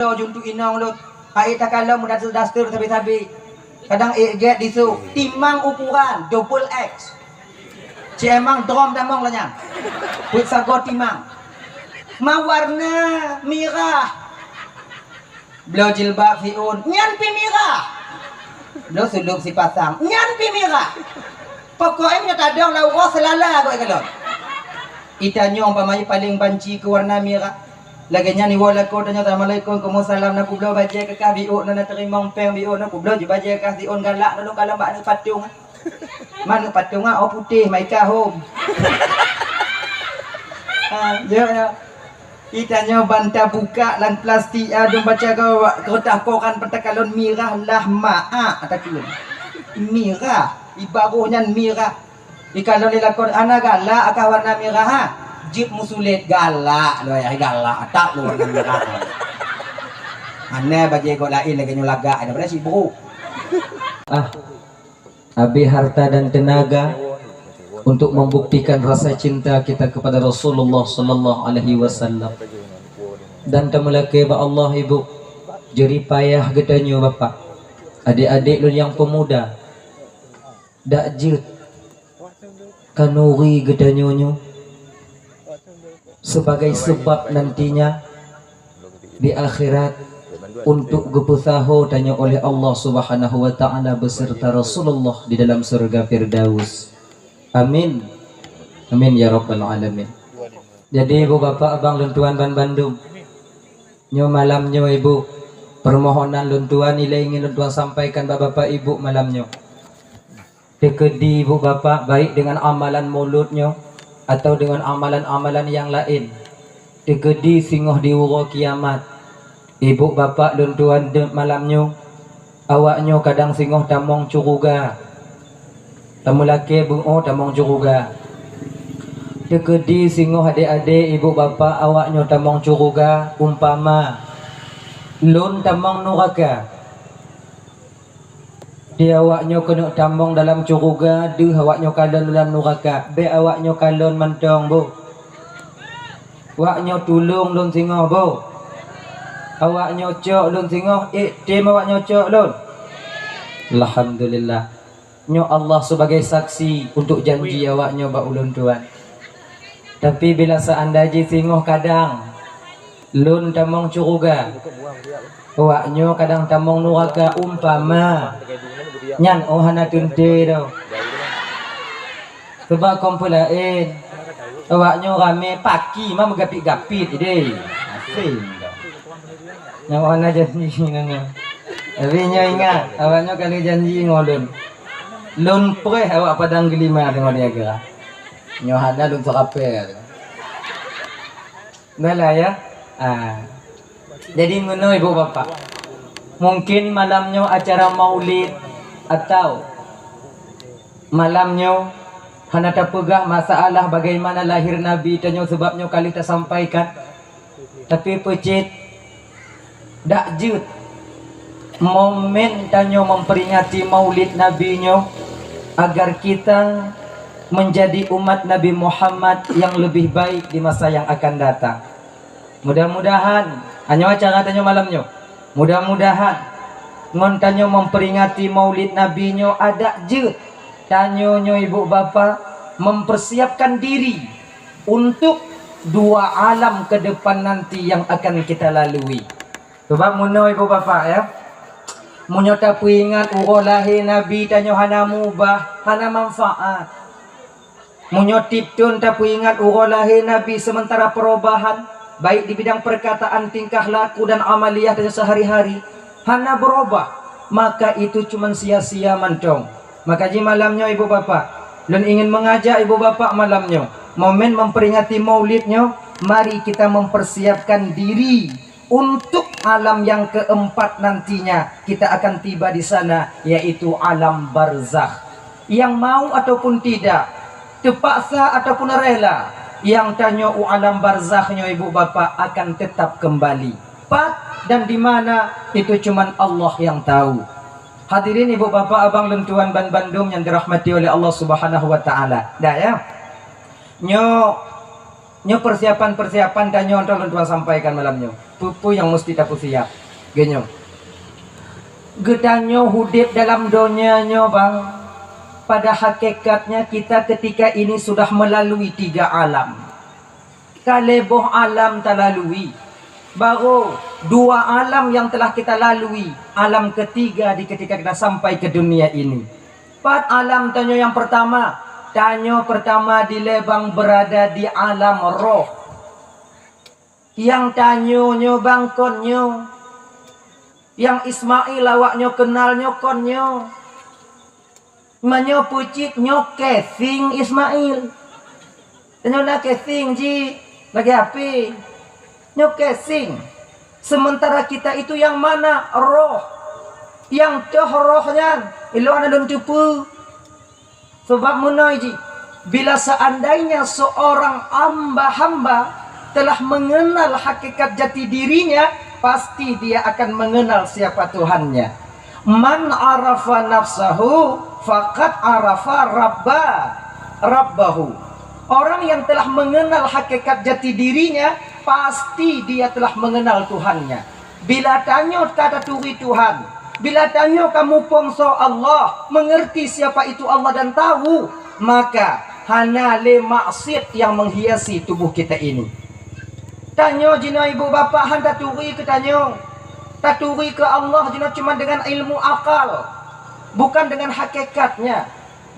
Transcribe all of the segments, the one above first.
Juntuk inang lu hai takalau mudah dastur tapi kadang get disu timang ukuran double X ci emang drom damong lanya put sago timang ma warna merah belo jilbab fiun nyan pi merah belo suluk si pasang nyan pi merah pokoknya tadong lau selala kau ikalon itanya umpamanya paling banci ke warna merah lagi nya ni wala ko tanya assalamualaikum salam na kublo baje ke kabiu na terima peng biu na kublo je baje ka diun galak na kalau mbak na patung mana patung oh putih mai ka hom dia itanya banta buka lan plastik adum baca kau kertas koran pentakalon mirah lah maa atakun mirah ibaruhnya mirah ikalon dilakon ana galak ka warna mirah ha jip musulit galak lo ya galak tak lu warna merah aneh bagi kau lain lagi nyulaga ada pada si bro habis harta dan tenaga untuk membuktikan rasa cinta kita kepada Rasulullah sallallahu alaihi wasallam dan temulake ba Allah ibu jeri payah gedanyo bapak adik-adik lu yang pemuda dak jut kanuri gedanyonyo sebagai sebab nantinya di akhirat untuk gepusaho tanya oleh Allah Subhanahu wa taala beserta Rasulullah di dalam surga Firdaus. Amin. Amin ya rabbal alamin. Jadi ibu bapak abang luntuan ban Bandung. Nyo malamnya ibu permohonan luntuan nilai ingin luntuan sampaikan bapak ibu malamnya. Dekedi ibu bapak baik dengan amalan mulutnya atau dengan amalan-amalan yang lain digedi singoh di wuro kiamat ibu bapak dan tuan malamnya awaknya kadang singoh tamong curuga tamu laki bungo tamong curuga digedi singoh adik-adik ibu bapak awaknya tamong curuga umpama lun tamong nuraka dia awaknya kena tambong dalam curuga dia awaknya kalon dalam neraka be awaknya kalon mentong bu awaknya tulung lun singoh bu awaknya cok lun singoh tim awaknya cok lun alhamdulillah nyo Allah sebagai saksi untuk janji awaknya ba ulun tuan tapi bila seandainya singoh kadang lun tamong curuga awaknya kadang tamong neraka umpama nyan ohana tunte do sebab kompulain awaknya rame paki mah megapit-gapit ide asing yang ohana janji nanya tapi nyo ingat awaknya kali janji ngolun lun preh awak padang gelima dengan dia kira nyo hana lun serape lah ya jadi ngono ibu bapak mungkin malamnya acara maulid atau malamnya hana tapegah masalah bagaimana lahir Nabi tanyo sebabnya kali tak sampaikan tapi pecit dak jut momen tanyo memperingati maulid Nabi-nyo agar kita menjadi umat Nabi Muhammad yang lebih baik di masa yang akan datang. Mudah-mudahan hanya acara tanyo malamnya mudah-mudahan ngontanyo memperingati maulid Nabi-nyo ada je tanyo ibu bapa mempersiapkan diri untuk dua alam ke depan nanti yang akan kita lalui. Coba muno ibu bapa ya munyo tapu ingat lahir Nabi tanyo hana mubah hana manfaat munyo tiptun tapu ingat lahir Nabi sementara perubahan baik di bidang perkataan tingkah laku dan amaliyah tanyo sehari-hari hana berubah maka itu cuma sia-sia mancong. Maka ji malamnya ibu bapak dan ingin mengajak ibu bapak malamnya momen memperingati maulidnya mari kita mempersiapkan diri untuk alam yang keempat nantinya kita akan tiba di sana yaitu alam barzakh yang mau ataupun tidak terpaksa ataupun rela yang tanya alam barzakhnya ibu bapak akan tetap kembali dan di mana itu cuman Allah yang tahu. Hadirin ibu bapak abang lentuan ban Bandung yang dirahmati oleh Allah Subhanahu wa taala. Dah ya. Nyo persiapan dan nyo lentuan sampaikan malamnya. pupu yang mesti tapu siap. Genyo. Gedanyo hudip dalam dunianyo bang. Pada hakikatnya kita ketika ini sudah melalui 3 alam. Kaleboh alam terlalui. Baru 2 alam yang telah kita lalui. Alam ketiga di ketika kita sampai ke dunia ini. 4 alam tanyo yang pertama. Tanyo pertama di lebang berada di alam roh. Yang tanyo nyo bangkonyo. Yang Ismail awaknyo kenalnyo konyo. Manyo pucik nyo kesing Ismail. Tanyo nak kesing ji. Lagi api. Nyo kesing. Sementara kita itu yang mana? Roh. Yang toh rohnya. Ilo ana don tupu. Sebab munoi ji. Bila seandainya seorang hamba telah mengenal hakikat jati dirinya, pasti dia akan mengenal siapa Tuhannya. Man arafa nafsahu faqad arafa rabbahu. Orang yang telah mengenal hakikat jati dirinya, pasti dia telah mengenal Tuhannya. Bila tanya kata turi Tuhan, bila tanya kamu pongso Allah, mengerti siapa itu Allah dan tahu, maka hanya le maksiat yang menghiasi tubuh kita ini. Tanya jina ibu bapa handa turi ke tanya. Taturi ke Allah jina cuma dengan ilmu akal, bukan dengan hakikatnya.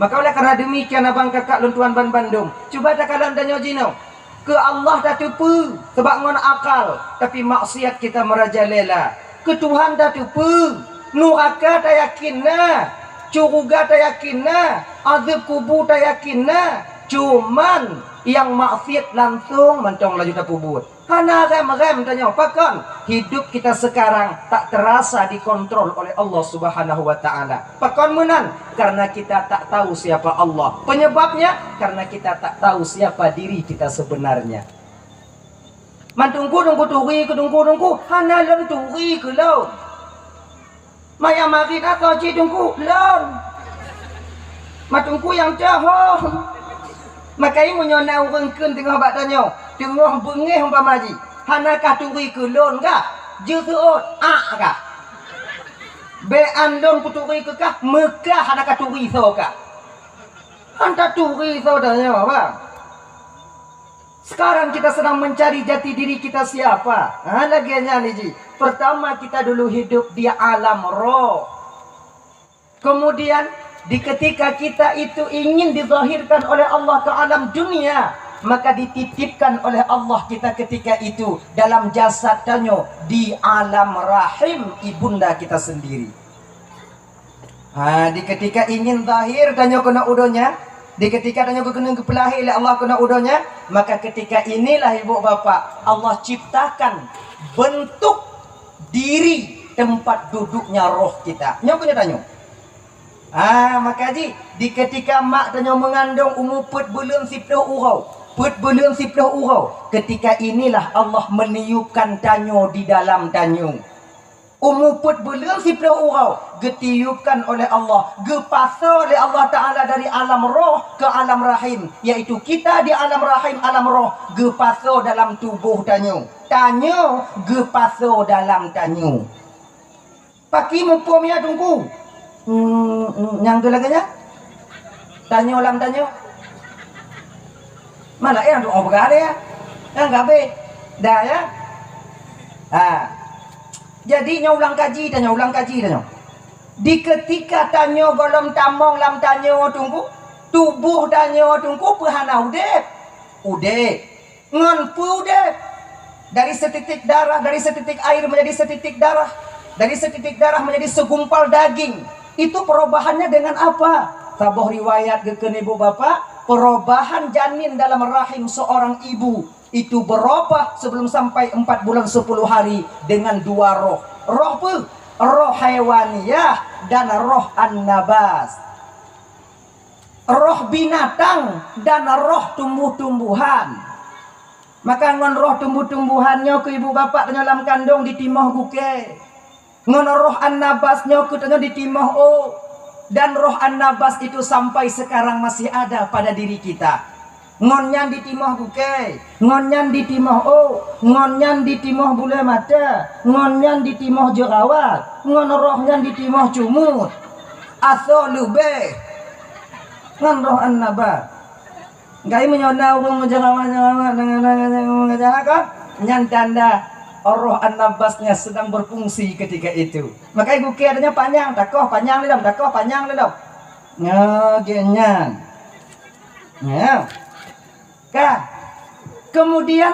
Maka oleh karena demikian abang kakak luntuan ban Bandung, cuba dah kalian tanya jina ke Allah dah tupu sebab ngon akal, tapi maksiat kita merajalela. Ke Tuhan dah tupu, neraka tak yakinna, curuga tak yakinna, azab kubur tak yakinna. Cuman yang maksiat langsung mentong laju tak pubut. Hana rem tanya pakon hidup kita sekarang tak terasa dikontrol oleh Allah Subhanahu wa taala. Pakon menan karena kita tak tahu siapa Allah. Penyebabnya karena kita tak tahu siapa diri kita sebenarnya. Mantungku tunggu hana lon turi ke laut. Maya mari nak kau tunggu lon. Matungku yang jauh. Makai menyona urengkeun tengah bak tanya. Tengah bengih umpama ji. Hanakah turi ke lon kah? Jeut kah? Be andon puturi ke kah? Mekah hanakah turi so kah? Hanta turi so tanya apa? Sekarang kita sedang mencari jati diri kita siapa? Lagiannya nih ji. Pertama kita dulu hidup di alam roh. Kemudian di ketika kita itu ingin dizahirkan oleh Allah ke alam dunia, maka dititipkan oleh Allah kita ketika itu dalam jasad tanyo di alam rahim ibunda kita sendiri. Di ketika ingin zahir tanyo kena udonya, di ketika tanyo kena kepelahi oleh Allah kena udonya, maka ketika inilah ibu bapak Allah ciptakan bentuk diri tempat duduknya roh kita. Nyo punya tanyo. Maka ji di ketika mak tanyo mengandung umur put belum 10 urau. Put belum 10 urau. Ketika inilah Allah meniupkan tanyo di dalam tanyo. Umur put belum 10 urau. Getiupkan oleh Allah. Gepasa oleh Allah Ta'ala dari alam roh ke alam rahim. Yaitu kita di alam rahim, alam roh. Gepasa dalam tubuh tanyo. Tanyo gepasa dalam tanyo. Paki mupumnya tunggu. Yang gelaganya tanya ulang tanya mana yang untuk ngobrol ya yang nggak be dah ya. Jadi nyulang kaji tanya di ketika tanya golom tamong lam tanya tunggu tubuh tanya tunggu perhana ude ngonpu ude dari setitik darah, dari setitik air menjadi setitik darah, dari setitik darah menjadi segumpal daging. Itu perubahannya dengan apa? Tabuh riwayat geken ibu bapak, perubahan janin dalam rahim seorang ibu itu berubah sebelum sampai 4 bulan 10 hari dengan 2 roh. Roh apa? Roh haiwaniyah dan roh an-nabas. Roh binatang dan roh tumbuh-tumbuhan. Maka ngon roh tumbuh-tumbuhannya ke ibu bapak dalam kandung di timah guke. Ngono roh an-nabasnya kutanya di timah dan roh an-nabas itu sampai sekarang masih ada pada diri kita. ngonyan di timoh buke, ngonyan di timoh ngonyan di timoh bule mata, ngonyan di timoh jerawat, ngonrohnya di timoh cumut, aso lube, ngonroh annaba. Gai menyona urung menjerawat dengan kan? Nyan tanda roh annabasnya sedang berfungsi ketika itu. Makanya buke adanya panjang, takoh panjang lidam, takoh panjang lidam. Nyagenyan. Ya. Kan? Kemudian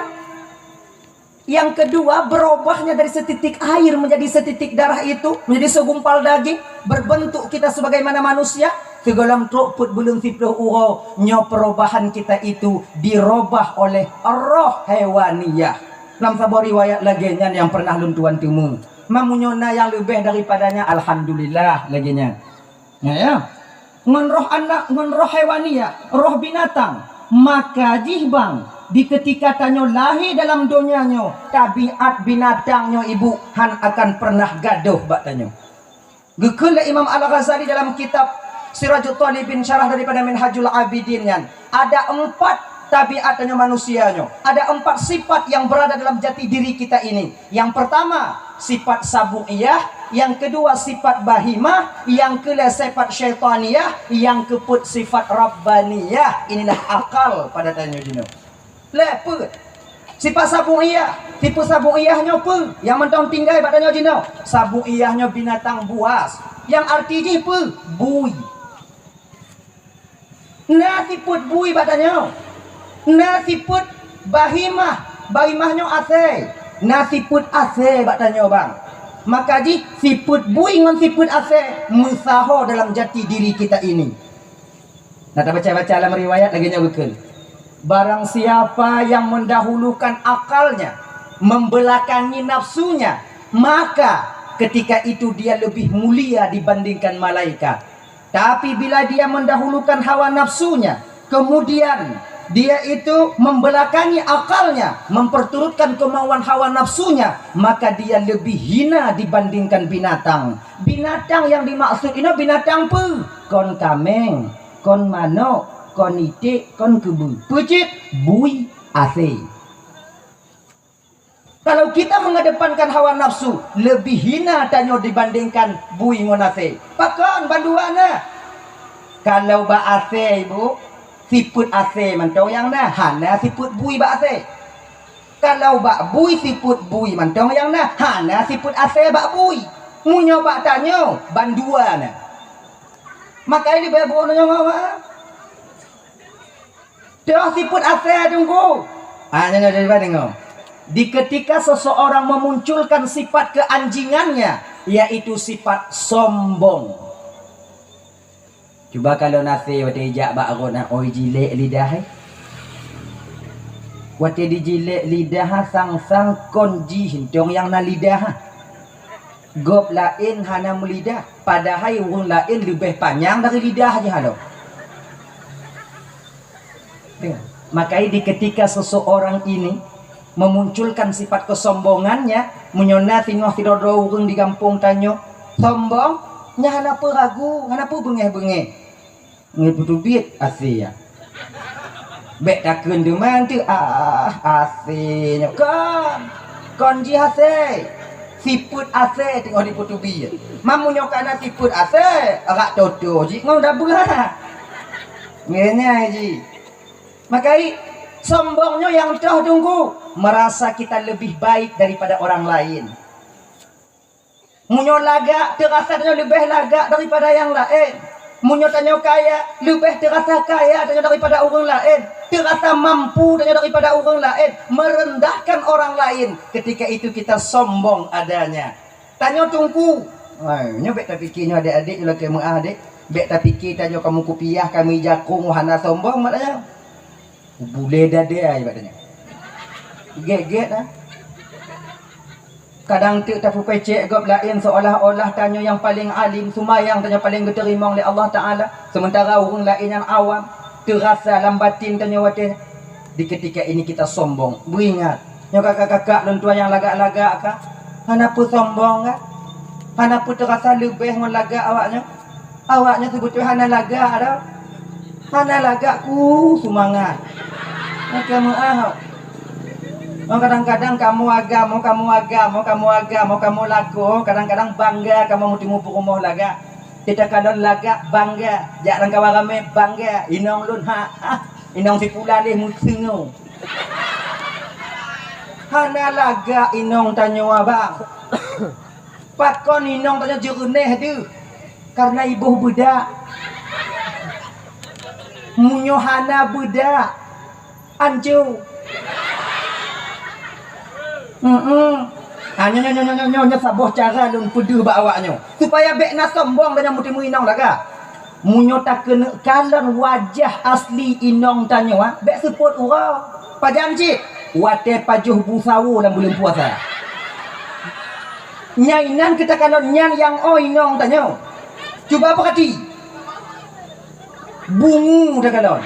yang kedua, berubahnya dari setitik air menjadi setitik darah itu, menjadi segumpal daging, berbentuk kita sebagaimana manusia. Kegolam truput belum siploh uro, nyo perubahan kita itu dirubah oleh roh hewaniyah. Dalam sebuah riwayat lagi yang pernah luntuan temu, mamunyona yang lebih daripadanya, alhamdulillah lagi ya. Ngonroh anak, ngonroh hewaniyah, roh binatang, maka jihbang di ketika tanyo lahir dalam dunianyo, tabiat binatangnya ibu han akan pernah gaduh bak tanyo. Gekul Imam Al-Ghazali dalam kitab Sirajul Talibin syarah daripada Minhajul Abidin ada 4 tabiatnya manusianya, ada 4 sifat yang berada dalam jati diri kita ini. Yang pertama sifat sabu'iyah, yang kedua sifat bahimah, yang kedua sifat syaitaniyah, yang keempat sifat rabbaniyah. Inilah akal pada tanya dino. Lepet sifat sabu'iyah, tipe sabu'iyahnya apa? Yang mentang tinggal pada tanya dino. Sabu'iyahnya binatang buas, yang artinya apa? Bui. Nah sifat bui batanya. Nah sifat bahimah, bahimahnya ase. Nah sifat ase batanya bang. Maka di sifat bui dengan sifat ase musaho dalam jati diri kita ini. Nah kita baca-baca dalam riwayat lagi betul. Barang siapa yang mendahulukan akalnya, membelakangi nafsunya, maka ketika itu dia lebih mulia dibandingkan malaikat. Tapi bila dia mendahulukan hawa nafsunya, kemudian dia itu membelakangi akalnya, memperturutkan kemauan hawa nafsunya, maka dia lebih hina dibandingkan binatang. Binatang yang dimaksud ini binatang apa? Kon kameng, kon manok, kon itik, kon kebu. Pucit, bui, ase. Kalau kita mengedepankan hawa nafsu, lebih hina tanyo dibandingkan bui ngonase. Pakon banduana. Kalau ba ase ibu, siput ase mantau yang nah, hana siput bui ba ase. Kalau ba bui siput bui mantau yang nah, hana siput ase ba bui. Munyo ba tanyo banduana. Makanya di bebo nyo ngawa. Teo siput ase tunggu. Nyo dari banding di ketika seseorang memunculkan sifat keanjingannya, yaitu sifat sombong. Coba kalau nasi wate jak bak rona oi jilek lidah. Wate dijilek lidah sang-sang konji hintong yang na lidah. Gop lain hana melidah, padahal urang lain lebih panjang dari lidah aja halo. Makanya di ketika seseorang ini memunculkan sifat kesombongannya, menyona tengah tidak ada orang di kampung tanyo sombong, nya hanapa ragu, hanapa bengeh-bengeh. Ngai putubit asia. Bek takun deman tu asinya kon ji ase. Siput ase tengok di putubit. Mamunyo kana siput ase, agak toto ji ngau dah berat. Ngenya ji. Makai sombongnya yang dah tunggu, merasa kita lebih baik daripada orang lain. Munyo lagak terasa lebih lagak daripada yang lain. Munyo tanya kaya lebih terasa kaya daripada orang lain. Terasa mampu daripada orang lain, merendahkan orang lain. Ketika itu kita sombong adanya. Tanya tunggu. Nyo bek tak fikirnya adik-adik kalau kamu adik, bek tak fikir tanya kamu kupiah, kami jakung hana sombong maknanya. Boleh dah dia ibaratnya. Get lah. Kadang tu tak pecek gop lain seolah-olah tanya yang paling alim, sumayang tanya paling diterima oleh Allah Taala, sementara orang lain yang awam terasa dalam batin tanya wate. Di ketika ini kita sombong. Beringat, nyo kakak-kakak lentua yang lagak-lagak kah? Hanapa sombong kah? Hanapa terasa lebih ngelagak awaknya? Awaknya sebetulnya hana lagak dah. Hana lagak semangat. Kamu kadang-kadang kamu lagu, kadang-kadang bangga kamu muti-mupu rumah laga. Kita kalau laga bangga, jarang kawan rame bangga. Inong lun inong si pula deh mutingu. Hana laga inong tanya abang. Pakon inong tanya jerneh tu, karena ibu budak. Munyo hana budak, anju. Nyonya saboh cara lun pedu ba awaknya supaya bek na sombong dengan mutimu inong laga. Munyo tak kena kalan wajah asli inong tanya bek support urang padam cik wate pajuh busawu dalam bulan puasa. Nyainan kita kalon nyang yang inong tanya cuba perhati bungu dah kalon.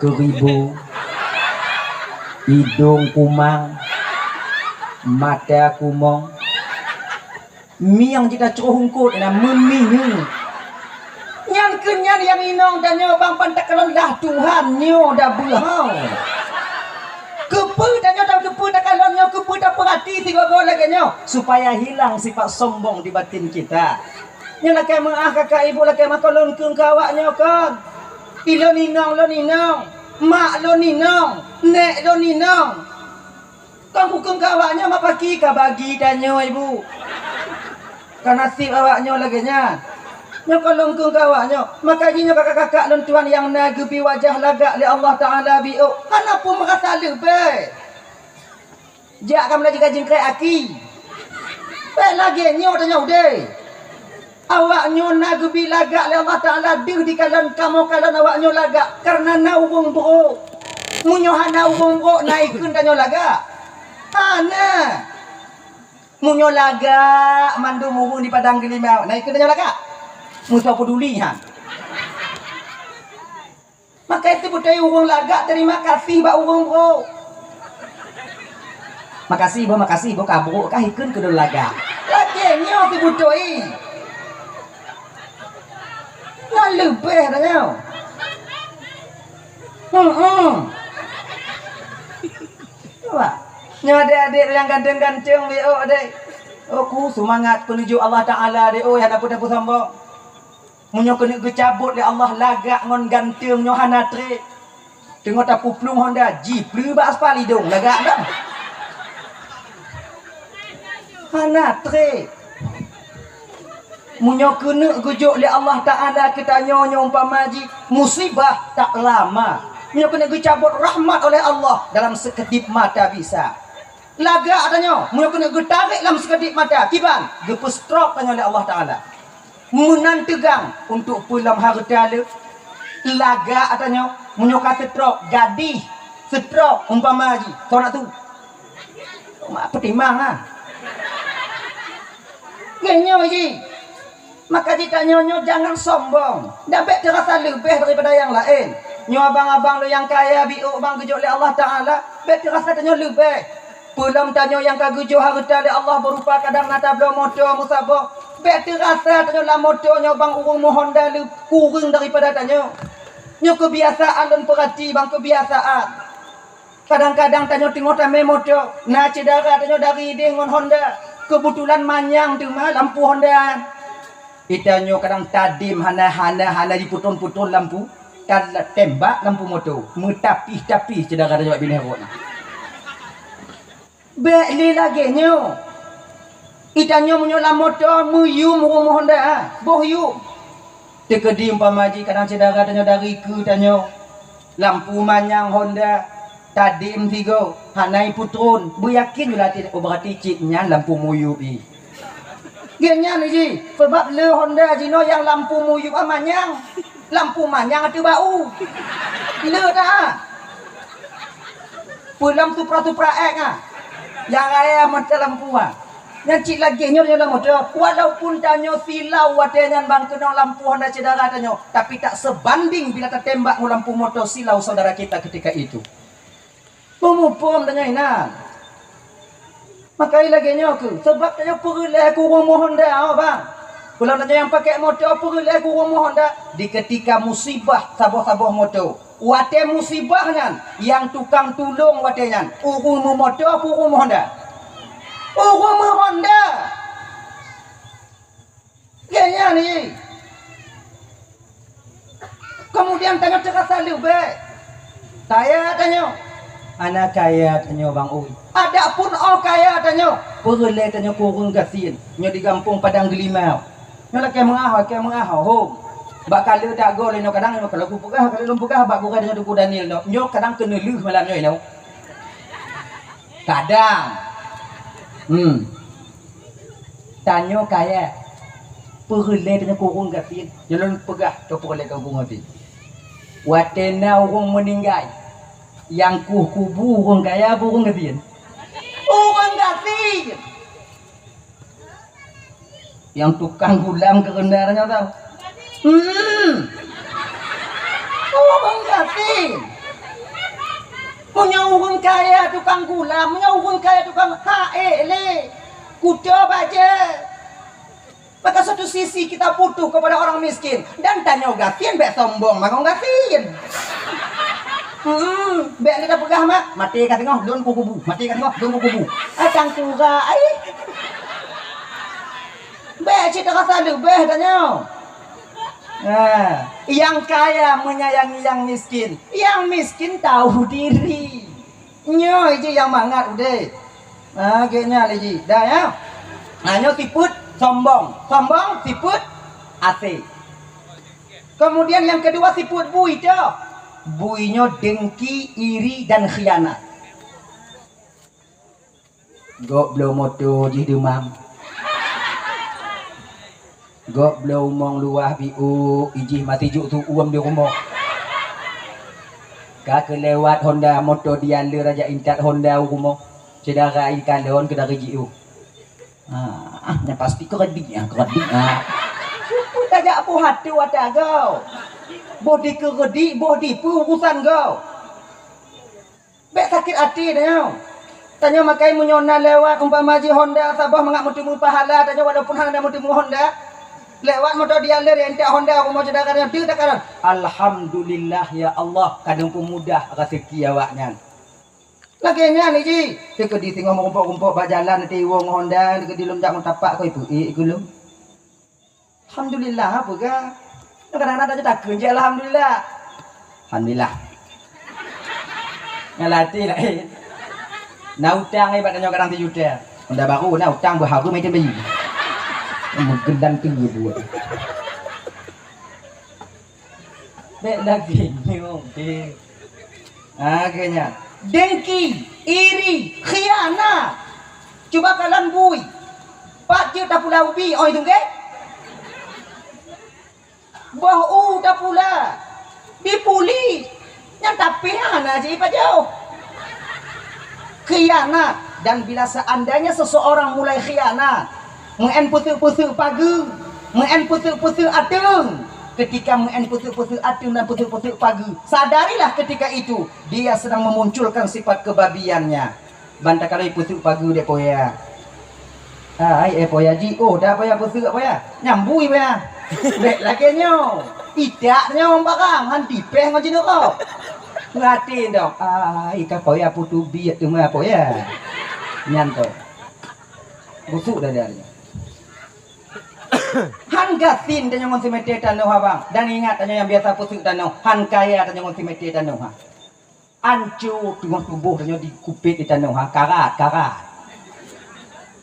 Keribu, hidung kumang, mata kumong, miang kita cohungkut na memihu. Nyan kenyan yang inong dan nyobang pantak kalon dah Tuhan nyo dah berhau. Kepu dan nyo dah kepu dah kalon nyo kepu dah perhati tiga lagi nyo supaya hilang sifat sombong di batin kita. Nyo lah kayak mengah kakak ibu lah kayak makolon keng kawak nyo kan. Ilo ninong, mak lo ninong, nek lo ninong. Kang hukum kawaknya mak pagi ka bagi danyo ibu. Karena nasib awaknya lagi nya. Nyo kalau hukum kawaknya, maka jinyo kakak-kakak lon tuan yang nagupi wajah lagak li Allah Taala biu. Kenapa merasa lebih? Jak kamu lagi gajin kre aki. Baik lagi nyo tanya udah. Awak nyo nagubi lagak le Allah Ta'ala dir di kalan kamu kalan awak nyo lagak karena naurung bro munyo naurung bro naikun danyo lagak ana munyo lagak mandu murung di padang gelimau naikun danyo lagak musa peduli maka itu budaya urung lagak terima kasih ba urung bro makasih bo kabro kah ikun kedul lagak lagi nyo ti budoi nggak lebih tanya. Coba. Nyo adik-adik yang ganteng-ganteng bio adik. Aku semangat menuju Allah Taala dek. Ya dapat sambung. Munyo kena gecabut le Allah lagak ngon ganteng nyo hana tre. Tengok tapu plung Honda Jeep ba aspal hidung lagak dah. Hana tre. Munyo kena gujuk li Allah Ta'ala kita nyonya umpamaji musibah tak lama. Munyo kena gecabut rahmat oleh Allah dalam sekedip mata bisa. Laga adanya, munyo kena getarik dalam sekedip mata. Kiban, gepus stroke tanya oleh Allah Ta'ala. Munan tegang untuk pulang harta le. Laga adanya, munyo kata stroke, gadih stroke umpamaji. Kau nak tu? Mak pertimbangan. Genyo ji. Maka jika nyonyo jangan sombong. Dapat terasa lebih daripada yang lain. Nyo abang-abang lo yang kaya biuk bang gejok oleh Allah Ta'ala. Bet terasa tanyo lebih. Pulang tanyo yang kagujo harta oleh Allah berupa kadang nata blo motor musabah. Bet terasa tanyo lah motor nyo bang urung Honda lu kurang daripada tanyo. Nyo kebiasaan dan perhati bang kebiasaan. Kadang-kadang tanyo tengok tame motor. Nah cedera tanyo dari dengan Honda. Kebetulan manyang tu mah lampu Honda. Itanyo kadang tadim hana diputun-putun lampu kan tembak lampu motor metapih-tapih cedera ada jawab bilah rot beli lagi nyo itanyo menyolam motor muyu murung Honda bohyu tekedi umpamaji kadang cedera tanyo dari ke tanyo lampu manyang Honda tadim tigo hanai putun bu yakin jula tidak berarti ciknya lampu muyu bi genya ni sebab le Honda Jino yang lampu muyuk manyang lampu manyang ada bau le dah pulang supra yang raya macam lampu yang cik lagi nyo dalam motor walaupun tanyo silau wadengan bang kena lampu Honda cedera tanyo tapi tak sebanding bila tertembak lampu motor silau saudara kita ketika itu pemupum tanyo inan. Makai lagi nyo ke sebab tanyo perlu kurang Honda bang. Kalau nanya yang pakai motor apa relay kurang mohon dah. Di ketika musibah sabah-sabah motor. Wate musibahnya yang tukang tolong watenya. Urung motor apa urung mohon dah. Urung mohon dah. Kayaknya ni. Kemudian tanya cakap salu be. Saya tanya. Anak kaya tanya Bang Ui. Ada pun kaya tanya. Perle tanya kurung gasin. Nyo di kampung Padang Gelimau. Nyo lah ke mengahau hom. Bak kala tak go le no kadang kalau ku pegah kalau lum pegah bak ku dengan Duku Daniel no. Nyo kadang kena leuh malam nyo no. Kadang. Tanya kaya. Perle tanya kurung gasin. Nyo lum pegah to perle kau bunga ti. Watena urang meninggal. Yang kubu urang kaya urang gasin. Urang gasin. Yang tukang gulam kerendarnya tahu. Urang gasin. Punya urang kaya tukang gulam, punya urang kaya tukang le. Kuda baje. Maka satu sisi kita butuh kepada orang miskin dan tanya gatin bek sombong makong gatin. Bek ni dah pegah mak mati kat tengah don kubu mati kat tengah don kubu acang kura ai bek cerita kata lu bek tanya. Yang kaya menyayangi yang miskin tahu diri. Nyo je yang mangat udah. Kayaknya lagi dah ya. Nyo tiput sombong siput asik. Kemudian yang kedua siput bui dah. Buinya dengki, iri dan khianat. Gok blow motor je demam. Gok blow mong luah biu iji mati juk tu uam di rumah. Ka kelewat Honda motor dia le raja intat Honda rumah. Saudara ikan daun ke dari jiu. Yang pasti keredik. Tajak apa hati wadah kau. Bodi keredik, bodi pun urusan kau. Bek sakit hati dah. Tanya makai menyona lewat umpama ji Honda Sabah mengak mutimu pahala tanya walaupun hang ada mutimu Honda. Lewat motor dia le rentak Honda rumah saudara dia tak karan. Alhamdulillah ya Allah kadang pun mudah rezeki awaknya. Laginya ni ji, teka di tengah merumpuk-rumpuk bak jalan nanti wong Honda, teka di lomdak mentapak kau itu. Ikulum. Alhamdulillah apa ke? Kadang-kadang tak tak kerja alhamdulillah. Alhamdulillah. Ngalati lah. Nak utang ni batanya kadang 7 juta. Honda baru nak utang berharga macam bayi. Menggendang tinggi buat. Bek lagi ni okey. Kayaknya dengki, iri, khianat. Cuba kalian bui. Pak je tak pula ubi, itu ke? Bahu tak pula. Dipuli. Yang tapi aja Pak jauh. Khianat. Dan bila seandainya seseorang mulai khianat, mengen pusuk-pusuk pagi, mengen pusuk-pusuk atung. Ketika mengen pusuk-pusuk atung dan pusuk-pusuk pagi, sadarilah ketika itu dia sedang memunculkan sifat kebabiannya. Banta kalau pusuk pagi dia poya. Poya ji. Dah poya pusuk poya. Nyambui poya. Lek lagi nyo. Idaknya barang hanti peh ngaji kau. Ngati dong. Ika poya putu biat tu mah poya. Nyanto. Busuk dah dia. Han gasin tanya ngon simete tanah bang. Dan ingat tanya yang biasa pusuk tanah. Han kaya tanya ngon simete tanah. Ancu tengok tubuh tanya dikupit di tanah. Karat.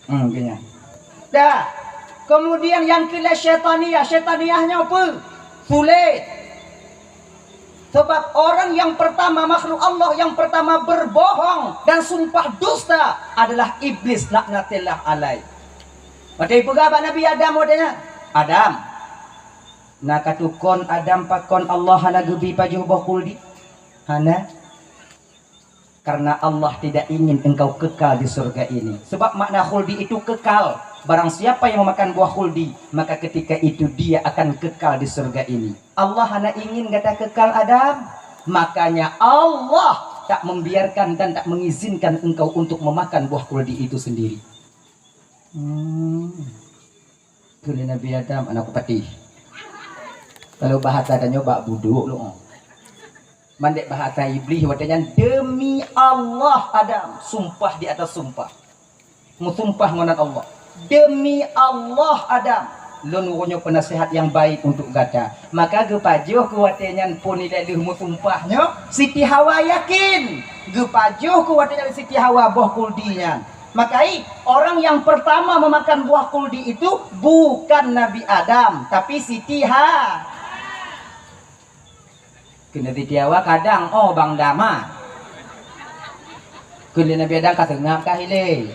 Gini. Dah. Kemudian yang kila syaitaniyahnya apa? Sulit. Sebab orang yang pertama makhluk Allah yang pertama berbohong dan sumpah dusta adalah iblis laknatillah alaih. Matai pegawai Nabi Adam wadanya. Adam. Nakatukon Adam pakon Allah hana gebi pajuh bakuldi. Hana. Karena Allah tidak ingin engkau kekal di surga ini. Sebab makna khuldi itu kekal. Barang siapa yang memakan buah khuldi, maka ketika itu dia akan kekal di surga ini. Allah hanya ingin kata kekal Adam. Makanya Allah tak membiarkan dan tak mengizinkan engkau untuk memakan buah khuldi itu sendiri. Kuli Nabi Adam anak peti. Kalau bahasa tanya bak buduk lu. Mandek bahasa iblis watanya demi Allah Adam, sumpah di atas sumpah. Musumpah ngonat Allah. Demi Allah Adam, lun wonyo penasihat yang baik untuk gata. Maka gepajuh kuatenyan pun tidak leuh musumpahnya. Siti Hawa yakin. Gepajuh kuatenyan Siti Hawa boh kuldinya. Makai orang yang pertama memakan buah kuldi itu bukan Nabi Adam, tapi Siti Hawa. Kena Siti Hawa kadang Bang Dama. Kena Nabi Adam katengah kahile.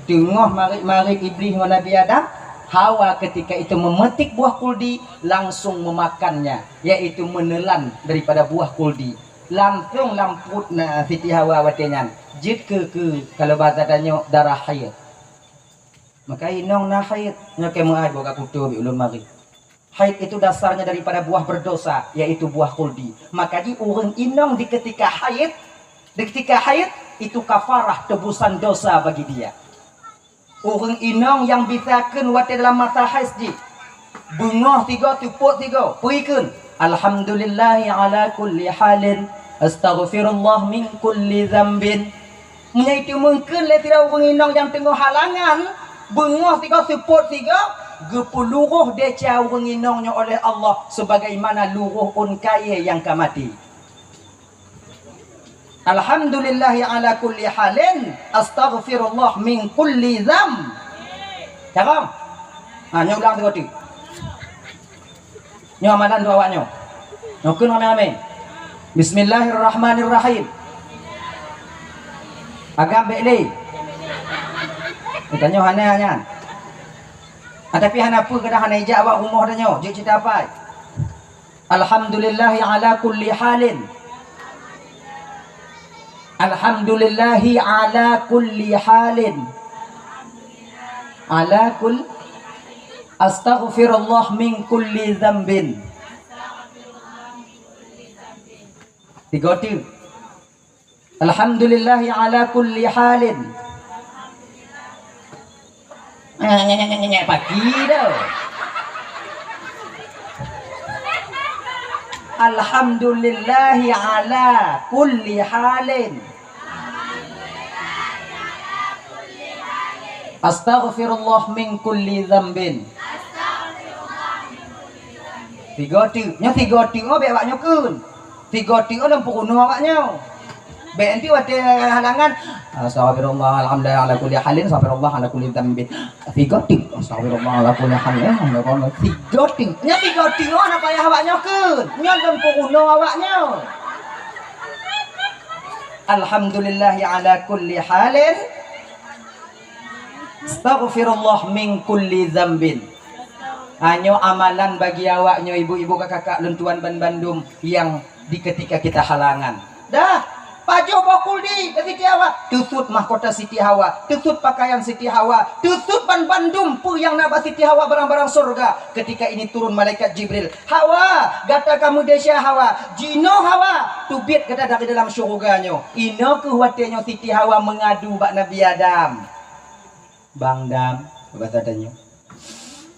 Tengah marik iblis dengan Nabi Adam. Hawa ketika itu memetik buah kuldi langsung memakannya, yaitu menelan daripada buah kuldi. Langsung lamput Siti Hawa watenyan. Jid ke kalau bahasa tanya darah haid. Maka inong na haid nyake muad boga kutu bi ulun mari. Haid itu dasarnya daripada buah berdosa, yaitu buah kuldi. Maka di urang inong di ketika haid itu kafarah tebusan dosa bagi dia. Urang inong yang bisakeun wate dalam masa haid bungoh 3 tupuk 3 puikeun alhamdulillahi ala kulli halin astaghfirullah min kulli dzambin. Menyaitu mungkin le tidak urang inong yang tengah halangan bungoh 3 tupuk 3 gepuluruh deca urang inongnya oleh Allah sebagaimana luruh unkaya yang kamati. Alhamdulillahi ala kulli halin astaghfirullah min kulli dzam. Cakap? Nyo ulang tadi. Nyo amalan doa awaknyo. Nyokeun ame-ame. Bismillahirrahmanirrahim. Agam bekle. Kita nyo hana. Tapi hana apa kedah hana ijak awak rumah dah nyo. Jik cerita apa? Alhamdulillahi ala kulli halin. Alhamdulillahi ala kulli halin. Ala kull astaghfirullah min kulli dzambin. 3 Alhamdulillahi ala kulli halin. Pagi dah. Alhamdulillahi ala kulli halin. Astaghfirullah min kulli dzambin. 3 nya 3 be awaknyo keun. 3 dalam pukuno awaknyo. Be enti wate halangan. Astaghfirullah alhamdulillah ala kulli halin, astaghfirullah ala kulli dzambin. 3 astaghfirullah ala kulli halin. 3 nya 3 ana payah awaknyo keun. Nya dalam pukuno awaknyo. Alhamdulillahi ala kulli halin. Astaghfirullah min kulli dzambin. Hanyo amalan bagi awaknyo ibu-ibu kakak lentuan ban Bandung yang di ketika kita halangan. Dah, pajo bakul di Siti Hawa, tutut mahkota Siti Hawa, tutut pakaian Siti Hawa, tutut ban Bandung pu yang naba Siti Hawa barang-barang surga. Ketika ini turun malaikat Jibril. Hawa, gata kamu desya Hawa, jino Hawa, tubit kata dari dalam surganyo. Ino kuwatenyo Siti Hawa mengadu bak Nabi Adam. Bang Dam, bahasa tanya.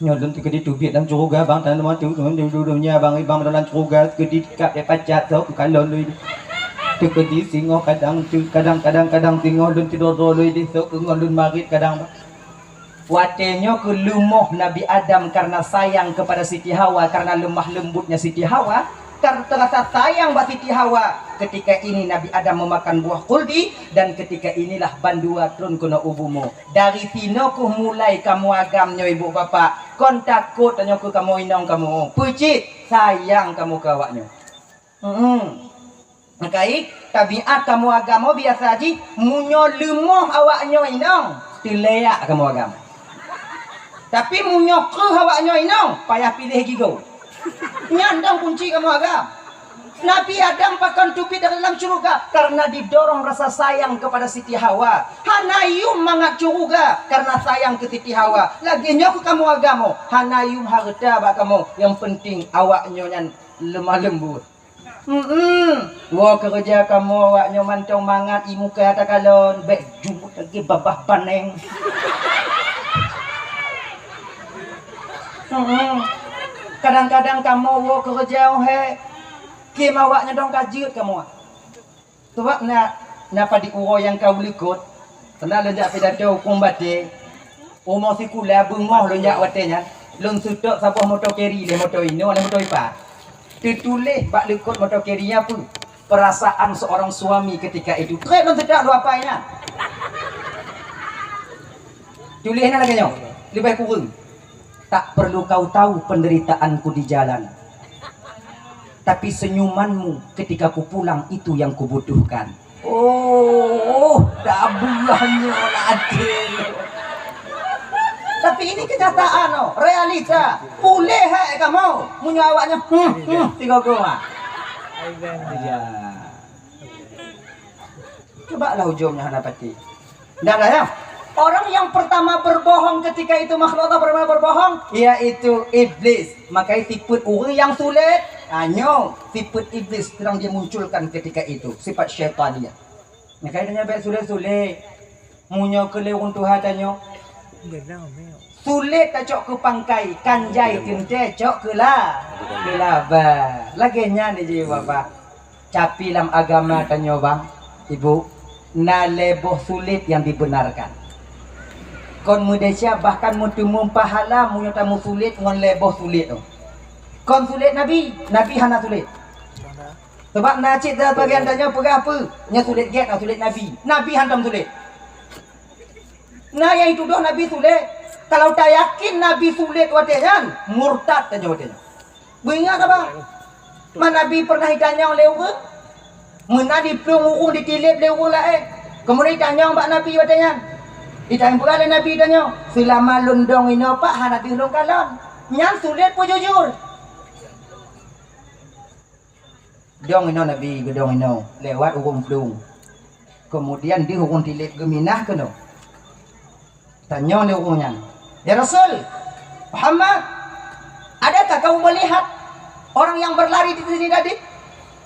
Nyolong tu kedi tubit dalam curuga bang tanah mati dunia bang ibang dalam curuga kedi kap dia pacat tau kalau lui tu kedi singo kadang singo lun tidur lui di sok ngolun marit kadang watenyo ke lumuh Nabi Adam karena sayang kepada Siti Hawa, karena lemah lembutnya Siti Hawa, karena terasa sayang buat Siti Hawa. Ketika ini Nabi Adam memakan buah kuldi, dan ketika inilah bandua turun kena ubumu. Dari sino ku mulai kamu agamnya ibu bapak. Kon takut tanya ku kamu inong kamu. Pucit sayang kamu kawaknya. Makai tabiat kamu agama biasa aja. Munyo lemoh awaknya inong. Tileak kamu agama. Tapi munyo ke awaknya inong. Payah pilih gigo. Nyandang kunci kamu agama. Nabi Adam pakai tubit dari dalam surga karena didorong rasa sayang kepada Siti Hawa. Hanayum mangat surga karena sayang ke Siti Hawa. Lagi nyok kamu agamo. Hanayum harta bak kamu. Yang penting awaknya yang lemah lembut. Wah kerja kamu awaknya mantong mangat imu ke atas kalon. Baik jumut lagi babah paneng. Kadang-kadang kamu wo kerja he kim awaknya dong kajut kamu. Sebab napa di uro yang kau likut. Kena lenjak pidato hukum bate. Umur sikula bungoh lenjak watenya. Lun sutok sapah motor keri le motor ini oleh motor ipa. Ditulis bak likut motor kerinya pun perasaan seorang suami ketika itu. Kek lun sutok lu apanya? Tulisnya lagi nyo. Lebih kurang. Tak perlu kau tahu penderitaanku di jalan. Tapi senyumanmu ketika ku pulang itu yang kubutuhkan. Oh, dabulannya adil. Tapi ini kenyataan, oh, realita. Boleh kamu punya awaknya. Tiga goma. Ya. Coba lah ujungnya dapati. Ndak lah ya. Orang yang pertama berbohong ketika itu makhluk Allah pertama berbohong, yaitu iblis. Makanya sifat orang yang sulit, hanya sifat iblis sedang dia munculkan ketika itu, sifat syaitan dia. Makanya dia baik sulit-sulit, munyo kelewung Tuhan tanya. Sulit tak cok ke pangkai, kanjai tinte cok ke lah, kelaba. Laginya ni je bapak. Capi dalam agama tanya bang, ibu, na leboh sulit yang dibenarkan. Kon Malaysia bahkan mutumum pahala munyo tamu sulit ngon leboh sulit tu. Kon sulit Nabi hana sulit. Sebab nacik dah bagian tanya perah apa? Nya sulit get sulit Nabi hantam sulit. Nah yang itu doh Nabi sulit. Kalau tak yakin Nabi sulit watehan, murtad tanya watehan. Beringat apa? Mana Nabi pernah ditanya oleh orang? Mana di pelung ditilip oleh orang lain. Kemudian ditanya mbak Nabi watehan. Ditanya pula Nabi tanya, selama lundong ini apa hana dilung kalon. Yang sulit pun jujur. Dong ini Nabi gedong ini lewat urung pelung. Kemudian di urung tilip geminah kena. Tanya oleh urungnya, ya Rasul Muhammad, adakah kamu melihat orang yang berlari di sini tadi?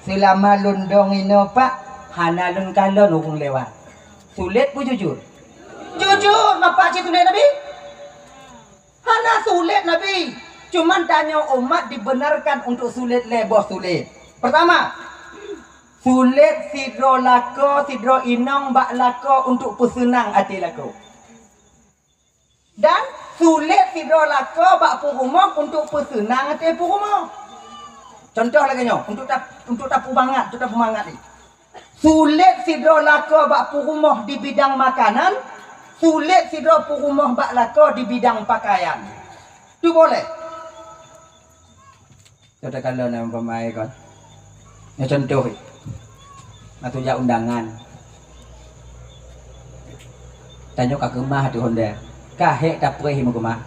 Selama lundong ini apa hana lun kalon urung lewat. Sulit pun jujur. Jujur, apa cik sulit Nabi? Hana sulit Nabi. Cuman tanya umat dibenarkan untuk sulit leboh sulit. Pertama, sulit sidro lako, sidro inong bak lako untuk pesenang hati lako. Dan sulit sidro lako bak purumok untuk pesenang hati purumok. Contoh lagi nyo, untuk tapu bangat, untuk tapu mangat ni. Sulit sidro lako bak purumok di bidang makanan. Sulit sidro purumah bak lako di bidang pakaian. Itu boleh. Kita kalau nama pemain kan. Ini contoh. Atau ya undangan. Tanya ke rumah tu Honda. Kahek tak perih mu rumah.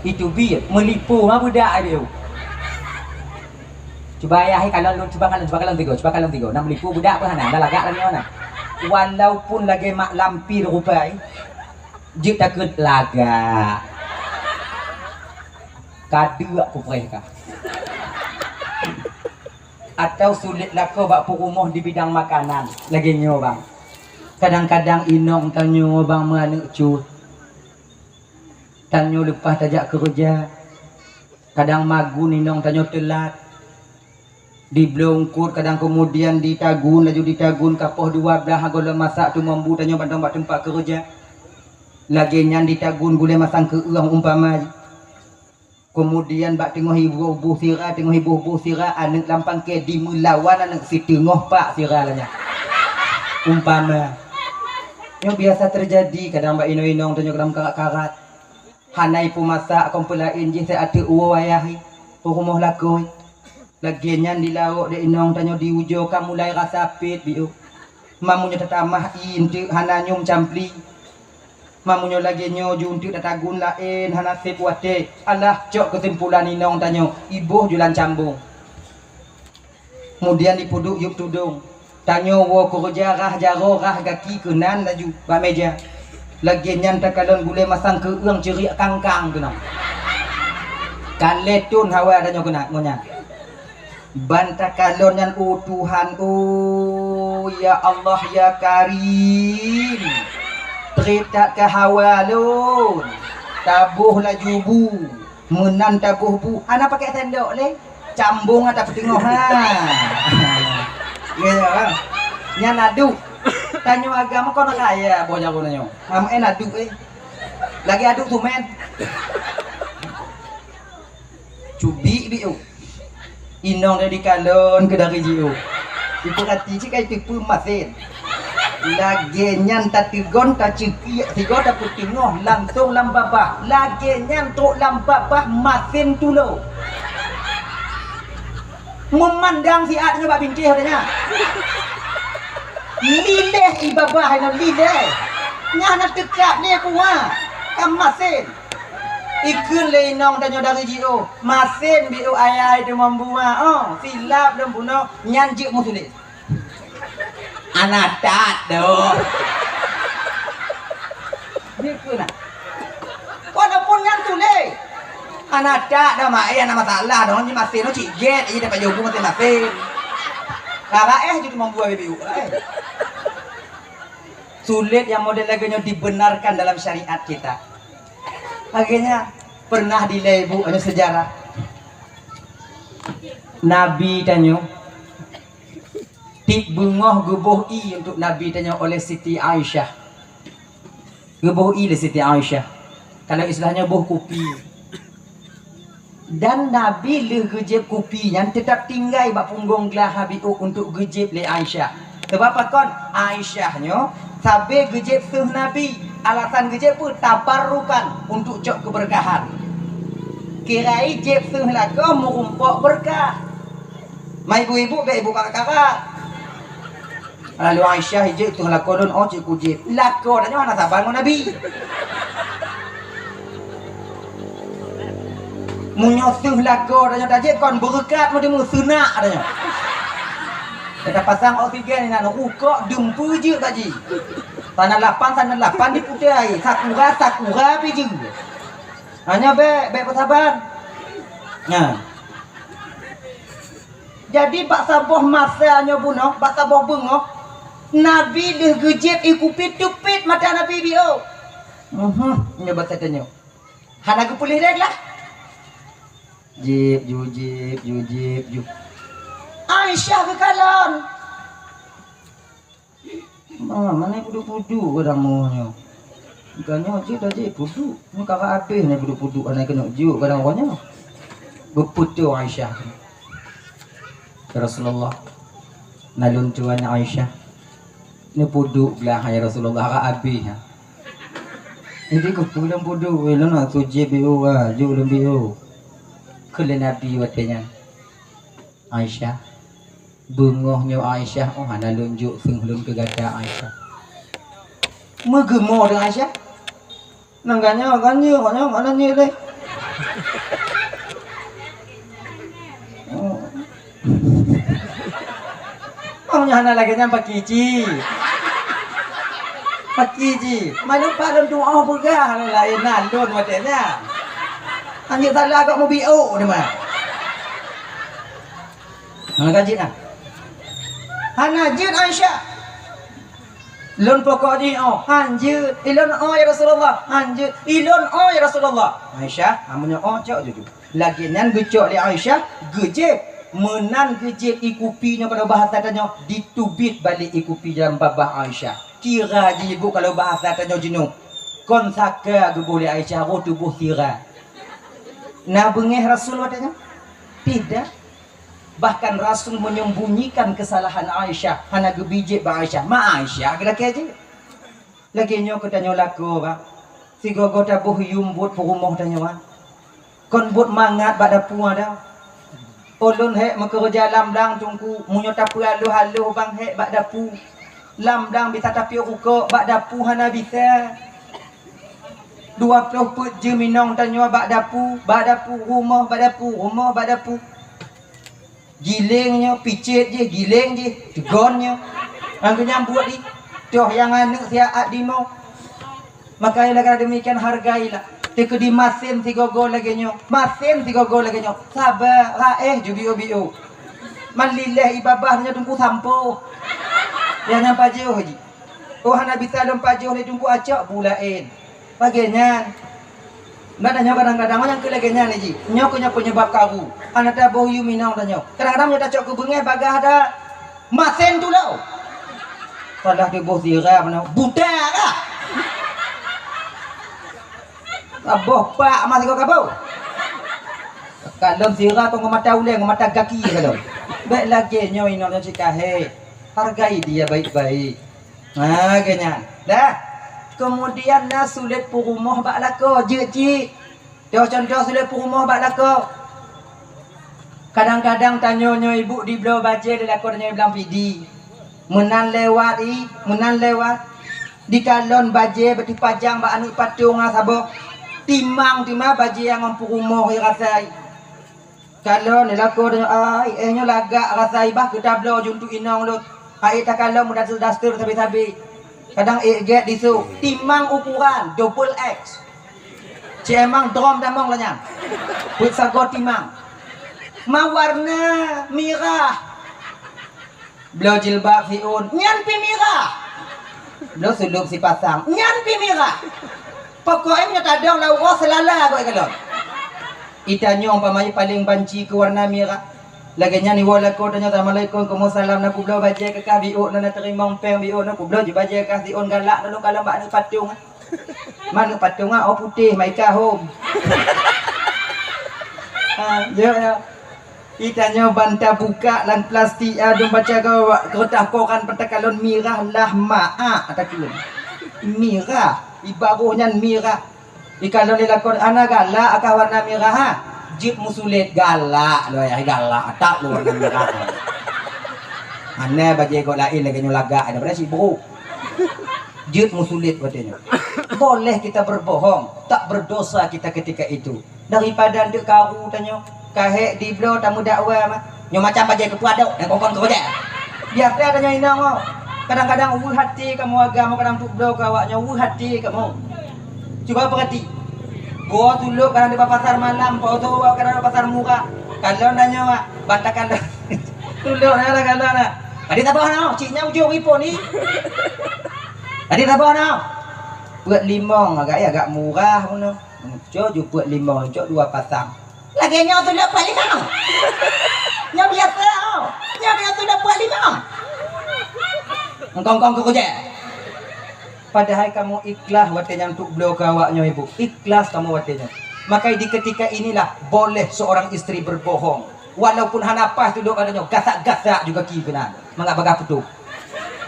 Itu biar melipu mah budak dia. Coba ayah kalau coba kalau tiga. Nak melipu budak apa hana? Dah lagak lagi mana? Walaupun lagi mak lampir rupai dia takut laga kadua pupreh kah atau sulit lako bak rumah di bidang makanan lagi nyo bang. Kadang-kadang inong tanyo bang mana cu tanyo lepas tajak kerja, kadang magun inong tanyo telat di blongkur, kadang kemudian ditagun laju ditagun kapoh 12 hagola masak tu mambu tanya bandang bak tempat kerja lagi nyan ditagun gule masang ke urang umpama kemudian bak tengah ibu sirah anak lampang ke di melawan anak si tengah pak sirah lanya umpama yang biasa terjadi kadang bak inong tanya kadang karat hanai pu masak kompelain je saya ada uwa wayahi rumah lakoi. Laginya di lauk de inong tanya di ujo kamu mulai rasa pit biu. Mamunya tatamah inti hana nyum campli. Mamunya lagi nyo junti tatagun lain hana sep wate. Alah cok kesimpulan inong tanya ibu jualan cambung. Kemudian dipuduk yuk tudung. Tanya wo kerja rah jaro rah kaki kenan laju ba meja. Laginya takalon gule masang ke uang cerik kangkang kena. Kaletun hawa tanya kena ngonya. Bantah kalon yang Tuhan, oh ya Allah ya Karim, cerita ke hawalun tabuh laju bu, menan tabuh bu. Ana pakai sendok le, cambung atau petengah ha. Gitu kan? Nya nadu. Tanyo agama kau nak kaya, boja kau nanyo. Am nadu lagi aduk tuh men. Cubi biu. Inong dari kalon ke dari jiu. Ibu hati cik kai tipu masin. Lagi nyan tatigon taciki tigo tak putingoh langsung lambabah. Lagi nyan tok lambabah masin tulo. Memandang si adnya bak bingkih adanya. Lileh ibabah hai lileh. Nyana tekap ni kuah. Kam masin. Ikun le nong tanyo dari jiu. Masin biu ayai tu membuat. Oh, silap dan bunuh nyanjik musulis. Anak tak doh. Ni kuna. Walaupun nyantu le. Anak tak dah mak ada masalah dong ni masin no ciget ini dapat jogo masin. Kakak jadi membuat biu. Sulit yang model lagunya dibenarkan dalam syariat kita. Akhirnya pernah dilebu ada sejarah. Nabi tanyo tik bungoh gebuh i untuk Nabi tanyo oleh Siti Aisyah. Gebuh i oleh Siti Aisyah. Kalau istilahnya buh kopi. Dan Nabi le gejep kopi yang tetap tinggal bak punggung gelah habiu untuk gejep le Aisyah. Sebab apa kon Aisyahnya sabe gejep suh Nabi. Alasan gejep pun tabarrukan untuk cok keberkahan. Kirai jep suh lagu merumpok berkah. Mai ibu-ibu be ibu kakak-kakak. Lalu Aisyah hijab tu lagu don oh cik kujep. Lagu adanya mana sabar dengan Nabi. Munyosuh lagu adanya tajik kon berkat mau demu sunak adanya. Kita pasang oksigen ni nak ukok dempu je tadi. Tanah 8 dipudai. Sakura biji. Hanya be bersabar. Nah. Jadi bak saboh masanya bunuh, bak saboh bungoh. Nabi dah gejep ikupit tupit mata Nabi bio. Ini bahasa tanya. Hana kepulih dah lah. Jip. Aisyah ke kalon. Mana pudu-pudu kadang mohnya. Bukannya je dah je pudu. Ni kakak habis ni pudu-pudu anak kena juk kadang orangnya. Berputu Aisyah. Ya Rasulullah. Nalun tuan Aisyah. Ni pudu belah ya Rasulullah kakak habis. Ini ke pulang pudu wela nak suje biu ah, juk lembiu. Kele Nabi watenya. Aisyah bungohnya Aisyah oh hana lunjuk senglun ke gada Aisyah. Megemo dengan Aisyah. Nangganya kannya mana ni deh. Oh hana lagi nyampak kici. Pakiji. Mana dalam doa bergah lain nalun matanya. Hanya salah agak mau bio ni mah. Hana kaji nak. Hana jin Aisyah. Lun pokok ni oh hanjut ilon oh ya Rasulullah hanjut ilon oh ya Rasulullah. Aisyah amunnya oh cok jujur. Lagi nan gecok li Aisyah gejep menan gejep ikupinya kalau bahasa tanya ditubit balik ikupi dalam babah Aisyah. Kira je ibu kalau bahasa tanya jinu. Kon saka gebuli Aisyah ro tubuh kira. Nah bengeh Rasul katanya? Tidak. Bahkan Rasul menyembunyikan kesalahan Aisyah. Hana gebijik ba Aisyah. Ma Aisyah laki aja. Lagi nyo katanya laku ba. Si gogo tabuh yumbut perumah tanya ba. Kon but mangat bada puan dah. Ulun hek mekerja lamdang tungku. Munyo tapu halu bang hek bada pu. Lamdang bisa tapi ruko bada pu hana bisa. 20 put je minong tanya bada pu rumah bada pu. Gilingnya, picit je, giling je, tegonnya. Angku nyambut di. Toh yang anak siap di mau. Makanya kalau demikian hargailah. Teka di masin 3 gol lagi nyo. Masin 3 gol lagi nyo. Sabar, raeh jubio-bio. Malillah ibabahnya tunggu sampo. Yang nampak jauh haji. Oh hana bisa lompat jauh ni tunggu acak bulain. Bagiannya Nggak ada nyo kadang-kadang yang kelegenya nih ji. Nyo punya penyebab karu. Anak dah boh yu minang tanya. Kadang-kadang nyo tak cok kubengnya bagah ada masen tu lau. Salah di boh zira mana budak ah. Aboh pak masih kau kabau. Kalau zira kau ngomata uleng ngomata kaki kalau. Baik lagi nyo ino nyo cikahe. Hargai dia baik-baik. Nah kenya. Dah. Kemudian na sulit purumah bak lako je. Dia contoh sulit purumah bak lako. Kadang-kadang tanya ibu di belah baca dia lako tanya bilang pidi. Menan lewat di kalon baje beti pajang bak anu patung sabo. Timang baje yang mampu rumah rasai. Kalon ni lako tanya ai nyo lagak rasai bah kita belah juntu inang lut. Ai tak kalon mudah daster tapi kadang get disu timang ukuran double X. Cemang drom damong lanya. Buat sago timang. Warna merah. Belo jilbab fiun nyan pi merah. Belo sulup si pasang nyan pi merah. Pokoknya kadang lau selala kau kalau. Itanya umpamanya paling banci ke warna merah. Laganya ni wala ko tanya assalamualaikum salam nak kublo baca ke kah biu nak terima peng biu nak kublo je baca kah dion galak nak kalau mak ni patung. Mana patung ah putih mai ka home. Ya. Itanya banta buka lan plastik adum baca kau kertas koran petakalon mirah lah maa atakulun. Mirah ibaruhnya mirah. Ikalon dilakon anak galak akah warna mirah ha. Jip musulit galak lo ya galak tak lo warna merah. Aneh bagi kau lain lagi nyolagak ada pada si bro. Jip musulit katanya. Boleh kita berbohong, tak berdosa kita ketika itu. Daripada ndek karu tanya, kahek di blo tamu dakwa mah. Nyo macam bagi ketua dok dan kongkon kau je. Biasa tanya inang mau. Kadang-kadang hati kamu agama kadang tuk blo kawaknya hati kamu. Coba perhati. Gua dulu karena di pasar malam, kau tu karena di pasar murah. Kalau nanya mak, batakan dah. Dulu nanya kalau nak. Tadi tak bawa nak, ciknya ujung ipo ni. Tadi tak bawa nak. Buat limong agak murah mana. Cok ju buat limong, cok 2 pasang. Lagi nyaw tu dapat limong. Nyaw biasa tau. Nyaw biasa tu dapat limong. Engkong ke je. Padahal kamu ikhlas watenya untuk beliau kawaknya ibu. Ikhlas kamu watenya. Maka di ketika inilah boleh seorang istri berbohong. Walaupun hanapas tu duk adanya gasak-gasak juga kibenan. Mangak bagah petuk.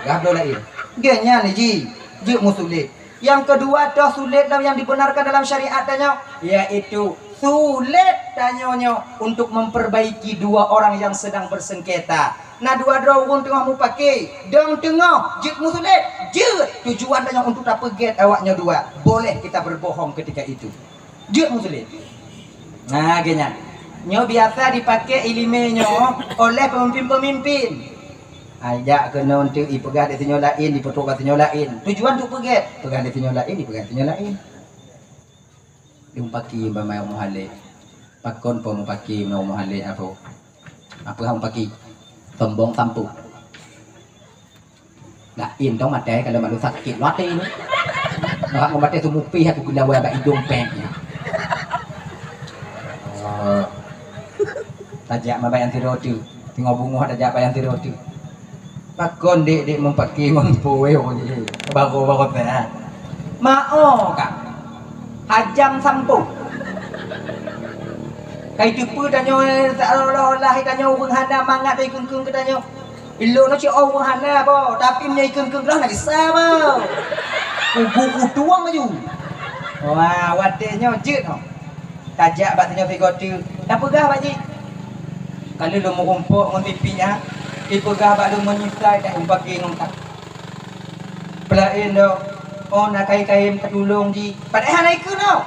Gak boleh lain. Dia nya ni ji musulit. Yang kedua dah sulit yang dibenarkan dalam syariat tanya yaitu sulit tanyanya untuk memperbaiki dua orang yang sedang bersengketa. Nah dua-dua orang tengah mau pakai dong tengah jik musulit jik tujuan tanya untuk tak peget awaknya dua. Boleh kita berbohong ketika itu jik musulit. Nah gini nyo biasa dipakai ilimenya oleh pemimpin-pemimpin. Ajak kena untuk dipegah di tinyo lain, dipetuk ke tinyo lain. Tujuan untuk pegat, pegang di tinyo lain, dipegang tinyo lain. Diumpaki bamai muhale. Pakon pun umpaki mau muhale apa? Apa hang paki? Tombong tampu. Lain dong mate kalau malu sakit mati ini. Nak mate sumupi aku gila wa ba hidung pengnya. Oh. Tajak mabayan tirotu. Tengok bunga tajak bayan tirotu. Pakon dek mempaki mempuwe baru teh. Mao kak. Hajam sampu. Kai tipu tanyo seolah-olah tanyo urang hana mangat dari kengkeng ke tanyo. Ilo no ci urang hana bo, tapi menyai kengkeng dah nak disama. Buku tuang maju. Wah, wadenya jeut no. Tajak bat tanyo figotu. Dah pegah pak ji. Kalau lu mau kumpul ngon pipinya, ipegah bak lu menyisai dah umpaki ngongkak. Pelain do. Oh nak kai-kai tertulung ji. Padahal naik ke no.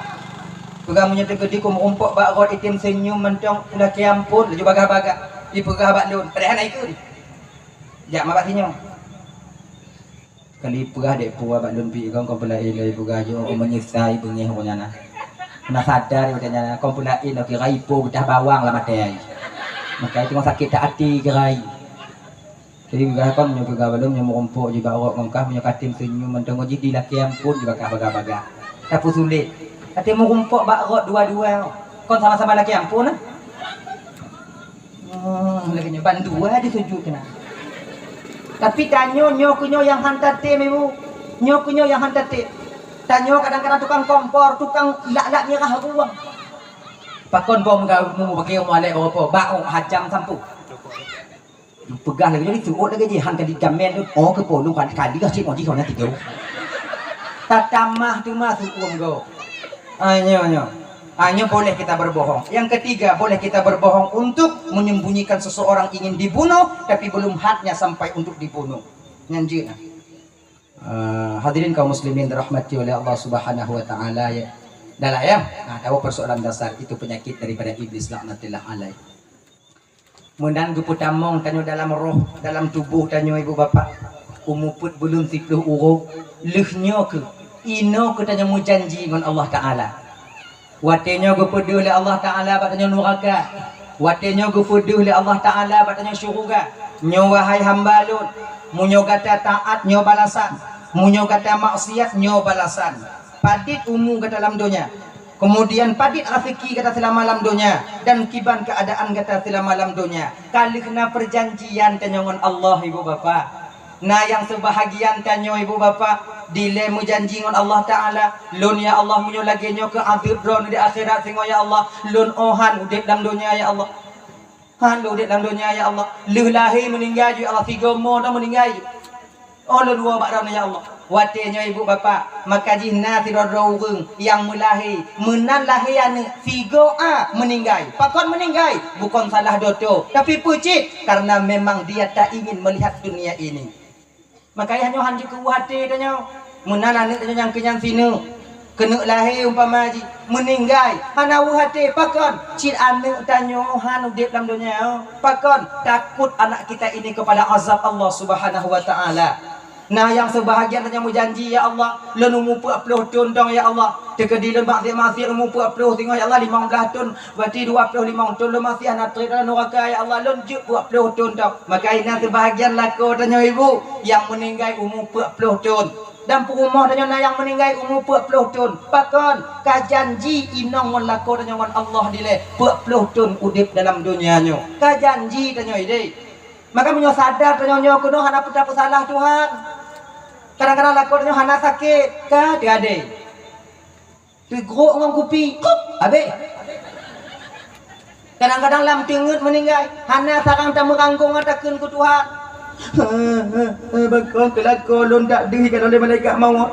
Pegang menyata gede ku merumpok bak rod itim senyum mentong udah kiampun laju bagah-bagah. Ipegah bak lun. Padahal naik ke. Jak mabak senyum. Kali pegah dek puah bak lun pi kong pelain lai pegah jo menyisai bengih punya na. Kena sadar katanya kong pelain lo kira ipo dah bawang lah matai. Maka itu sakit tak hati gerai. Jadi juga kan punya pegawai belum yang merompok juga orang ngangkah punya katim senyum mentong jadi laki ampun juga kah baga-baga. Tapi sulit. Ati mau rumpok bakrot dua-dua. Kon sama-sama laki ampun lah. Lagi nyoban dua dituju kena. Tapi tanyo kunyo yang hantate memu. Nyo kunyo yang hantate. Tanyo kadang-kadang tukang kompor, tukang lak-lak nyerah ruang. Pakon bom kau mu pakai molek apa? Baong hajam sampu. Pegah lagi jadi tuut lagi je han kadi gamen tu. Oh ke polong kan kadi ka cik oji kau nanti kau. Tatamah tu mah suum kau. Hanya boleh kita berbohong. Yang ketiga, boleh kita berbohong untuk menyembunyikan seseorang ingin dibunuh, tapi belum hadnya sampai untuk dibunuh. Nyanjina. Hadirin kaum muslimin dirahmati oleh Allah Subhanahu wa taala ya. Dah lah ya. Tahu persoalan dasar itu penyakit daripada iblis laknatillah alaih. Mundan guputamong tanyo dalam roh, dalam tubuh tanyo ibu bapa. Umuput belum 10 urung. Lehnya ke ino ke tanyo mu janji dengan Allah taala. Watenya gupuduh oleh Allah taala batanya neraka. Watenya gupuduh oleh Allah taala batanya syurga. Nyo wahai hamba lun, munyo kata taat nyo balasan, munyo kata maksiat nyo balasan. Padit umu ke dalam dunia. Kemudian padit afiki kata selama malam dunia dan kiban keadaan kata selama malam dunia. Kali kena perjanjian tanyangan Allah ibu bapa. Nah yang sebahagian tanyo ibu bapa dilemu janji dengan Allah taala lun ya Allah munyo lagi nyo ke azab ron di akhirat singo ya Allah lun ohan udip dalam dunia ya Allah han udip dalam dunia ya Allah leuh lahir meninggal ya Allah 3 mo dah meninggal oh lun dua bakran ya Allah watenya ibu bapa maka jinna tirodroung yang mulahi menan lahian 3 meninggal pakon meninggal bukan salah doto tapi pucit karena memang dia tak ingin melihat dunia ini. Makanya nyo han juga hati danyo. Menan anak danyo yang kenyang sini. Kena lahir umpama ji meninggal. Hana hati pakon cid anak danyo han udip dalam dunia. Pakon takut anak kita ini kepada azab Allah Subhanahu wa taala. Nah yang sebahagian danyo mu janji ya Allah, lun umur 40 tahun dong ya Allah. Tekedi lun maksiat umur 40 tengok ya Allah 15 tahun. Berarti 25 tahun lun masih anak trik dalam neraka ya Allah lun juk 40 tahun dong. Maka ini sebahagian lako danyo ibu yang meninggal umur 40 tahun. Dan rumah danyo yang meninggal umur 40 tahun. Pakon ka janji inong mon lako danyo Allah dile 40 tahun udip dalam dunia nyo. Ka janji danyo ide. Maka menyo sadar danyo kuno hana peta salah Tuhan. Kadang-kadang lakonnya hana sakit ka diade. Tigruk ngam kupi, abe. Kadang-kadang lam tingut meninggal, hana sarang tamu kangkung ngatakeun ku Tuhan. Bakon kelakon lon dak deui kan oleh malaikat maut.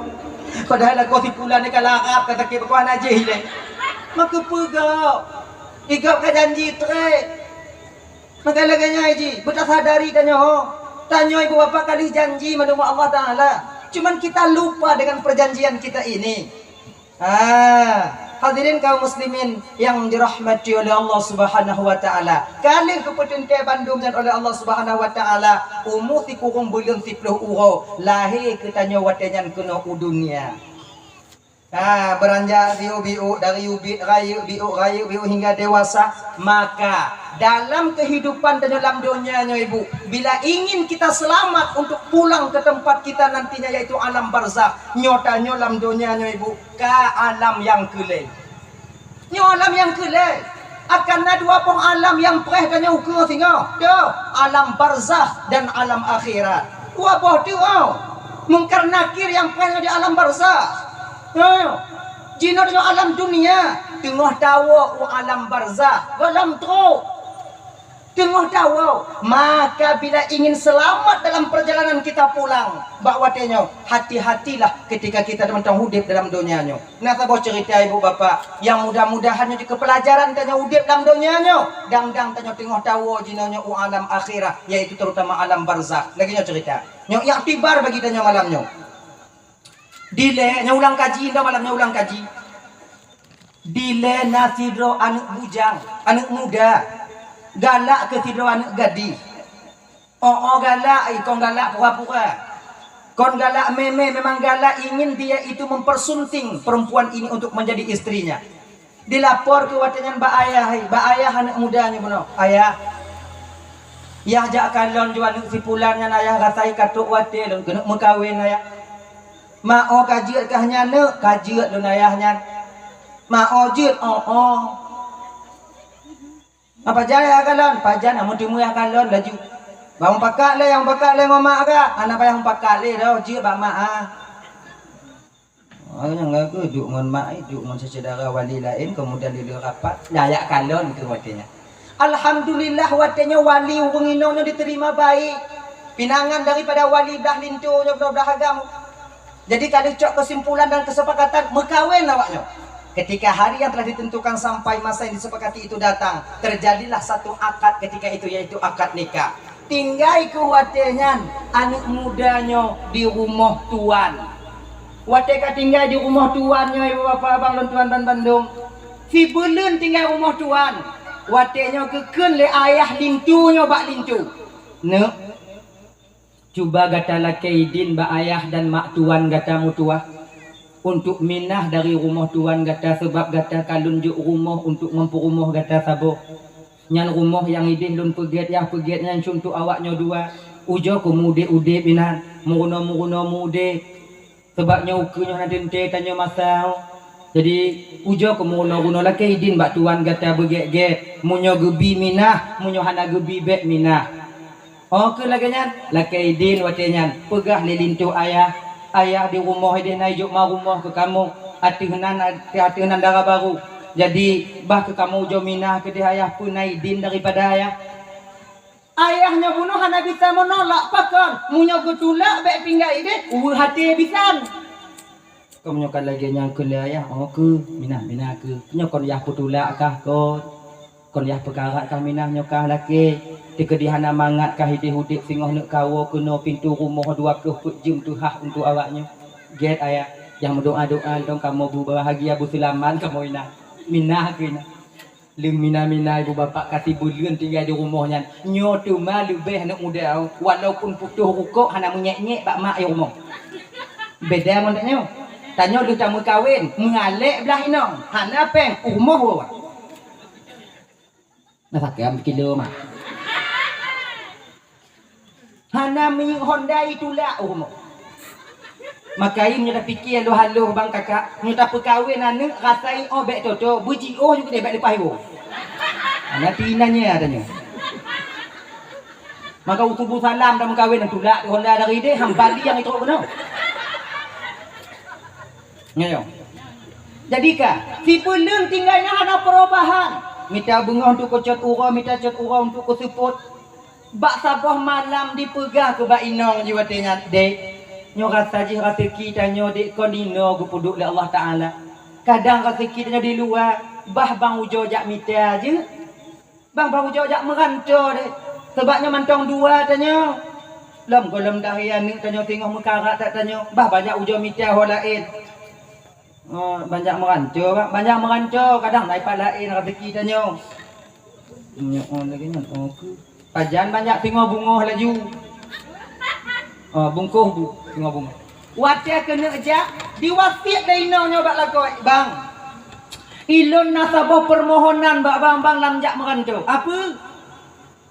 Padahal aku sipulan ni kalarap kata ke Tuhan aja hile. Maka pegau. Igap ka janji tre. Maka laganya haji, betul sadari tanyo. Tanyo ibu bapa kali janji menurut Allah taala. Cuman kita lupa dengan perjanjian kita ini. Hadirin kaum muslimin yang dirahmati oleh Allah Subhanahu wa taala. Kali keputusan ke Bandung dan oleh Allah Subhanahu wa taala, umur si kurung belum 10 uro, lahir ke tanyo watenyan kena dunia. Beranjak biu dari biu hingga dewasa, maka dalam kehidupan dan dalam dunianya ibu, bila ingin kita selamat untuk pulang ke tempat kita nantinya yaitu alam barzakh, nyotanya dalam dunianya ibu ke alam yang kelai. Nyo alam yang kelai akan ada dua pong alam yang preh dan ukur singo. Alam barzakh dan alam akhirat. Dua boh tu mungkar nakir yang preh di alam barzakh. Jino dengan alam dunia tengah tahu alam barzakh dalam tro tengah tahu maka bila ingin selamat dalam perjalanan kita pulang bawa tenyo hati-hatilah ketika kita mentang hidup dalam dunianya. Nah saya cerita ibu bapa yang mudah-mudahan juga pelajaran tanya hidup dalam dunianya dang-dang tanya tengah tahu jinonya alam akhirat yaitu terutama alam barzakh. Lagi cerita nyo yang tibar bagi tanya malamnya. Dile ulang kaji, dah malamnya ulang kaji. Dile nasidro anak bujang, anak muda, galak ke sidro anak gadis. Galak, kau galak pura-pura. Kau galak memang galak ingin dia itu mempersunting perempuan ini untuk menjadi istrinya. Dilapor ke watanyan ba ayah anak mudanya benar. Ayah, ya jak kalon jual si pulannya ayah rasai katuk wate lon kena mengkawin ayah. Mau kajiat kahnya ne kajiat lun ayahnya Ma ojit apa jaya kalon pajan amun timu yang kalon laju bang pakak le yang pakak le ngoma ka anak pa yang pakak le dah ojit ba ma yang lagu duk ngon mak duk ngon saudara wali lain kemudian dia rapat layak kalon ke watenya. Alhamdulillah watenya wali urang inonya diterima baik. Pinangan daripada wali dah lintunya belah agama. Jadi kalau cok kesimpulan dan kesepakatan mekawin awaknya. Ketika hari yang telah ditentukan sampai masa yang disepakati itu datang, terjadilah satu akad ketika itu, yaitu akad nikah. Tinggal kuatnya anak mudanya di rumah tuan. Wateka tinggal di rumah tuannya ibu bapak abang dan tuan dan Bandung. Si belum tinggal rumah tuan. Watenya keken le ayah lintunya bak lintu. Ne. Cuba gata lakaidin ba ayah dan mak tuan gata mutua. Untuk minah dari rumah tuan gata sebab gata kalun juk rumah untuk mampu rumah gata sabo. Nyan rumah yang idin lun peget yang peget nyan untuk awaknya dua. Ujo ku mude binan muruno mude. Sebabnya ukunya nanti tanya masau. Jadi ujo ku muruno laki idin bak tuan gata beget munyo gebi minah munyo hana gebi bek minah. Oh ke lagi nyan laki idin watenya pegah lilintu ayah. Ayah di rumah dia naik ma rumah ke kamu hatihanan darah baru. Jadi bah ke kamu jominah ke dia ayah pun naik din daripada ayah. Ayahnya bunuh hana bisa menolak pakon. Munyo getulak bek tinggal ide hati bisan. Kau menyokan lagi yang ke ayah. Oh ke minah ke. Nyokon yah putulak kah kon yah perkara kah minah nyokah laki. Dikedihan mangat kah hidi hudik singoh nak kawo kena pintu rumah 20 jam tu hak untuk awaknya. Get ayah yang berdoa-doa dong kamu berbahagia berselamat kamu minah kena. Lem minah ibu bapak kasih bulan tinggal di rumahnya. Nyo tu mah lebih anak muda walaupun putuh rukuk hana menyek-nyek bak mak rumah. Beda mondaknya. Tanya lu tamu kawin mengalek belah inong. Hana peng rumah bawa. Nah sakam kilo mah. Hana ming Honda itulah umur. Makai nya dah fikir halo bang kakak, nya tak perkahwin anak rasai obek toto, buji juga dia bak lepas ibu. Ana tinanya adanya. Maka ukubu salam dah mengkahwin tulak Honda dari dia hambali yang itu benar. Nyayo. Jadikah si pelun tinggalnya ada perubahan. Minta bunga untuk kocot ura, minta cot ura untuk kesuput. Bak sabah malam dipegah ke bak inong jiwatnya dek. Nyo rasa je rezeki tanya dek konino gu puduk le Allah Taala. Kadang rezeki tanya di luar, bah bang ujo jak mita je. Bang ujo jak merantau dek. Sebabnya mantong dua tanya. Lam golem dahia ni tanya tengok mekarat tak tanya. Bah banyak ujo mita ho lain. Oh, banyak merantau bang, banyak merantau kadang naik lain rezeki tanya. Nyo lagi nyan oke. Pajan banyak tengok bunga laju. Bungkuh tengok bunga. Watia kena aja diwasiat dari inongnya bak lakoi. Bang. Ilun nasabah permohonan bak bang lam jak merantau. Apa?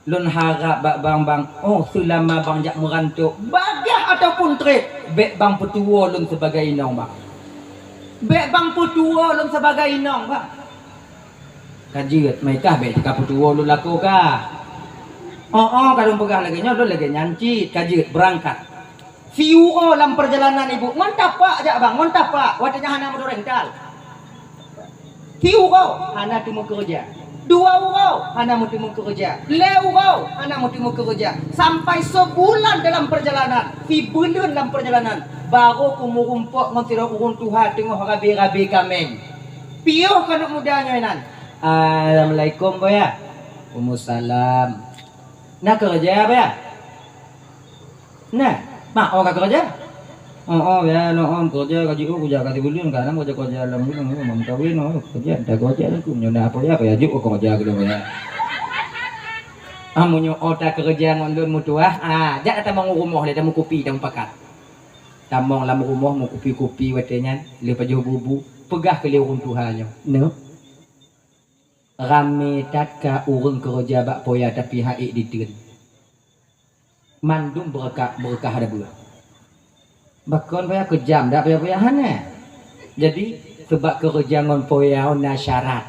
Lun harap bak bang. Oh selama bang jak merantau. Bagah ataupun trip. Bek bang petua lun sebagai inong bang. Bek bang petua lun sebagai inong bang. Kajiat mereka bek tika petua lun laku kah? Kalau pegang lagi nyo lagi nyanci kaji berangkat. Siu dalam perjalanan ibu. Mantap pak aja bang, mantap pak. Watanya hana mau rental. Siu hana temu kerja. 2 urau hana mau temu kerja. 5 urau hana mau temu kerja. Sampai sebulan dalam perjalanan. Si bulan dalam perjalanan. Baru kumurumpok ngontirok urun Tuhan tengok rabi-rabi kameng. Piuh kan mudanya nan. Assalamualaikum boya. Waalaikumsalam. Nak kerja apa ya? Nah, mak orang kerja? Ya, kerja gaji kerja kasih bulan kan, kerja dalam bulan mau kawin, kerja dah kerja aku nyonya apa ya juk kerja gitu ya. Amunyo otak kerja ngondon mutuah, jak datang mau rumah dia mau kopi dan pakat. Tamong lam rumah mau kopi watenya, lepas jauh bubu, pegah ke liurun Tuhannya. No. Rame tatka urang kerja bak poya tapi haik ditun. Mandum berkah ada bulan. Bakon payah kejam dak payah hana. Jadi Sebab kerja ngon poya na syarat.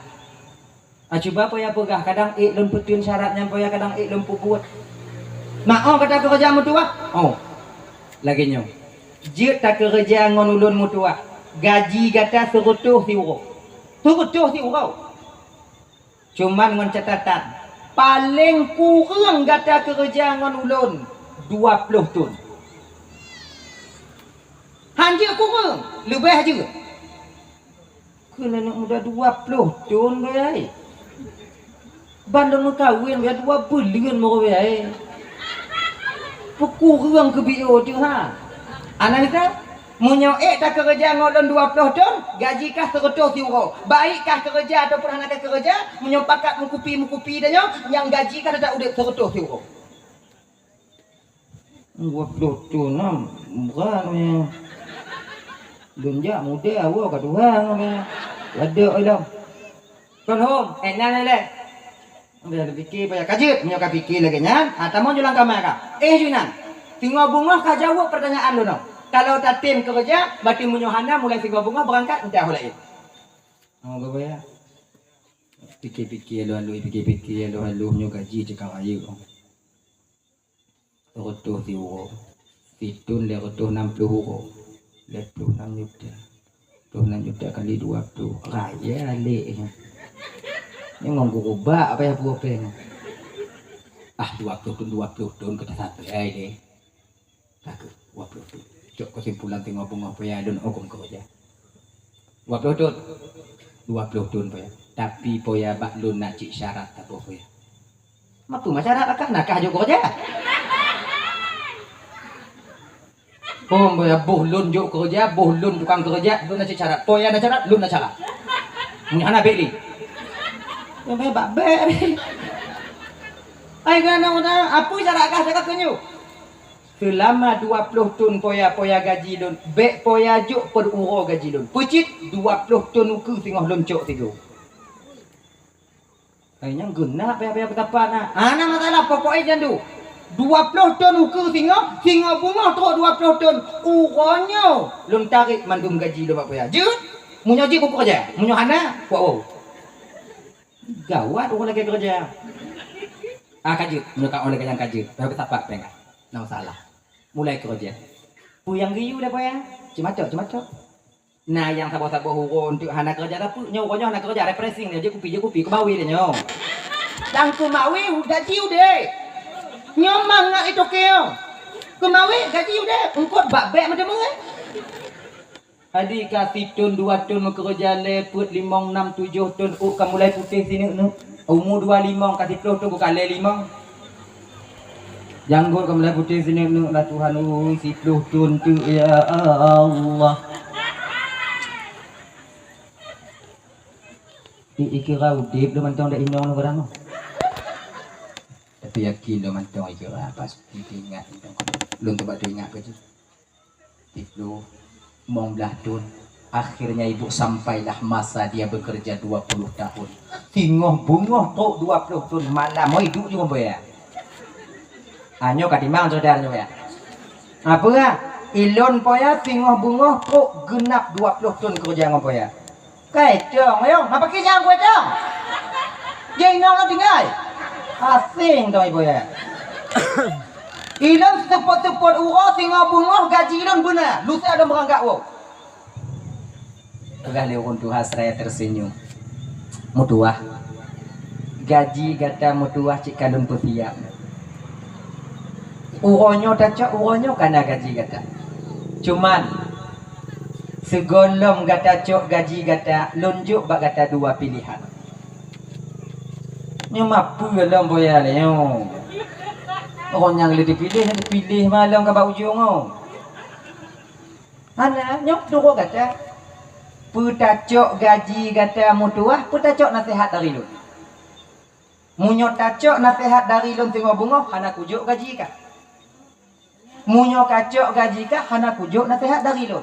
Cuba poya pegah kadang lun petun syaratnya poya kadang lun puput. Mau kata kerja mutua? Oh. Lagi nyo. Jut tak kerja ngon ulun mutua. Gaji kata serutuh si urau. Serutuh si urau. Cuman ngon catatan. Paling kurang kata kerja ngon ulun 20 tun. Hanya kurang. Lebih aja. Kena nak muda 20 tun bayai. Bandung kawin bayai 2 bulan mau bayai. Kurang ke bio tu ha. Anak kita munyo tak kerja ngolon 20 ton, gaji kah 100 euro. Baikkah kerja ataupun anak kerja munyo pakat mukupi dah yang gaji kah tak udah 100 euro. 20 ton nam berat punya. Dunja muda awak kat Tuhan punya. Ada oi Kon hom, enak le. Dia fikir payah kajut, punya fikir lagi nya. Tamu julang kamar kah? Junan. Tinggal bunga kah jawab pertanyaan lu no. Kalau tak tim kerja, berarti munyohana mulai tinggal bunga berangkat entah lain. Oh apa ya? Fikir-fikir lu nyo gaji cakap ayu. Rotoh ti euro. Situn le rotoh 60 euro. 26 juta. 26 juta kali 20. Raya alik. Ini ngomong gubak apa ya buah peng. 20 ton kita sampai deh. Kagak 20 ton. Cok kesimpulan tengok bunga apa ya don hukum kerja. 20 ton. 20 ton ya. Tapi poya bak lun nak cik syarat tak apa ya. Matu masyarakat kan nakah juga kerja. Poya boh lun juk kerja, boh lun tukang kerja, lun nak cik syarat. Poya nak syarat, lun nak syarat. Munyana beli. Sampai babak ni. Ai kana apa syarat cakap kenyu? Selama 20 ton poya gaji lun, bek poya juk per uro gaji lun. Pucit 20 ton uku tengah loncok tiga. Kayaknya guna apa betapa nah. Ana masalah pokoknya jandu. 20 ton uku tengah bunga tu 20 ton. Uronyo lun tarik mandum gaji lu poya. Jut. Munyo ji kuku kerja. Munyo hana wow. Gawat orang lagi kerja. Kajut, mereka oleh yang kajut. Baru ketapak pengen. Nah salah. Mulai kerja. Puyang giyu dah poya. Cuma cok. Nah yang sabar-sabar huru untuk anak kerja dah pu nyoronyo anak kerja refreshing dia je kupi ke bawi dia nyo. Dan kumawi gaji udah. Nyomang ngak itu keo. Kumawi gaji udah. Engkau babek macam mana? Adi kasih ton 2 ton mau kerja leput 5 6 7 ton kamu mulai putih sini nu. Umur 25 kasih 10 ton kali 5. Janggut kamu mulai putih sini nu lah Tuhan 10 ton tu ya Allah. Ikira udip lu mantong dak inong lu barang. Tapi yakin lu mantong ikira pas ingat lu tempat ingat ke tu. 10 19 tahun. Akhirnya ibu sampailah masa dia bekerja 20 tahun. Tinggoh bungoh tok 20 tahun malam mau hidup juga boya. Anyo katimang saudaranya ya. Apa ya? Ilon poya tinggoh bungoh tok genap 20 tahun kerja ngom poya. Kaitong ayo, apa kisah gue dong? Jeng nong lo tinggal. Asing dong ibu ya. Ilon sepot-sepot uro tinggal bungoh gaji ilon benar. Lu ada merangkak wo. Kali orang tua saya tersenyum. Mutuah. Gaji kata mutuah cik kalun putiak. Uronyo tacok uronyo kana gaji kata. Cuman segolong kata cok gaji kata lunjuk bak kata 2 pilihan. Nyo mampu dalam boya le nyo. Orang yang lebih dipilih malam ke ujung oh. Ana nyok dulu kata putacok gaji kata mutuah putacok nasihat dari lu. Munyo tacok nasihat dari lu tengok bunga hana kujuk gaji kah. Munyo kacok gaji kah hana kujuk nasihat dari lu.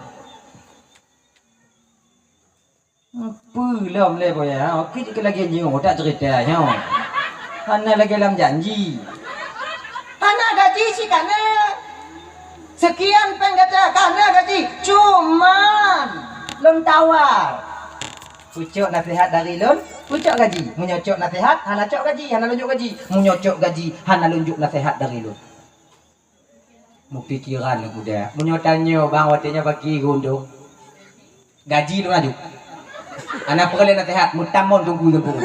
Belum le boya. Okey lagi nyo tak cerita nyo. Hana lagi dalam janji. Hana gaji sih kana. Sekian peng kata kana gaji. Cuman lon tawar. Pucuk nasihat dari lun, pucuk gaji. Menyocok nasihat, hana cok gaji, hana lunjuk gaji. Menyocok gaji, hana lunjuk nasihat dari lun. Mu pikiran lu udah. Menyotanyo bang watinya bagi gundung. Gaji lu ngaju. Anak perlu nasihat, mutamon tunggu tunggu.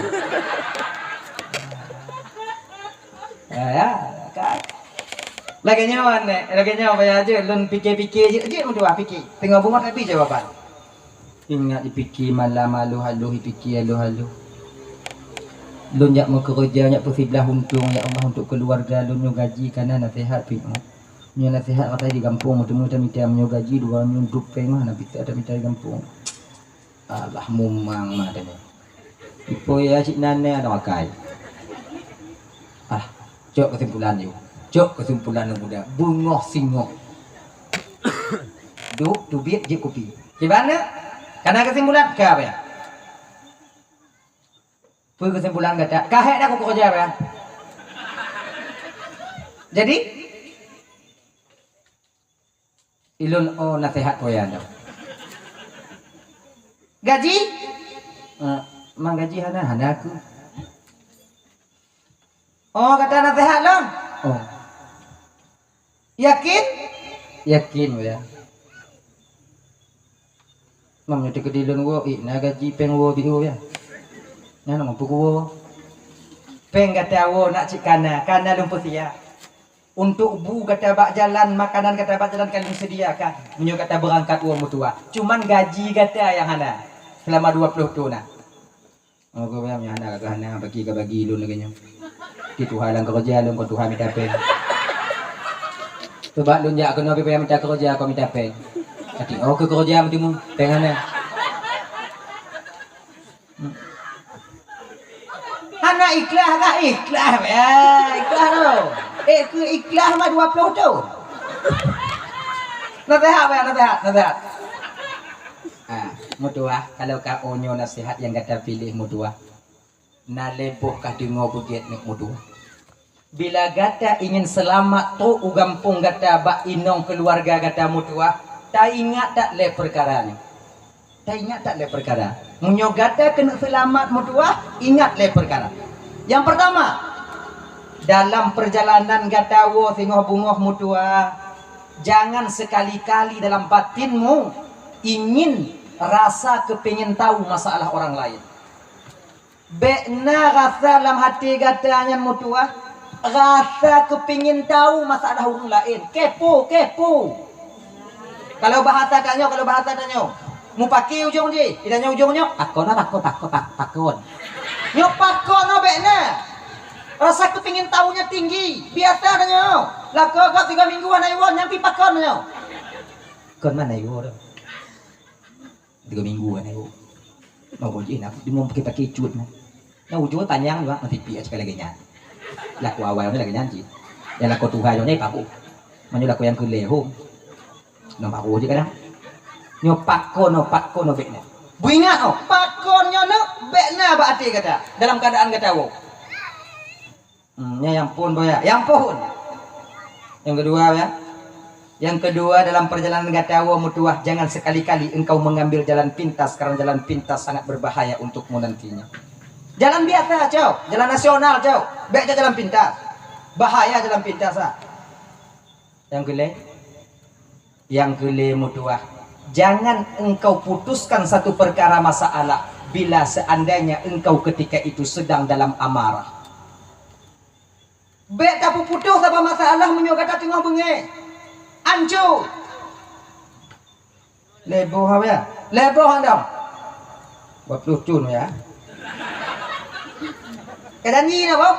Ya, kan. Lagi nyawa aja, lun pikir-pikir je mudah fikir. Tengok bunga tapi jawaban. Ingat dipikir malam malu halu dipikir halu. Lun yak mau kerja yak persiblah untung ya Allah untuk keluarga lun nyo gaji kana nasihat pin. Nyo nasihat kata di kampung temu minta nyo gaji dua nyo dupeng mana bisa ada minta di kampung. Allah mumang madanya. Ipo ya cik nane ada makai. Cok kesimpulan yuk. Cok kesimpulan yang muda. Bungoh singoh. Duk dubit je kopi. Gimana? Karena kesimpulan ke apa ya? Kesimpulan kata, kahek dah aku kerja apa ya? Jadi ilun nasihat koyan. Gaji? Mang gaji hana aku. Kata nasihat lon. Yakin? Yakin ya. Mam nyuti kedilun wo na gaji peng wo biu ya. Nyana mampu wo. Peng kata wo nak cik kana lumpur sia. Untuk bu kata bak jalan makanan kata bak jalan kalian sediakan. Menyo kata berangkat wo mutua. Cuman gaji kata yang hana selama 20 tahun nah. Kau bilang hana kata hana bagi ilun lagi nyo. Itu halang kerja lun kau Tuhan minta peng. Coba lun jak kena payah minta kerja kau minta peng. Kati ke kerja mestimu pengen Hana ikhlas kah ikhlas ya ikhlas tu. Ke ikhlas mah 20 tu. Nasihat ya nasihat. Mutua kalau kau onyo nasihat yang kata pilih mutua. Naleboh kah dengar begitu nek mutua. Bila gata ingin selamat tu ugampung gata bak inong keluarga gata mutua. Tak ingat tak le perkaranya. Tak ingat tak le perkara. Munyo gata kena selamat mutua, ingat le perkara. Yang pertama, dalam perjalanan gata wo singoh bungoh mutua, jangan sekali-kali dalam batinmu ingin rasa kepingin tahu masalah orang lain. Bekna rasa dalam hati gatanya mutua, rasa kepingin tahu masalah orang lain. Kepo. Kalau bahasa tanya, mu pakai ujung je, idanya ujungnya, pakon. Nyo pakon no bekna. Rasa kepingin tahunya tinggi, biasa nyo. Lako kau 3 mingguan ayo nyampi pakon nyo. Kon mana ayo dah. 3 mingguan ayo. Mau boleh nak, dia mau pakai cut nah. Nah ujung tanya juga, nanti pia sekali lagi nyan. Laku awal ni lagi nyanci. Yang laku Tuhan ni paku. Manyo laku yang kuleho. Nampak je kadang. Nyo pakon no bekna. Bu ingat pakonnya no bekna ba ati kata. Dalam keadaan kata wo. Yang pun boya, yang pun. Yang kedua ya. Yang kedua dalam perjalanan kata wo mutuah jangan sekali-kali engkau mengambil jalan pintas karena jalan pintas sangat berbahaya untukmu nantinya. Jalan biasa cow, jalan nasional cow. Baik jalan pintas. Bahaya jalan pintas ah. Yang kelima mutuah, jangan engkau putuskan satu perkara masalah bila seandainya engkau ketika itu sedang dalam amarah. Bek tak putus apa masalah menyokata tengah bengai. Ancu. Leboh apa ya? Leboh anda. Buat lucun ya. Kedanji na bok?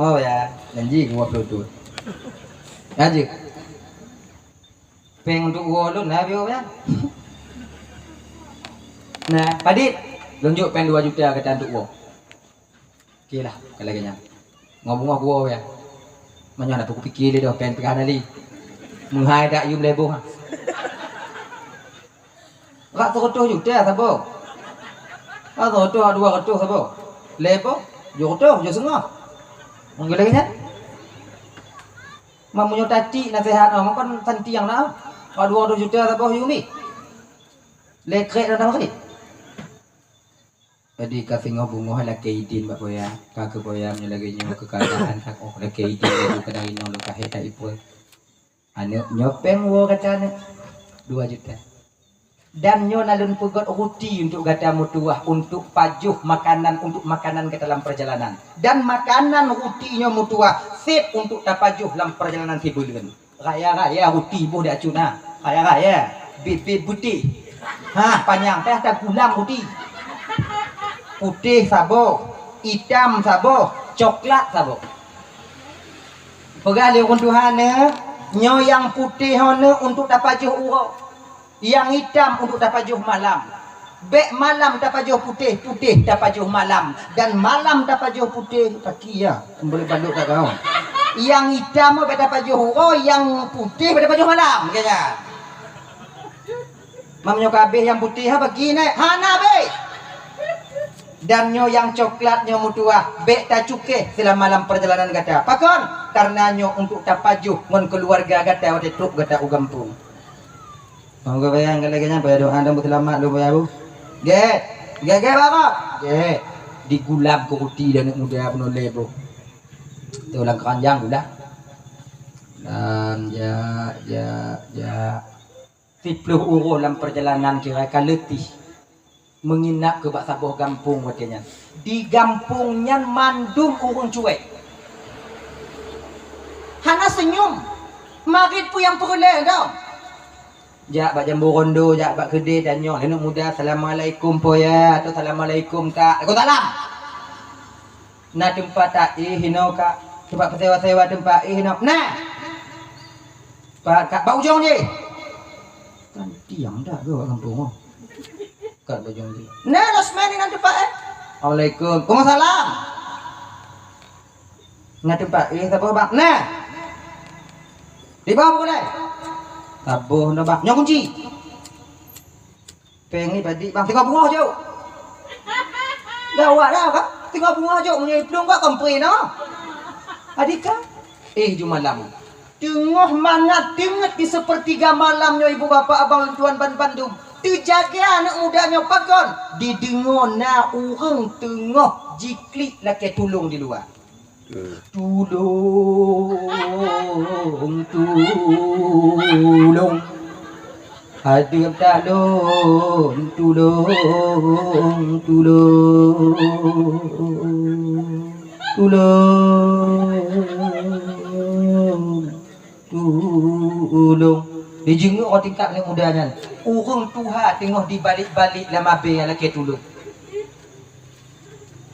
Oh ya, janji buat lucun. Aja. Peng untuk wolun lah bio ya. Nah, Padit, tunjuk peng 2 juta kata untuk wo. Okey lah, kalau kena. Ngomong wo ya. Mana nak aku fikir dia dah peng pegang ali. Menghai dak yum leboh. Rak 100 juta sabo. 200 sabo. Leboh, jodoh, jo sengah. Mungkin lagi kan? Mamunyo tati nasihat kan santi yang nak. 200 juta sabo yumi. Lekrek dah kali. Jadi kasih ngobungoh lah keidin Mbak Boya. Kakak Boya lagi nyo kekayaan kak oh lah keidin itu kadang ino lo kaheta ipul. Anu nyopeng wo katanya 2 juta. Dan nyo nalun pugot ruti untuk gata mutuah untuk pajuh makanan untuk makanan ke dalam perjalanan. Dan makanan ruti nyo mutuah sip untuk tapajuh dalam perjalanan tibulan. Raya-raya ruti boh dak cuna. Raya-raya bibit putih. Hah panjang teh ada gulam ruti. Putih sabo, hitam sabo, coklat sabo. Pegali Tuhan nyo yang putih hone untuk tapajuh urau. Yang hitam untuk tapajuh malam. Bek malam tapajuh putih, putih tapajuh malam. Dan malam tapajuh putih kaki ya. Boleh baluk kat kau. Yang hitam bek tapajuh urau, yang putih bek tapajuh malam kayaknya. Mamnyo kabeh yang putih ha bagi nek. Hana be. Dan nyo yang coklat nyo mutua bek ta cuke selama malam perjalanan gata. Pakon karena nyo untuk tapajuh ngon keluarga gata wate truk gata ugampung. Monggo bayang kalaganya bayar doa dan selamat lu bayar bu. Ge bapak. Ge digulab ke ruti dan muda penuh lebo. Tu lang keranjang udah. Dan ya 10 euro dalam perjalanan kira letih menginap ke bak sabuh gampung watenya. Di gampungnya mandum urung cuek. Hana senyum. Marit pu yang perle tau. Jak bak jambu rondo, jak bak kedai dan nyo. Anak muda assalamualaikum po ya atau assalamualaikum kak. Aku salam. Na tempat tak hino kak. Tempat sewa-sewa tempat hino. Nah. Pak kak bau ujung je. Kan diam dah ke kampung oh. Kat bajong dia. Nah, losman ni nanti Pak Assalamualaikum. Waalaikumsalam. Nanti Pak, siapa bang? Nah. Di bawah boleh. Tabuh no bang. Nyok kunci. Peng ni tadi bang tengok bunga jauh. Gawat dah kan? Tengok bunga jauh punya pelung kak kompre no. Adika? Jumalam. Tengah mangat di sepertiga malamnya ibu bapak abang tuan Bandung. Terjaga anak mudanya pakon. Didengar na orang tengah jiklik laki tulung di luar. Tulung. Ada talon tulung. Dijenguk orang tingkat ni mudanya. Urung Tuhan tengok di balik-balik lama be laki tulung.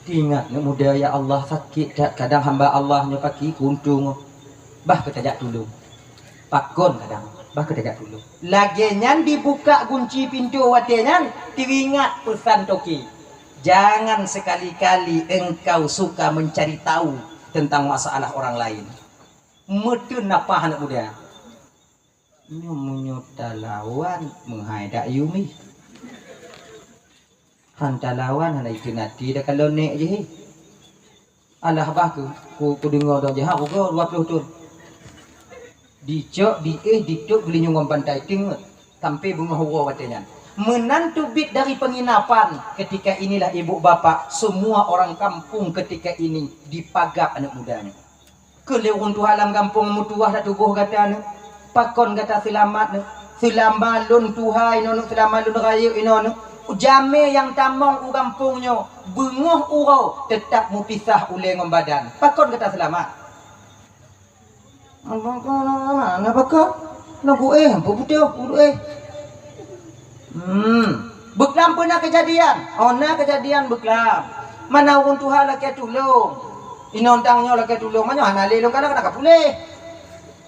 Ingat ni muda ya Allah sakit tak kadang hamba Allah nya kaki kuntung. Bah ketajak tulung. Pakon kadang bah ketajak tulung. Laginya dibuka kunci pintu watenya diingat pesan toki. Jangan sekali-kali engkau suka mencari tahu tentang masalah orang lain. Medun apa anak muda? Nyumunyut lawan menghaidak yumi. Hantar lawan hana itu nanti dah kalau nek je. Alah bah ku dengar dah je ha ku 20 tu. Dicok dituk beli nyungom pantai tengok sampai bunga hura watenya. Menantu bit dari penginapan ketika inilah ibu bapak semua orang kampung ketika ini dipagap anak mudanya. Kelewun tu halam kampung mutuah dah tubuh kata ni. Pakon kata selamat ni. Selamalun Tuhan inono selamalun raya inono. Jame yang tamong u kampungnya bengoh urau tetap mu pisah oleh ngom badan. Pakon kata selamat. Mana pakon? Nak apa putih Beklam pernah kejadian. Ona kejadian beklam. Mana urun Tuhan laki tulung. Inontangnya laki tulung. Mana hana lelong kadang nak pulih.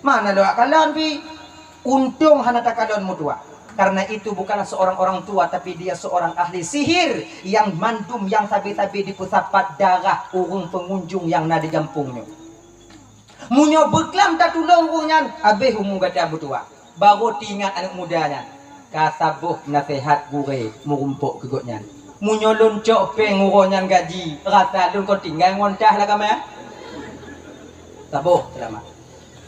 Mana lo akalan pi. Untung hana takalon mutua. Karena itu bukanlah seorang orang tua tapi dia seorang ahli sihir yang mandum yang sabi-sabi di pusapat darah urung pengunjung yang nadi gampungnya. Munyo beklam tak tulung urungan habis umum gada mutua. Baru tingat anak mudanya. Kasabuh nasihat gure merumpuk kegotnya. Munyo loncok pengurunyan gaji. Rasa lun kau tinggal ngontah lah kami ya. Sabuh selamat.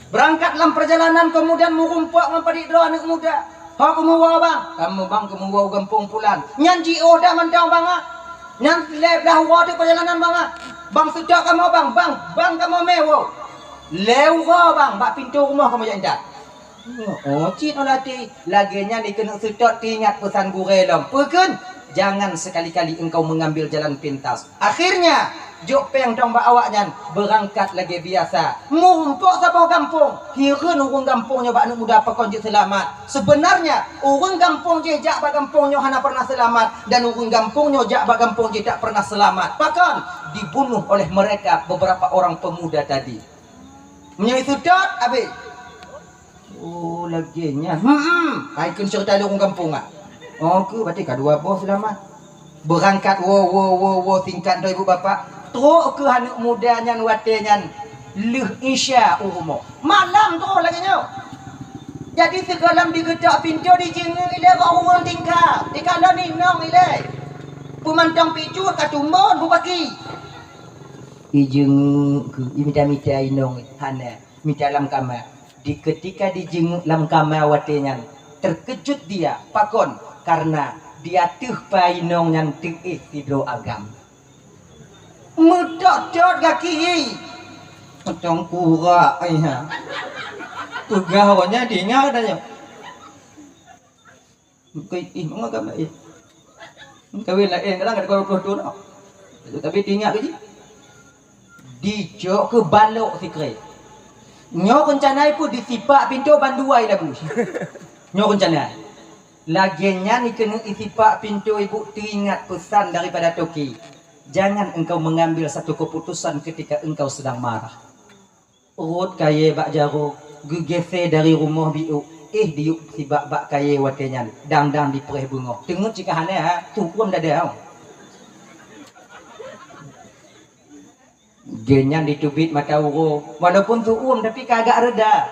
Berangkat dalam perjalanan kemudian merumpuk mempedik doa anak muda. Hak kamu bawa bang? Kamu bang kamu bawa gampung pulan. Nyanji dah mantau bang ah. Yang lebelah wadah perjalanan bang ah. Bang sedap kamu bang kamu mewah. Lewa bang, bak pintu rumah kamu jangan tak. Oh, cik olati laginya dikena sedot ingat pesan gurelom. Pekan, jangan sekali-kali engkau mengambil jalan pintas. Akhirnya, jok peng dong bak awaknya berangkat lagi biasa. Mumpuk sapa kampung. Hireun urang kampungnya bak muda pakon je selamat. Sebenarnya urang kampung je jak bak kampungnya hana pernah selamat dan urang kampungnya jak bak kampung je tak pernah selamat. Pakon dibunuh oleh mereka beberapa orang pemuda tadi. Menyai sedot habis. Oh, laginya. Aikun cerita di orang kampung ah. Oh, ke berarti kedua bos selamat. Berangkat wo tingkat ibu bapa. Teruk ke anak mudanya watenya leh isya umo. Malam tu laginya. Jadi segalam digedak pintu di jenga ile orang tingkat. Dikala ni nong ile. Pemantang picu katumbon bupaki. Ijeng ke imita-mita inong hana mita lam kamar. Di ketika dijenguk lam kamar watenya terkejut dia pakon karena dia tuh painong yang tuh tidur agam mudot-dot kaki macam kura ayah pegawainya dia katanya mungkin agam kawin lain kadang ada kau tu tapi dia ke dijok ke balok sikre. Nyo rencana pun disipak pintu banduai lagu. Nyo rencana. Laginya ni kena isipak pintu ibu teringat pesan daripada Toki. Jangan engkau mengambil satu keputusan ketika engkau sedang marah. Urut kaya bak jaro, gegese dari rumah biu. Diuk si bak kaya watenya. Dang-dang di pereh bunga. Tengok jika hana tukum dada. Genyan ditubit mata uro. Walaupun tu tapi kagak reda.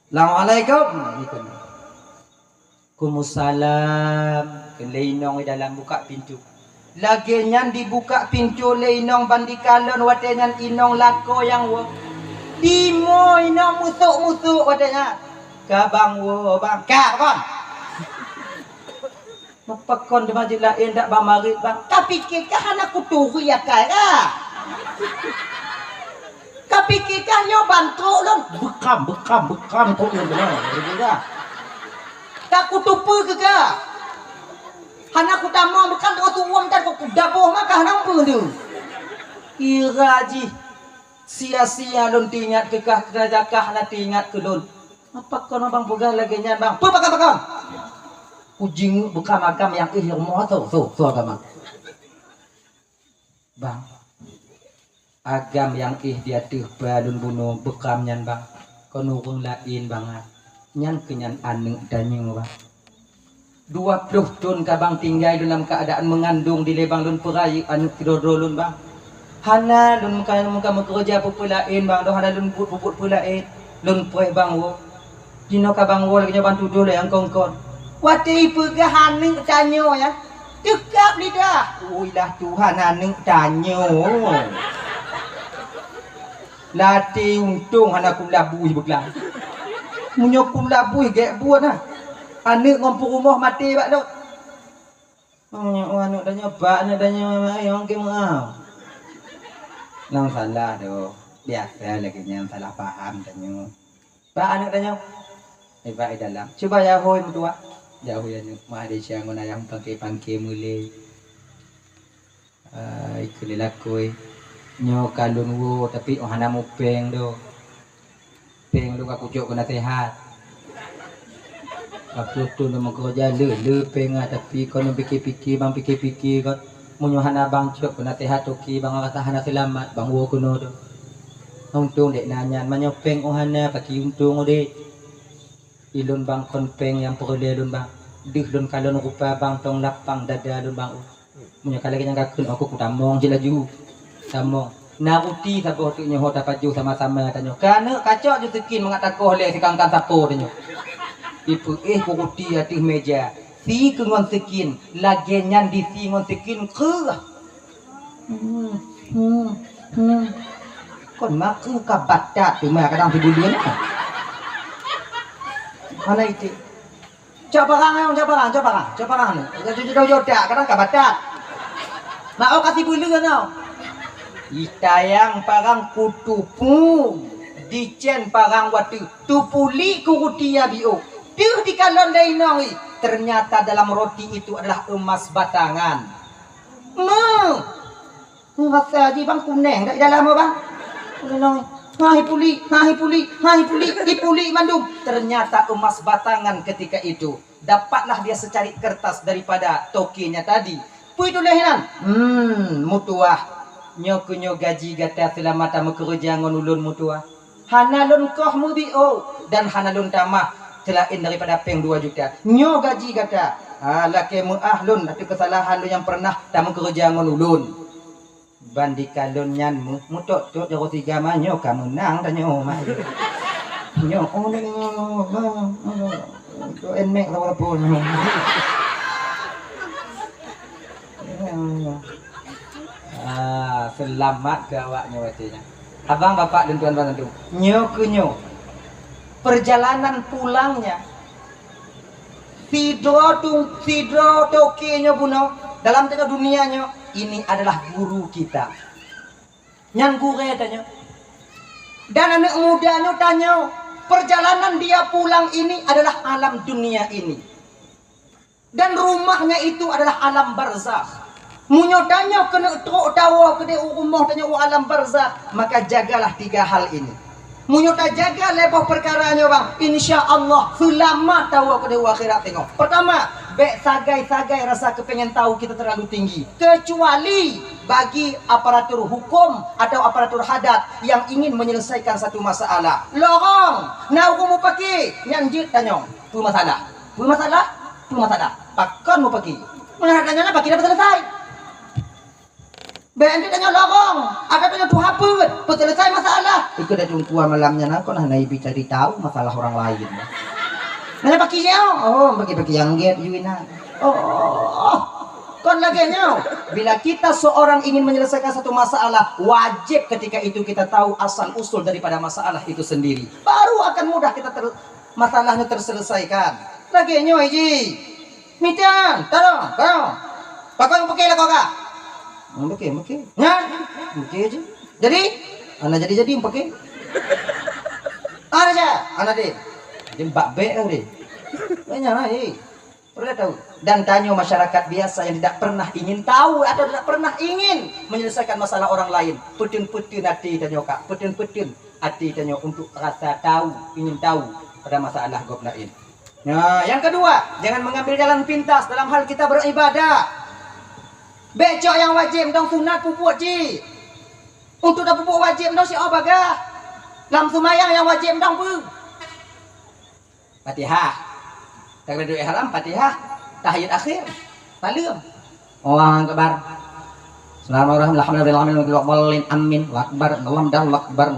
Assalamualaikum. Waalaikumsalam. Leinong dalam buka pintu. Laginya dibuka pintu leinong bandikalon watenyan inong lako yang wo. Dimo inong musuk-musuk watenya. Kabang wo bang. Kak kon. Mapakon di masjid lain dak bang marit bang. Tapi kekah anak kuturi ya kaya. Kapikirkan yo bantu lon bekam kok yo benar. Tak kutupu ke ka. Hana ku tamang bekam kau tuwam tan kau daboh maka hana pelu. Iraji sia-sia lon tingat ke kah kerajakah na tingat ke lon. Apa kau bang bogah lagi nya bang? Pu bakam. Ujing bekam agam yang ilmu tu agama. Bang agam yang dia tuh balun bunuh bekam nyan bang konurung lain banget nyan kenyan aneng danyeng bang 20 tahun kabang tinggal dalam keadaan mengandung di lebang lun perai anu kidodolun bang hana lun muka kerja pupulain bang doh hana lun puput pulain lun poe bang wo dino kabang wo lagi bantu dulu yang kongkon wati pegah haneng tanyo ya tekap lidah uilah Tuhan haneng tanyo lati untung anak kum labui beglang munyok kum labui gek buat nah anak ngompor rumah mati bak dok anu dah nyoba anu dah nyoba yang ke mau nang salah do biasa lagi yang salah paham dah nyoba bak anak dah nyoba bak dalam coba ya hoi mutua jauh ya nyoba mah ada siang guna yang pangke mulai ikulilakoi nyo kalun wo tapi hana mo peng do aku jok kena sehat waktu tu nama kerja le peng tapi kau pikir-pikir bang pikir-pikir kau munyo hana bang jok kena sehat toki bang kata hana selamat bang wo kuno do untung dek nanyan manyo peng hana paki untung dek ilun bang kon peng yang perle lun bang dih lun kalun rupa bang tong lapang dada lun bang munyo kala kanya kakun aku kutamong je laju sama naruti sabo tu nyo hota paju sama-sama tanyo kana kacok je tekin mengatakoh le sikangkan sapo tanyo ipu kuruti atih meja si kengon sekin lagenyan di si ngon sekin ke kon maku kabatat tu mah kadang tibulian mana itu coba orang ni kadang kabatat Mau kasih bulu kan tau? Itayang parang kutupu. Dicen parang watu. Tupuli kurutia bio. Dia di kalon lainoi. Ternyata dalam roti itu adalah emas batangan. Rasa aja bang kuning tak di dalam bang. Hai puli, ipuli mandum. Ternyata emas batangan ketika itu. Dapatlah dia secari kertas daripada tokinya tadi. Pui tu lehinan. Mutuah. Nyo gaji gata selamata mekerja ngonulun mutuah. Hanalun koh mubio dan hanalun tamah selain daripada peng 2 juta. Nyo gaji gata. Laki muahlun atau kesalahan lu yang pernah tak mekerja ngonulun. Bandi kalon nyan mutok tok jaro 3 manyo kamu nang tanya mah. Nyo to enmek apa pun. Selamat gawaknya watinya. Abang bapak dan tuan-tuan itu. Nyo. Perjalanan pulangnya. Sidro tokinya buno dalam tengah dunianya. Ini adalah guru kita. Nyan gure tanya. Dan anak mudanya tanya, perjalanan dia pulang ini adalah alam dunia ini. Dan rumahnya itu adalah alam barzakh. Munyo tanya kena truk tawa ke rumah tanya alam barzakh, maka jagalah 3 hal ini. Munyo tak jaga lepoh perkaranya bang, insya Allah selamat tawa ke akhirat tengok. Pertama, bek sagai-sagai rasa kepengen tahu kita terlalu tinggi. Kecuali bagi aparatur hukum atau aparatur hadat yang ingin menyelesaikan satu masalah. Lorong, nak mau pakai, nyanjit tanya, tu masalah. Pakon mau pakai. Mana tanya pakai dapat selesai. Bek tanya lorong, ada tanya tu apa? Selesai masalah. Ikut dah jumpa malamnya nak kau nak naik cari tahu masalah orang lain. Mana pakai siapa? Oh, pakai yang get Yuina. Kon lagi nyaw. Bila kita seorang ingin menyelesaikan satu masalah, wajib ketika itu kita tahu asal usul daripada masalah itu sendiri. Baru akan mudah kita masalahnya terselesaikan. Lagi nyaw ji. Mitan, tolong. Pakai lah kau kak. Pakai. Nyan, pakai aja. Jadi, anak jadi pakai. Anak deh. Jadi mbak be kan deh. Banyak lah Perlu tahu. Dan tanya masyarakat biasa yang tidak pernah ingin tahu atau tidak pernah ingin menyelesaikan masalah orang lain. Putun hati tanya kak. Putun hati tanya untuk rasa tahu, ingin tahu pada masalah gob lain. Nah, yang kedua, jangan mengambil jalan pintas dalam hal kita beribadah. Becok yang wajib dong sunat pupuk ji. Untuk dah pupuk wajib dong si bagah. Lam sumayang yang wajib dong bu. Fatihah. Takbiratul ihram, Fatihah, tahiyat akhir. Salam. Allahu akbar. Bismillahirrahmanirrahim. Amin. Akbar. Akbar.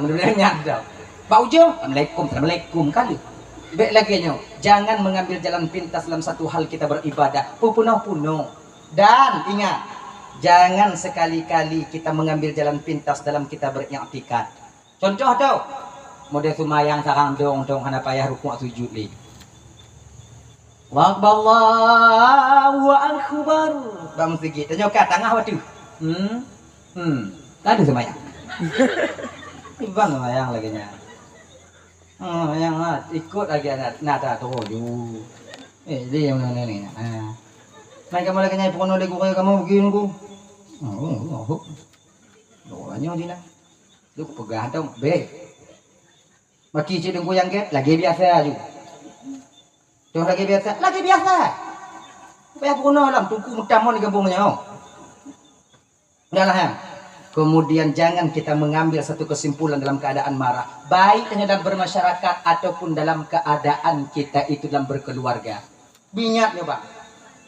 Mudah-mudahan nyadar. Pak ujung, Assalamualaikum kali. Baik lagi nyo. Jangan mengambil jalan pintas dalam satu hal kita beribadah. Pupuno. Dan ingat, jangan sekali-kali kita mengambil jalan pintas dalam kita beriktikad. Contoh tau, model sumayang sarang dong hana payah rukuk sujud li. Allahu akbar. Bang segi tanya kat tengah waktu. Ada semayang. Bang semayang lagi nya. Yang ikut lagi nada tu ju. Dia yang mana ni? Naik kamu lagi nyai pukul oleh kayak kamu begini ku. Doanya di na. Lu pegang tau be. Maki cidung yang get lagi biasa aja. Tuh lagi biasa. Supaya pukul lam tunggu mutamon di kampungnya. Udahlah ya. Kemudian jangan kita mengambil satu kesimpulan dalam keadaan marah. Baik hanya dalam bermasyarakat ataupun dalam keadaan kita itu dalam berkeluarga. Bingat ya Pak.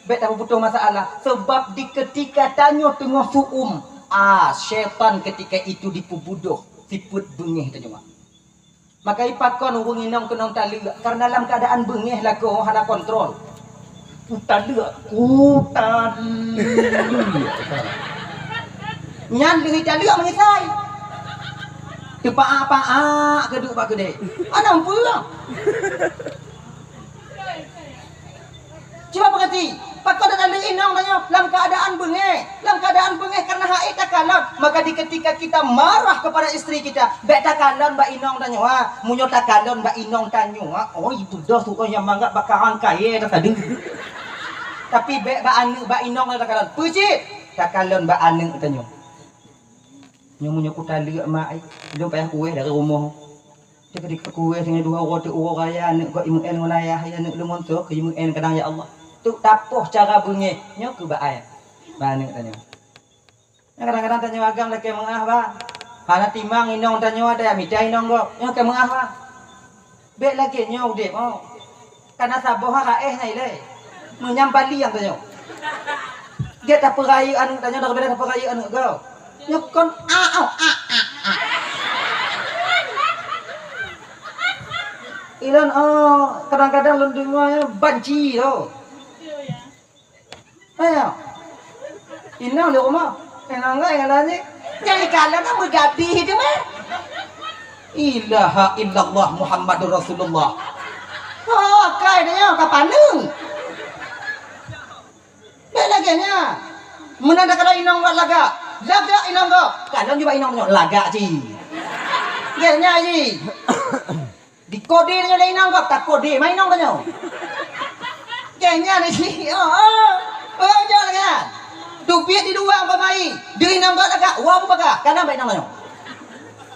Bet tak butuh masalah. Sebab di ketika tanya tengah suum. Syaitan ketika itu dipubuduh. Siput bengih tanya Pak. Maka ipakon hubungi nong kenong tali. Karena dalam keadaan bengih lah kau hana kontrol. Tali. Nyan dengan tali mengisai. Tepak apa keduk pak gede. Ana pula. Coba perhati. Pakau dah ada inang tanya, dalam keadaan bengih karena haid takalon. Maka di ketika kita marah kepada istri kita, bek takalon mbak inang tanya, munyo takalon mbak inang tanya, oh itu dah tu yang manggap bakarang kaya dah tadi. Tapi bek mbak inang takalon, puji takalon mbak ane tanya. Munyo kutali mak ai, belum payah kue dari rumah. Dia ketika kue dengan dua orang tu orang raya anak kau imun en ayah anak lemon tu ke imun en kadang ya Allah. Tu tapoh cara bunyi nyo ke baai bane tanya kadang-kadang tanya agam laki mengah ba hana timang inong tanya ada mita inong go nyo ke mengah ba be lagi nyo dep oh karena saboh ha nai le menyam bali yang tanya dia tak perai anu tanya dak beda tak perai anu go nyo kon Ilan kadang-kadang lundungnya banci tu. Ayo. Inang di rumah. Inang enggak yang lain. Jadi kalian nak bergabi itu mah. Ilaha illallah Muhammadur Rasulullah. Oh, kayaknya kapan nu? Belaganya. Menanda kalau inang buat laga. Laga inang go. Kalian juga inang laga ji. Kayaknya ji. Di kode nya inang go tak kode main inang tanya. Kayaknya ni ji. Oh, jangan kan. Dupiat di dua apa mai. Dia nampak agak, wah apa agak. Karena baik namanya.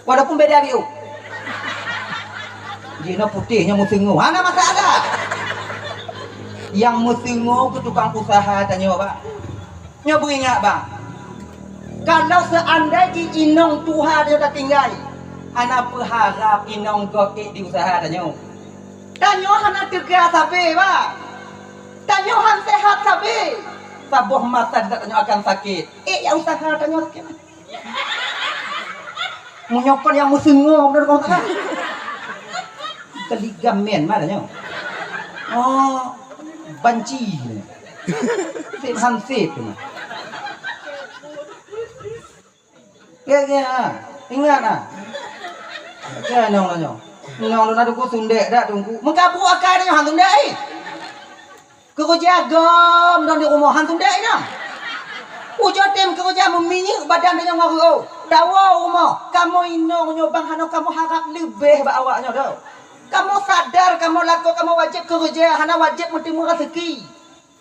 Walaupun beda biu. Dia putihnya musingu. Mana masalah? Yang musingu ke tukang usaha tanya Pak. Nyobu ingat Bang. Kalau seandainya inong Tuhan dia dah tinggal. Ana berharap inong gokek di usaha tanya. Tanya hana tegak sabe Pak. Tanya han sehat sabe. Sabuh mata tidak tanya akan sakit. Ya usaha tanya sakit. Munyokon yang musingo benar kau tak? Keligamen mana tanya? Oh, banci. Sip hansip. Ya, ingat ah. Ya nong tanya. Nong lu nadu ku sundek dak tunggu. Mengkapu akar tanya han sundek. Kerja gom dan di rumah hantu dek ni. Ujar tem kerja meminyak badan dia ngaru. Dawa rumah. Kamu inong nyobang hano kamu harap lebih ba awaknya dah. Kamu sadar kamu laku kamu wajib kerja hana wajib bertemu rezeki.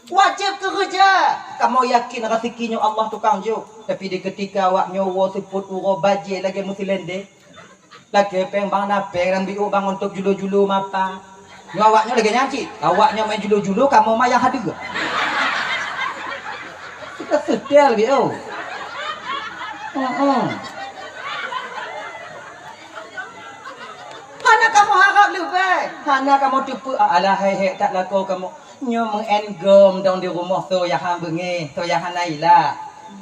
Wajib kerja. Kamu yakin rezekinya Allah tukang jo. Tapi di ketika awak nyowo seput uro baje lagi mesti lende. Lagi peng bang napeng dan biu bang untuk julu-julu mapa. Awaknya lagi nyanyi, awaknya main julu-julu, kamu mah yang hadir. Kita setel gitu. Hana kamu harap lebih, hana kamu tipu alah hehe tak laku kamu nyo mengenggom dong di rumah tu yang bengi, tu yang hanailah.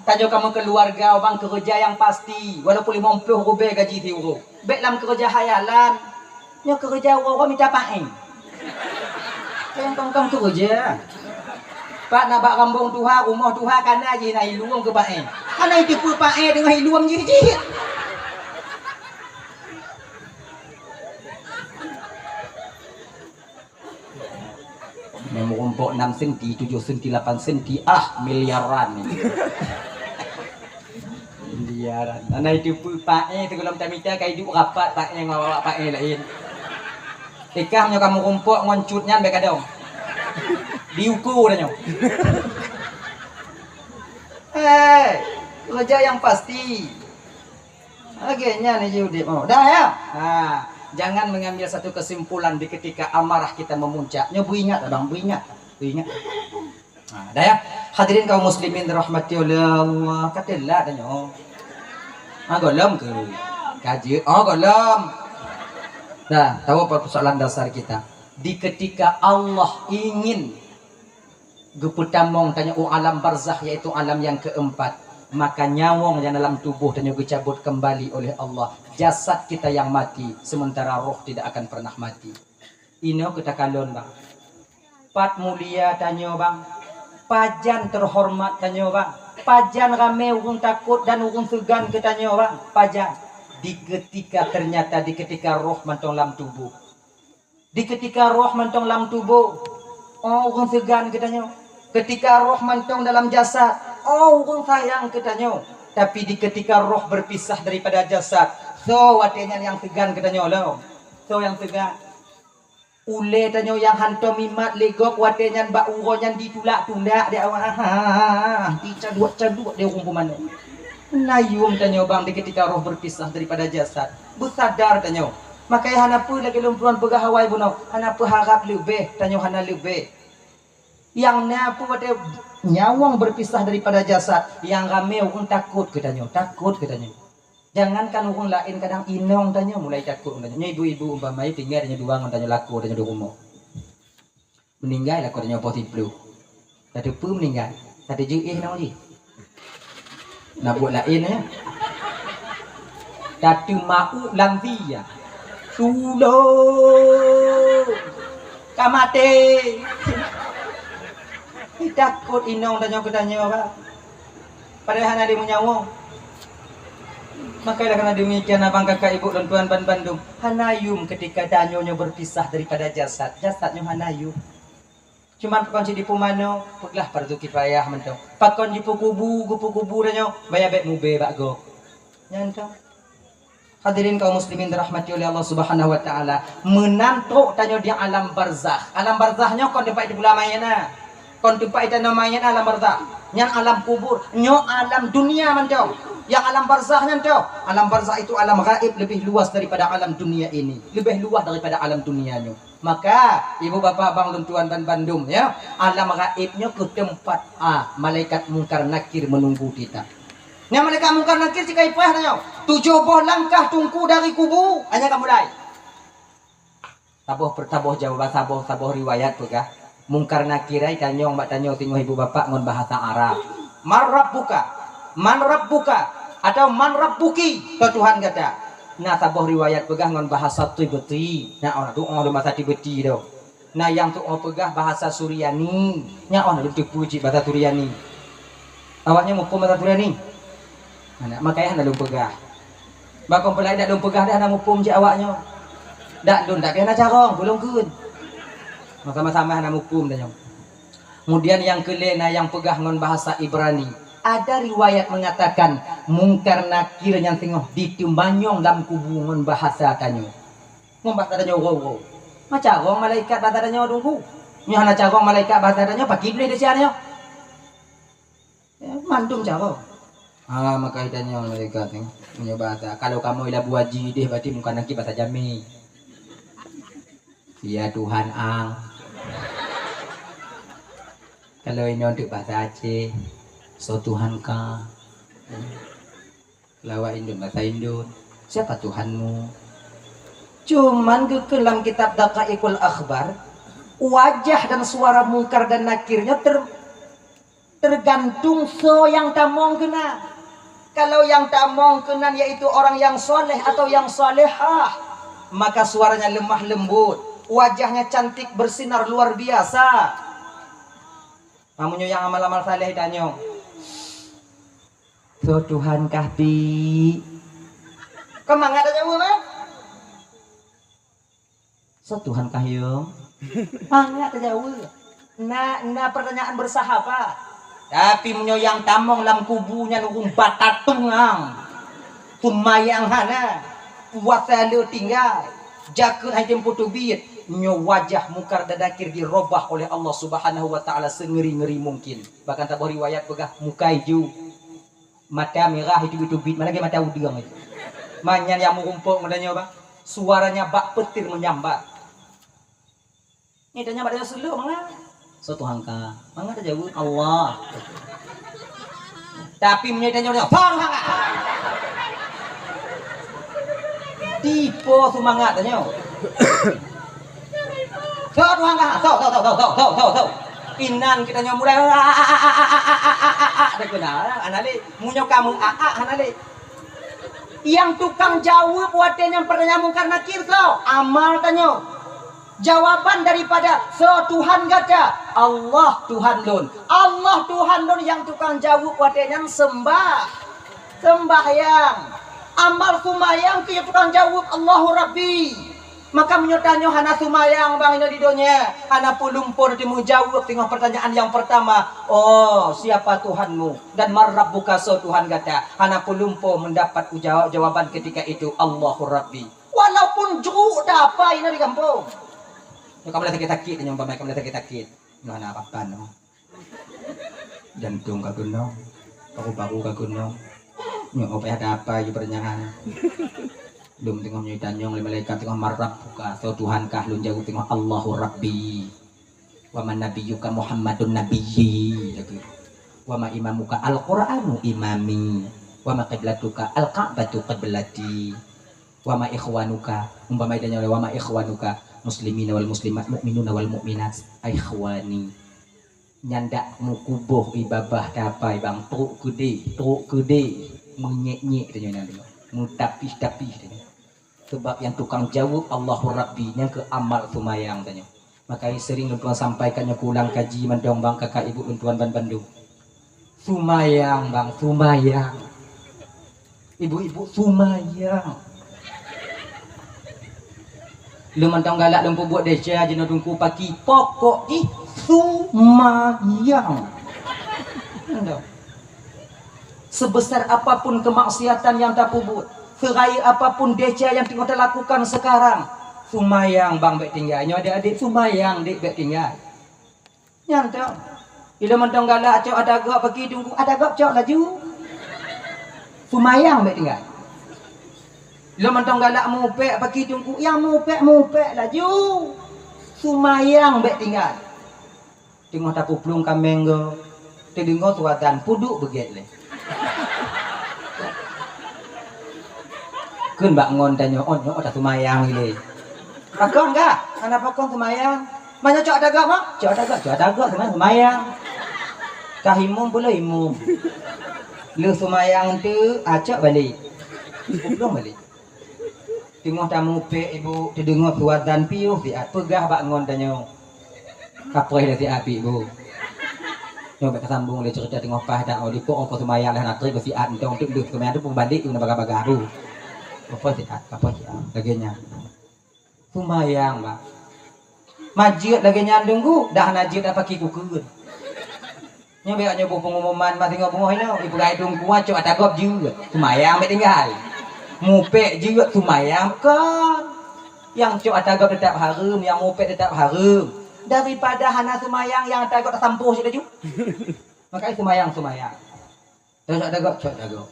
Tajo kamu keluarga bang kerja yang pasti, walaupun 50 rubel gaji tiuru. Baik dalam kerja hayalan, nyo kerja orang minta paeng. Yang tongkang kerja. Pak nak bak rambung tuha rumah tuha kana je nak iluang ke bae. Kana tipu pae dengan iluang je. Memang rompok 6 senti, 7 senti, 8 senti, miliaran ni. Miliaran. Ana tipu pae tegulam tamita kai duk rapat pae ngawak pae lain. Ikahnya kamu rumpuk ngoncutnya baik ada. Diukur dah nyo. Kerja yang pasti. Akhirnya nih Yudi mau. Dah ya. Jangan mengambil satu kesimpulan di ketika amarah kita memuncak. Nyo bu ingat abang, bu ingat. Dah ya. Hadirin kaum muslimin dirahmati oleh Allah. Katalah dah nyo. Golem ke? Kaji. Golem. Nah, tahu apa persoalan dasar kita? Di ketika Allah ingin geputamong tanya alam barzakh yaitu alam yang keempat, maka nyawang yang dalam tubuh tanya dicabut kembali oleh Allah. Jasad kita yang mati, sementara roh tidak akan pernah mati. Ini kita kalon bang. Pat mulia tanya bang. Pajan terhormat tanya bang. Pajan rame urung takut dan urung segan ketanya bang. Pajan. Di ketika roh mentong dalam tubuh. Di ketika roh mentong dalam tubuh, orang segan katanya. Ketika roh mantong dalam jasad, oh urung sayang katanya. Tapi di ketika roh berpisah daripada jasad, so watenya yang tegan katanya lo. So yang tegan. Ule tanyo yang hanto mimat legok watenya ba uronyan ditulak-tulak dia dicaduk-caduk dia kumpuman. Nayum tanyo bang di ketika roh berpisah daripada jasad. Bersadar tanyo. Makanya hanapa lagi lumpuan pegawai bunau. Hanapa harap lebih tanyo hana lebih. Yang napa wate nyawang berpisah daripada jasad, yang ramai orang takut katanya, takut katanya. Jangankan orang lain kadang inong tanya mulai takut tanya. Ibu-ibu umpamanya tinggal tanya dua tanya laku tanya di rumah. Meninggal laku tanya positif flu. Tadi pun meninggal. Tadi je nang ni. Nak buat lain ya. Tadi mau lantia. Sulo. Kamate. Takut inong tanya apa? Padahal ada menyawang. Makanya karena demikian abang kakak ibu dan tuan ban Bandung, hanayum ketika danyonya berpisah daripada jasad, jasadnya hanayum. Cuman pakon di pumano, peglah fardu kifayah mentong. Pakon di kubu danyo, bayar bet mube bakgo. Nyantong. Hadirin kaum muslimin dirahmati oleh Allah Subhanahu wa taala, menantok tanyo di alam barzakh. Alam barzahnya kon tempat di bulan mayana. Kon tempat itu namanya alam barzakh. Yang alam kubur, nyo alam dunia mentong. Yang alam barzahnya entah. Alam barzah itu alam gaib lebih luas daripada alam dunia ini. Lebih luas daripada alam dunianya. Maka ibu bapa abang dan tuan ban Bandung ya, alam gaibnya ke tempat malaikat mungkar nakir menunggu kita. Yang malaikat mungkar nakir jika ipah nanya 70 langkah tungku dari kubu hanya kamu mulai. Taboh jawaban taboh riwayat pegah. Mungkar nakirai tanyong mbak tanyong tengok ibu bapa ngon bahasa Arab. Man rabbuka atau man rabbuki ke Tuhan kata. Nah taboh riwayat pegah ngon bahasa Tibeti. Nah orang tu orang bahasa Tibeti do. Nah yang tu orang pegah bahasa Suryani. Nya orang tu puji bahasa Suryani. Awaknya mau bahasa Suryani. Nah makanya hendak lu pegah. Bakon pelai dak lu pegah dah nak mupum je awaknya. Dak dun dak kena carong belum kun. Sama-sama hendak mupum dah nyong. Kemudian yang kelena yang pegah ngon bahasa Ibrani. Ada riwayat mengatakan mungkar nakir yang tengok ditimbanyong dalam kubungan bahasa tanyo. Ngombat tanyo go. Macam orang malaikat bahasa tanyo dungku. Nya hana carong malaikat bahasa tanyo pagi boleh dia siarnya. Mandum carong. Maka tanyo malaikat ni punya bahasa. Kalau kamu ila buaji deh berarti muka nakir bahasa Jami. Ya Tuhan ang. Kalau ini untuk bahasa Aceh. So Tuhan ka lawa Indon bahasa Indon. Siapa Tuhanmu? Cuman ke dalam kitab Daqaiqul Akhbar, wajah dan suara mungkar dan nakirnya tergantung so yang tamong kena. Kalau yang tamong kena yaitu orang yang soleh atau yang solehah, maka suaranya lemah lembut, wajahnya cantik bersinar luar biasa. Kamunya yang amal-amal saleh tanya. So Tuhan kah bi? Kemana ada jauh mah? So Tuhan kah yo? Enggak ada jauh. Nah pertanyaan bersahabat. Tapi menyoyang tamong lam kubunya nunggu batatungang. Tumayang hana. Puasa lu tinggal. Jakun hajem putubit. Nyo wajah mungkar dadakir dirobah oleh Allah Subhanahu wa taala sengeri-ngeri mungkin. Bahkan tak riwayat pegah mukai ju. Mata merah itu bit mana ke mata udang itu. Manyan yang mengumpul ngadanya bang. Suaranya bak petir menyambar. Ini tanya pada selu mana? So Tuhan ka. Mana ada jauh Allah. Tapi menyedanya orang Tuhan ka. Tipe semangat tanya. So Tuhan ka. So. Inan kita mulai ada kenal anale munyo kamu anale yang tukang jawab buat yang pertanyaan mungkar nakir kau amal tanyo jawaban daripada so Tuhan kata Allah Tuhan lun yang tukang jawab buat yang sembahyang amal kumayang ke tukang jawab Allahu Rabbi Maka menyotanya hana sumayang bang ini di dunia. Hana pulumpur di menjawab tengok pertanyaan yang pertama. Oh, siapa Tuhanmu? Dan marrabbuka so Tuhan kata. Hana pulumpur mendapat jawaban ketika itu Allahur Rabbi. Walaupun jeruk dapat ini di kampung. Kamu lihat sakit-sakit yang umpamai kamu lihat sakit-sakit. Mana apa-apa no. Jantung kaguno. Paru-paru kaguno. Nyok apa ada apa ya pertanyaan. Belum tengok nyuitan yang malaikat tengok marab buka so Tuhan kah lu jauh tengok Allahur Rabbi wa man nabiyyuka Muhammadun nabiyyi wa ma imamuka al-Qur'anu imami wa ma qiblatuka al-Ka'batu qiblati wa ma ikhwanuka umpama idanya wa ma ikhwanuka muslimina wal muslimat mu'minuna wal mu'minat ikhwani nyandak mukubuh ibabah dapai bang truk gede menyek-nyek tanya nanti mutapis-tapis tanya. Sebab yang tukang jawab Allahur Rabbi yang ke amal sumayang tanya. Makanya sering tuan sampaikannya pulang kaji mendong bang kakak ibu tuan ban Bandung. Sumayang bang, sumayang. Ibu-ibu sumayang. Lu mentong galak lumpu buat desa jenuh dungku pagi pokok di sumayang. Sebesar apapun kemaksiatan yang tak buat. Serai apapun deca yang tengok lakukan sekarang, sumayang bang bek tinggal. Nyo adik-adik sumayang dek bek tinggal. Nyantau. Bila mentong galak cok ada gak pergi tunggu, ada gak cok laju. Sumayang bek tinggal. Bila mentong galak mupek pergi tunggu, yang mupek laju. Sumayang bek tinggal. Tengok tapu plung kamenggo. Tengok tuatan puduk beget le. Kun bak ngon tanya on yo ada sumayang ile. Pakon enggak? Ana pakon sumayang. Mana cok ada gak mak? Cok ada gak sumayang. Kahimum pula imum. Lu sumayang tu acak balik. Belum balik. Tengok tamu pe ibu terdengar suazan piu si pegah bak ngon tanya. Kapoy dah si api bu. Yo bak sambung le cerita tengok pah dak di pok apa sumayang dah nak si at entong tu duk kemen tu pun balik tu nak baga-baga tu. Apa sih? Laginya sumayang bang majid laginya tunggu dah najid dah pakai kukur nya beak nyoba pengumuman mati ngomong ini ibu gai tunggu aco ada gop juga sumayang mek tinggal mupek juga sumayang kan yang cok ada gop tetap harum yang mupek tetap harum daripada hana sumayang yang ada gop sampuh sudah juga makanya sumayang terus ada gop cok ada gop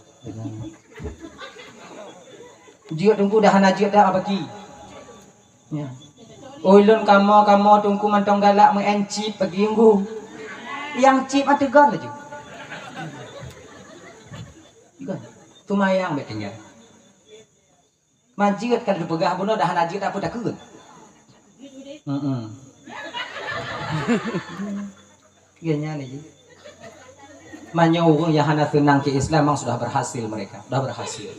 jika tunggu dah najib dah bagi. Ya. Ulun kamu tunggu mantong galak mengencip pergi tunggu. Yang cip ada gan laju. Gan. Sumayang bet tinggal. Majid kan dipegah bunuh dah najib apa dah keun. Genya ni. Manyurung yang hana senang ke Islam memang sudah berhasil mereka, sudah berhasil.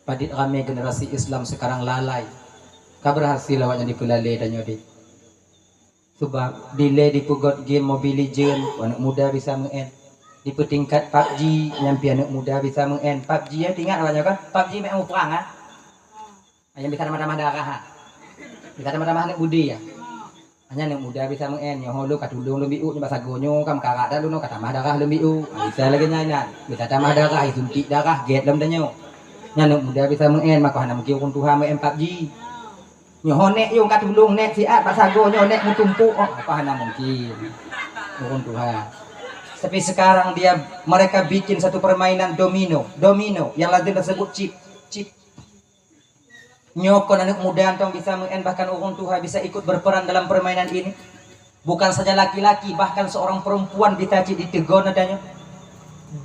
Padit ramai generasi Islam sekarang lalai. Kau berhasil awaknya dipelalai dan nyodi. Sebab delay di pugot game Mobile Legend, anak muda bisa mengen. Di petingkat PUBG, nyampi anak muda bisa mengen. PUBG ya tinggal awaknya kan? PUBG memang perang ah. Yang bisa nama-nama darah ha. Bisa nama-nama anak budi ya. Hanya anak muda bisa mengen. Yang hulu katulung lebih u, bahasa gonyo kam karak dah lu no kata mah darah lebih u. Bisa lagi nyanyi. Bisa tambah darah, suntik darah, get dalam danyo. Nyana muda bisa mengen maka hana mungkin urun Tuhan main PUBG. Nyoh nek yung katulung nek siat pasago nyoh nek mutumpu oh apa hana mungkin urun Tuhan. Tapi sekarang mereka bikin satu permainan domino yang lazim disebut chip. Nyokon anak muda antong bisa mengen bahkan urun Tuhan bisa ikut berperan dalam permainan ini. Bukan saja laki-laki bahkan seorang perempuan bisa ditegon adanya.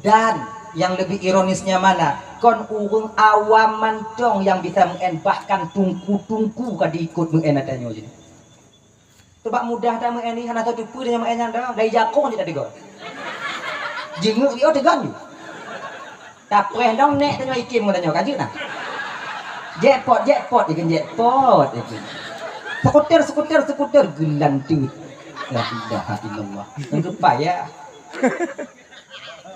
Dan yang lebih ironisnya mana? Kon urung awam mantong yang bisa mengen bahkan tungku kad diikut mengen adanya jadi. Coba mudah dah mengen ni hana tahu tupu dia mengen dah dari jakong tidak digol. Jenguk dia tegan. Tak preh dong nek tanya ikim katanya kaji nah. Jackpot ikan jackpot itu. Skuter gelantu. La ilaha illallah. Untuk payah.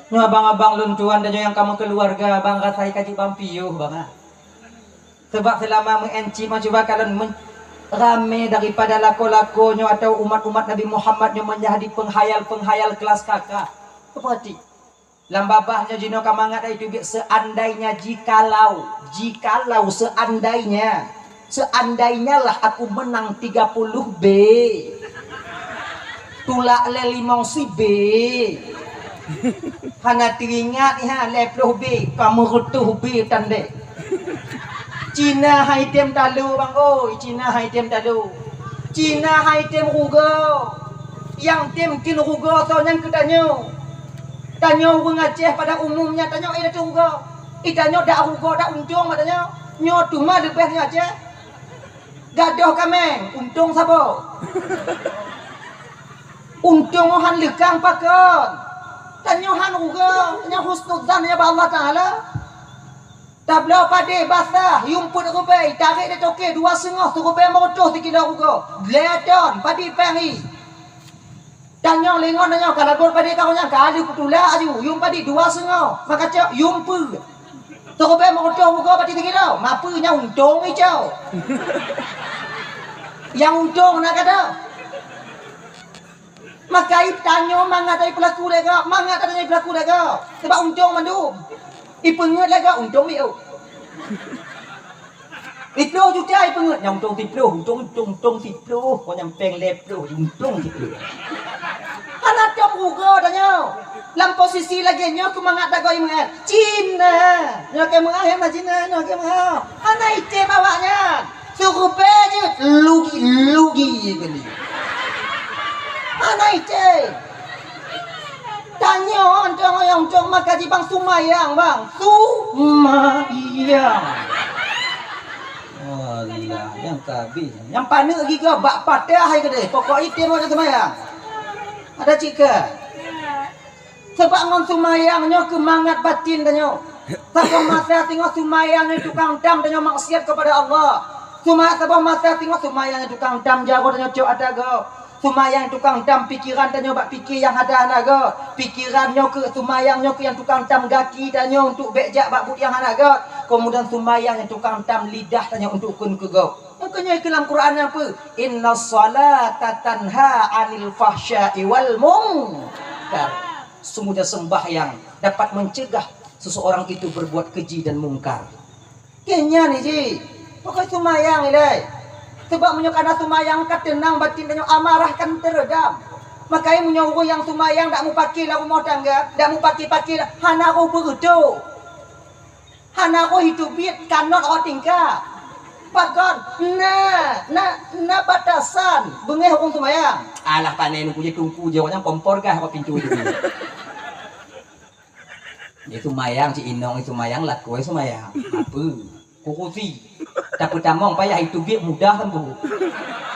Nu abang-abang luntuan dan yang kamu keluarga bang rasai kaji bampiuh bang. Sebab selama mengenci cuba kalian rame daripada lako-lakonyo atau umat-umat Nabi Muhammad yang menjadi penghayal-penghayal kelas kakak. Seperti lambabahnya jino kamangat itu seandainya jikalau seandainya lah aku menang 30 B. Tulak le 5 si B. Hana teringat ha le 10 B kamu rutuh B tandek. Cina hai tem talu bang oi, Cina hai tem talu. Cina hai tem rugo. Yang tem kin rugo so yang ketanyo. Tanyo orang Aceh pada umumnya tanyo ida rugo. Itanyo dak rugo dak untung matanya. Nyo tuma lebihnya Aceh. Gadoh kameng, untung sabo. Untung han lekang pakon. Tanyo han rugo, nya husnudzan nya ba Allah Taala. Tablau pade basah, yumput rubai, tarik dia toke 2,5 rubai merotoh 3 kilo rugo. Gledon padi pengi. Tanya lengon nanya kalau gol padi kau nya kali putula aju, yum padi 2,5. Maka cak yumpu. Rubai merotoh rugo padi 3 kilo. Mapu nya untung hijau. Yang untung nak kata. Maka tanya mangat pelaku lega, mangat tanya pelaku lega. Sebab untung mandu. Ipengut lega untung biu. Itu juga ipengut yang untung tiplu, untung tiplu, kau yang penglep tu untung tiplu. Anak dia buka tanya. Dalam posisi lagi nyo aku mangat tak kau ingat. Cina, nyo ke mengah yang Cina, nyo ke mengah. Anak itu bawanya. Suruh beje lugi gini. Anak itu. Tanya orang yang cuma kaji bang Sumayang bang Sumayang. Allah yang kabis yang panik lagi ke bak patah hai ke deh pokok itu mau Sumayang ada cika sebab ngon Sumayang nyo kemangat batin tanyo sabang masa tengok Sumayang ni tukang dam tanyo maksiat kepada Allah sabang masa tengok Sumayang ni tukang dam jago tanyo cok ada go Sumayang tukang dam pikiran tanyo bak pikir yang ada anaga. Pikirannya ke sumayangnya ke yang tukang dam gaki tanyo untuk bejak bak but yang anaga. Kemudian sumayang yang tukang dam lidah tanyo untuk kun ke go. Makanya dalam Quran apa? Inna salata tanha 'anil fahsya'i wal munkar. Semudah sembahyang dapat mencegah seseorang itu berbuat keji dan mungkar. Kenya ni ji. Pokok sumayang ni deh. Sebab menyokana sumayang kat tenang batin dan amarah kan teredam. Makanya menyuruh yang sumayang tak mau pakai lah rumah tangga, tak mau pakai lah. Hana aku begitu. Hana aku hidup biat kanot orang tingkah. Pakon, nah batasan. Bengeh hukum sumayang. Alah panen aku je tungku je orang kompor kah apa pintu itu. Dia sumayang si Inong itu sumayang laku sumayang. Apa? Kukusi. Tak pertama payah itu biar mudah kan bu.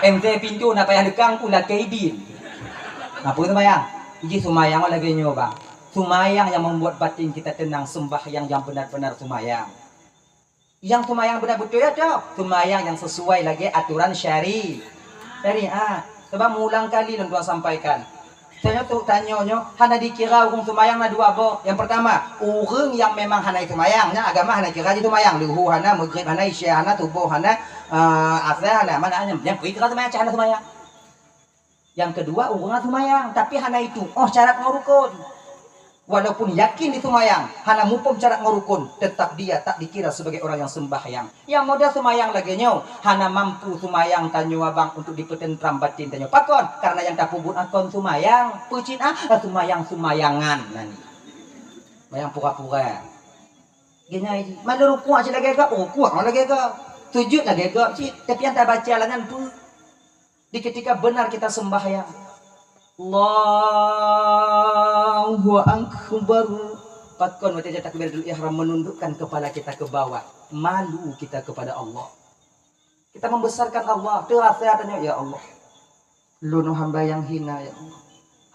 MT pintu nak payah dekang pula kaidin. Apa sumayang? Iji sumayang lagi nyoba. Sumayang yang membuat batin kita tenang, sembahyang yang benar-benar sumayang. Yang sumayang benar-betul ya cok. Sumayang yang sesuai lagi aturan syariat. Sebab mulang kali dan dua sampaikan. Saya tu tanyonyo, hana dikira orang sumayang na dua bo. Yang pertama, orang yang memang hana sumayangnya agama hana kira itu sumayang. Luhu hana, maghrib hana, isya hana, tubuh hana, asar hana, mana hanya. Yang kira sumayang, hana sumayang. Yang kedua, orang sumayang, tapi hana itu. Oh, syarat ngurukun. Walaupun yakin di sumayang, hana mupom syarat ngurukun, tetap dia tak dikira sebagai orang yang sembahyang. Yang modal sumayang lagi nyo, hana mampu sumayang tanyo abang untuk dipetentram batin tanyo pakon, karena yang tak pubut akon sumayang, pucin sumayangan nani. Bayang pura-pura. Gini aja, mana rukuk aja lagi ke, rukuk lagi ke, sujud lagi ke, tapi yang tak baca langan tu. Di ketika benar kita sembahyang. Allahu Akbar. Pakon baca takbiratul ihram menundukkan kepala kita ke bawah, malu kita kepada Allah. Kita membesarkan Allah, terasa tanya ya Allah. Lu hamba yang hina ya Allah.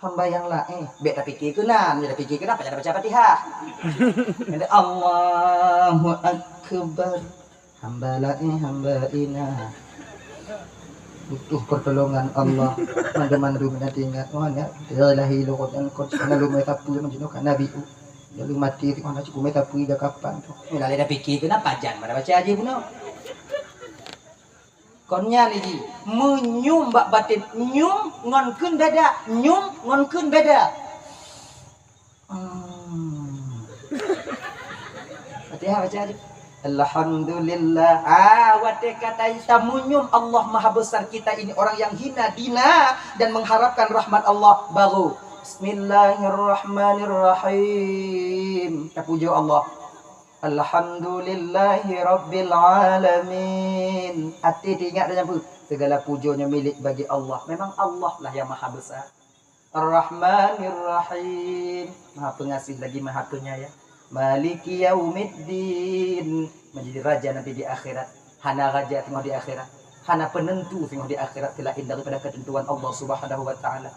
Hamba yang lain, bet tak fikir kena, dia fikir kenapa jangan baca Fatihah. Ada Allahu Akbar. Hamba lain, hamba ina. Butuh pertolongan Allah. Mana-mana rumah tinggal. Mana dia lahir lokot dan kot kana lumai tapu menjino kana biu. Dia lu mati ti kana cukup tapu ida kapan tu. Mula dah fikir kenapa jangan baca aja puno. Konya lagi menyum bak batin nyum ngon kun beda nyum ngon kun beda. Fatihah baca aja. Alhamdulillah. Wate kata kita menyum Allah Maha Besar, kita ini orang yang hina dina dan mengharapkan rahmat Allah. Baru Bismillahirrahmanirrahim. Kita puja Allah. Alhamdulillahi Rabbil Alamin. Hati diingat dan nyambut. Segala pujanya milik bagi Allah. Memang Allah lah yang maha besar. Ar-Rahmanir-Rahim. Maha pengasih lagi maha penyayang. Maliki Yaumiddin. Menjadi raja nanti di akhirat. Hana raja tengok di akhirat. Hana penentu tengok di akhirat. Selain daripada ketentuan Allah Subhanahu wa ta'ala.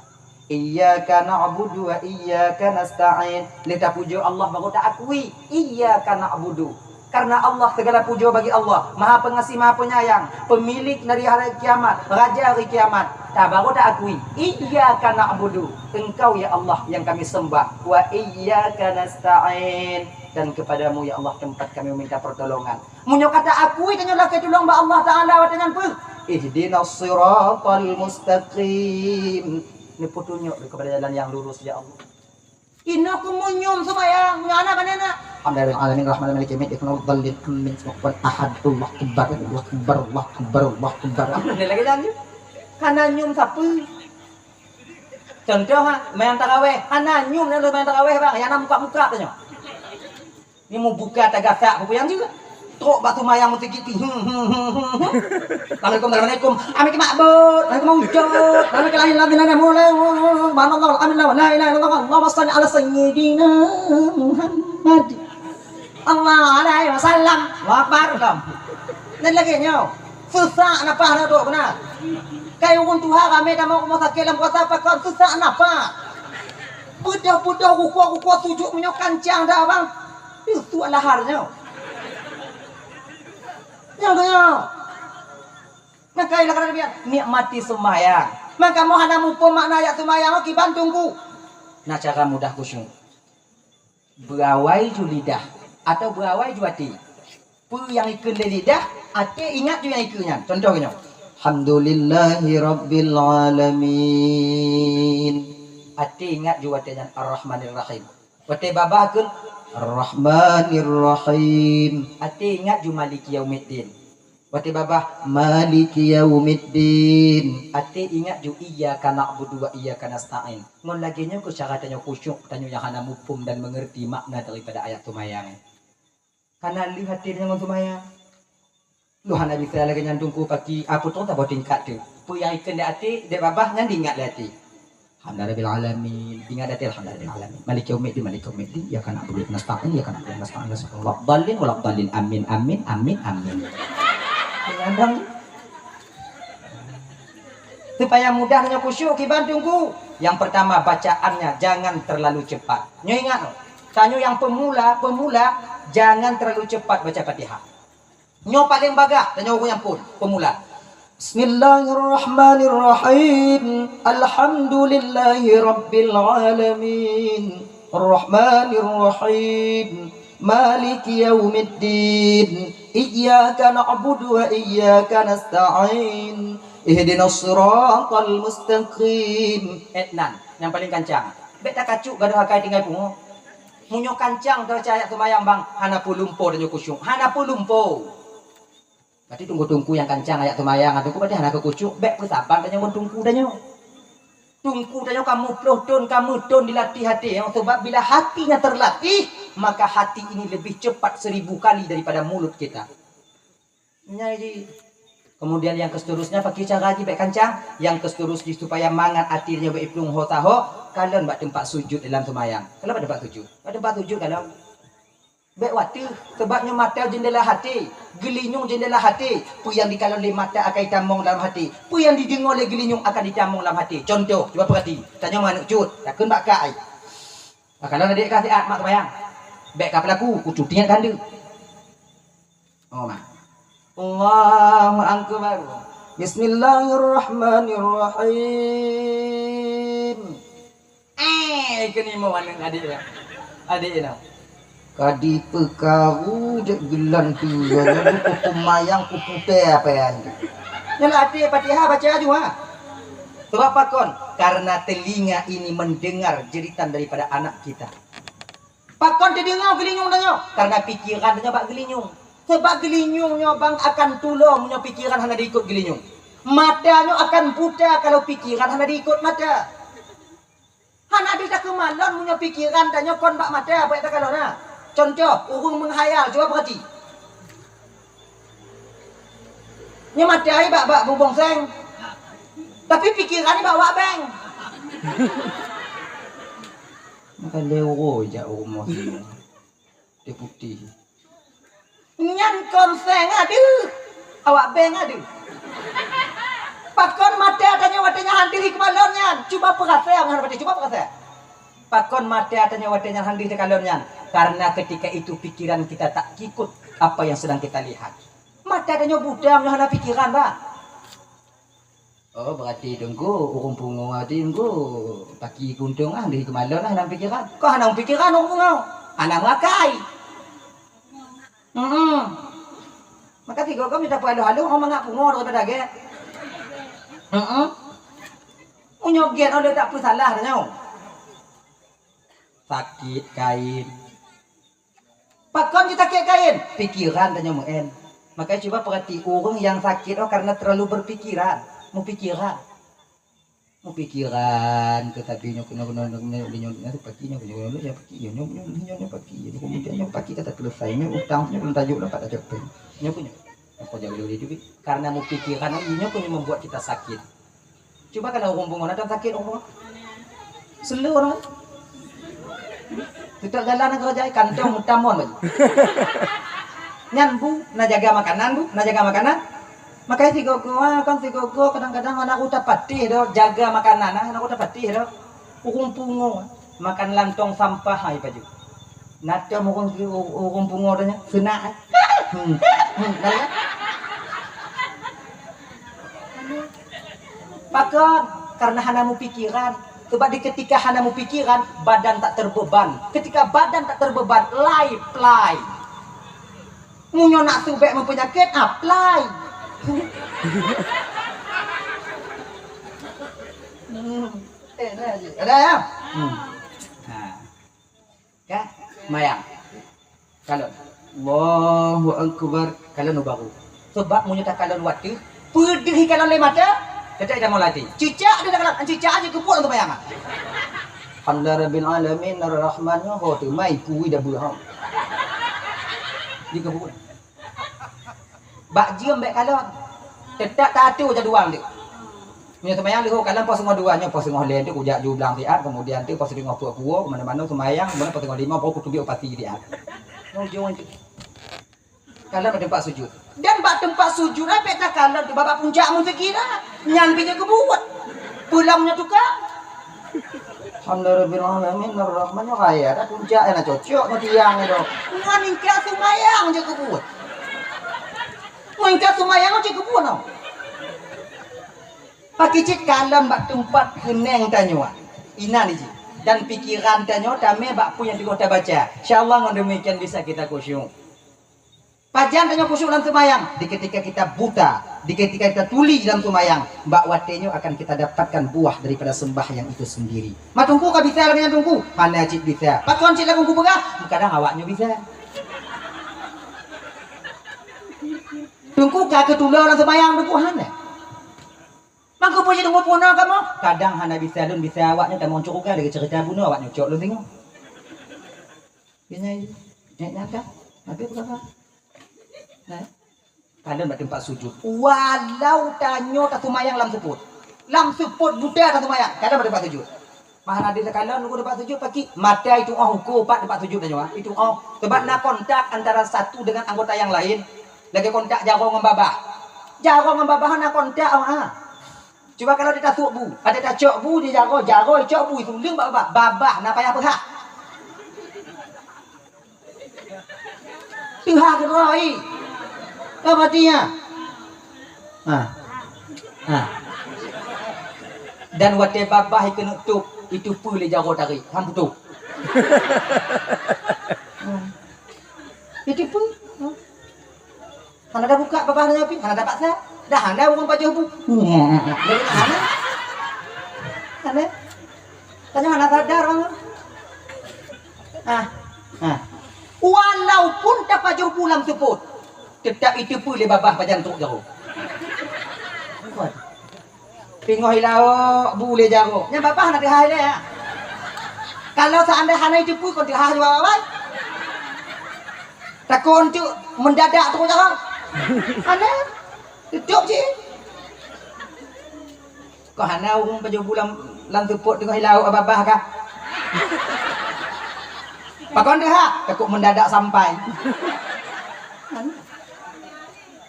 Iyyaka na'budu wa iyyaka nasta'in. Kita puja Allah baru tak akui iyyaka na'budu. Karena Allah segala puja bagi Allah. Maha pengasih, maha penyayang, pemilik dari hari kiamat, raja hari kiamat. Tak baru tak akui iyyaka na'budu. Engkau ya Allah yang kami sembah. Wa iyyaka nasta'in. Dan kepadamu ya Allah tempat kami meminta pertolongan. Munyo kata akui tanyalah ketolong ba Allah Ta'ala wa dengan pun. Ihdinas siratal mustaqim. Ini petunjuk kepada jalan yang lurus ya Allah. Ina kumunyum sembayang, nyana kanana. Alhamdulillah alamin rahmanir rahim iknul dhallin min subhan ahad Allah akbar Allah akbar Allah akbar Allah akbar. Ini lagi lanjut. Kana nyum sapu. Contoh main tarawih, kana nyum dan main tarawih bang, yang muka-muka tanya. Ini mau buka tagasak apa yang juga. Trok batu mayang mesti gitu. Assalamualaikum. Amin ma'bud. Amin mawjud. Amin kelahin lamin lana mulai. Subhanallah. Amin la ilaha illallah. Allahumma shalli ala sayyidina Muhammad. Allah alaihi wasallam. Allahu akbar. Dan lagi nyo. Susah napa ada dok benar. Kayu pun Tuhan kami dah mau sakit dalam puasa pakai susah napa. Budak-budak ruku-ruku sujud menyo kancang dah bang. Itu laharnya. Jangan. Maka ilah kata biar nikmati sembahyang. Maka mau hadamu pemakna ayat sembahyang ki bantungku. Nah cara mudah khusyuk. Berawai ju lidah atau berawai ju hati. Pu yang ikut lidah, hati ingat ju yang ikutnya. Contohnya. Alhamdulillahi Rabbil Alamin. Hati ingat ju hati Ar-Rahmanir Rahim. Hati babah kun Ar-Rahmanir-Rahim. Hati ingat ju Maliki Yaumiddin. Wati babah Maliki Yaumiddin. Hati ingat ju iyyaka na'budu wa iyyaka nasta'in. Ngon laginya ku cara tanya khusyuk, tanya yang hana mufhum dan mengerti makna daripada ayat tumayang. Karena lihat hati dengan tumayang. Lu hana bisa lagi nyandungku pagi apa tu tak boleh tingkat tu. Pu yang ikan di hati, dek babah ngan diingat hati. Alhamdulillah alamin. Ingat hati alhamdulillah alamin. Malik yaumiddin malik yaumiddin. Ya kana abudu nasta'in ya kana abudu nasta'in. Wallahu dhalin wallahu dhalin. Amin amin amin amin. Ngandang. Supaya mudahnya khusyuk ki bantungku. Yang pertama bacaannya jangan terlalu cepat. Nyo ingat no. Tanyo yang pemula jangan terlalu cepat baca Fatihah. Nyo paling bagah tanyo yang pun pemula. Bismillahirrahmanirrahim. Alhamdulillahi Rabbil Alamin. Ar-Rahmanirrahim. Maliki Yaumiddin. Iyyaka na'budu wa iyyaka nasta'in. Ihdinas siratal mustaqim. Etnan, yang paling kancang. Bet tak kacuk gaduh hakai tinggal pungo. Munyo kancang tercaya semayang bang. Hana pulumpo dan kusyuk. Hana pulumpo. Berarti tunggu-tunggu yang kancang ayat tumayang atau berarti anak kekucuk bek persaban tanya tunggu danyo. Tunggu danyo kamu don dilatih hati yang sebab bila hatinya terlatih maka hati ini lebih cepat 1000 kali daripada mulut kita. Jadi kemudian yang seterusnya pakai cara lagi bek kancang, yang seterusnya supaya mangat hatinya bek plung hotaho kalian bak tempat sujud dalam tumayang. Kalau pada tempat sujud, kalau baik waktu sebabnya mata jendela hati, gelinyung jendela hati. Pu yang dikalau oleh mata akan ditamong dalam hati. Pu yang didengar oleh gelinyung akan ditamong dalam hati. Contoh, cuba perhati. Tanya mana cut, takkan bak kai. Kalau ada kasih mak bayang. Baik kapal aku cuti kan dia. Oh mah. Allahu akbar. Bismillahirrahmanirrahim. Kini mau mana adik ya? Adik ya. Kadi pekaru je gelan tu, jadi kupu mayang kupu teh apa yang? Nyala hati Fatihah baca juga. Sebab apa kon? Karena telinga ini mendengar jeritan daripada anak kita. Pakon didengar gelinyung danyo. Karena pikiran danyo bak gelinyung. Sebab gelinyungnya bang akan tulung punya pikiran hanya diikut gelinyung. Matanya akan buta kalau pikiran hanya diikut mata. Hana ada kemalon punya pikiran danyo kon bak mata apa itu kalau na. Contoh, urung menghayal, coba perhati. Nya mata ai bak bubong seng. Tapi pikiran ni bawa beng. Maka lewo je umur dia putih. Nyan konseng ada. Awak beng ada. Pakon mata adanya watanya handir hikmalon nyan. Cuba perasa ngan berarti coba perasa. Pakon mata adanya watanya handir hikmalon nyan. Karena ketika itu pikiran kita tak ikut apa yang sedang kita lihat. Mata adanya budak hana pikiran bah. Oh berarti tunggu urung pungo ati tunggu pagi kuntung di kemalon hana pikiran. Kok hana pikiran urung pungo? Hana makai. Maka tiga kau minta halu-halu kau mangak pungo daripada ge. Unyoget ada tak salah tanya. Sakit kain. Pakon kita sakit kain, pikiran tanya muen. Makanya coba perhati orang yang sakit karena terlalu berpikiran. Mau pikiran tetapi pagi kata selesainya utangnya belum tajuk dapat tajuk punya apa jauh duit karena mau pikiran ini punya membuat kita sakit. Coba kalau orang datang sakit orang selu orang tidak jalan kerja kantong utamon baju nyan bu na jaga makanan makanya si gogo kadang-kadang anak udah patih do jaga makanan anak udah patih do ukung pungo makan lantong sampah hai baju nada ukung pungo danya sena pakon karena hanamu pikiran sebab ketika hanamu pikiran badan tak terbeban ketika badan tak terbeban play munyo nak subek mempenyakit apply ada ya? Kan? Mayang. Kalau Allahu Akbar kalau baru. Sebab munyo tak kalau waktu pedih kalau le mata, tidak ada mau latih. Cicak dia kalau cicak aja kepul untuk mayang. Alhamdulillah rabbil alamin arrahmanir rahim. Mai kuwi dah buah. Di kebun. Bak jiem baik kalau tetap tatu je duang dia. Punya semayang dia kalau pos ngah duanya pos ngah len tu kujak jublang tiat kemudian tu pos ngah puak-puak mana-mana semayang kemudian pos ngah lima pos kutubi opati tiat. Nojong itu. Kalau pada tempat sujud. Dan bak tempat sujud apa tak kalau di babak puncak mun sekira nyan pinnya kebuat. Pulangnya tukang. Alhamdulillah alamin arrahmanir rahim. Ada puncak enak cocok no tiang itu. Ngan ingka semayang je kebuat. Mungkin semayang je kebuat no. Pakai cik kalam bak tempat keneng tanyo. Ina ni cik. Dan pikiran tanyo tame bak pu yang kita baca. Insyaallah dengan demikian bisa kita khusyuk. Pajan tanyo khusyuk dalam semayang. Di ketika kita buta, di ketika kita tuli dalam semayang, bak watenyo akan kita dapatkan buah daripada sembahyang itu sendiri. Ma tunggu ka bisa lagi tunggu. Mana cik bisa? Pakon cik lagu berah. Kadang awaknya bisa. Tunggu ka ketulah dalam semayang tunggu hana. Mangko punya tunggu puno kamu. Kadang hana bisa lun bisa awaknya tak mau cukup dengan cerita bunuh awaknya cok lun tengok. Ini nyata. Tapi berapa? Nah. Kalian pada tempat sujud. Walau tanyo tak sumayang lam seput. Lam seput budak tak sumayang. Kalian pada tempat sujud. Mahana di kalian nunggu tempat sujud pagi. Mata itu hukum pak tempat sujud tanyo. Itu sebab nak kontak antara satu dengan anggota yang lain. Lagi kontak jauh ngembabah. Jauh ngembabah nak kontak Coba kalau dia tak bu, ada tak cok bu dia jago cok bu itu ling babah nak payah berhak. Tuhan keroi. Apa dia? Dan wate babah ikut nutup itu pulih jago tarik, ham tutup. Itu pun. Hana dah buka babah nyapi, hana dapat saya. Dah anda orang baju bu. Anda. Tanya mana sadar bang? Walaupun tak baju pulang seput, tetap itu boleh babah pajan tuk jauh. Pingoh hilau boleh jauh. Yang babah nak dihai ya. Kalau seandainya hana itu pun kau dihai juga babah. Takon tu mendadak tu jauh. Hana tutup je. Kau hana orang baju pulang lam seput dengan hilau babah kah? Pakon dah, takut mendadak sampai.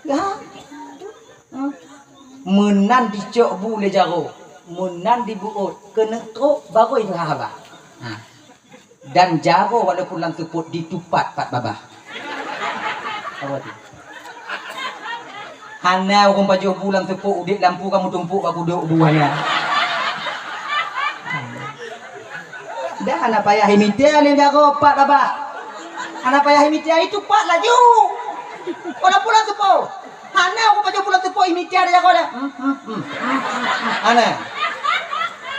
Dah. Menan dicok boleh jaro. Menan dibuut kena truk baru itu haba. Dan jaro walaupun lang teput ditupat pat babah. Apa tu? Hana orang baju bulan tepuk udik lampu kamu tumpuk aku duduk buahnya. Dah anak payah himitia ni jago pak babah. Anak payah himitia itu pak laju. Kalau pulang tepo. Hana aku baca pulang tepo himitia dia jago dah. Ana.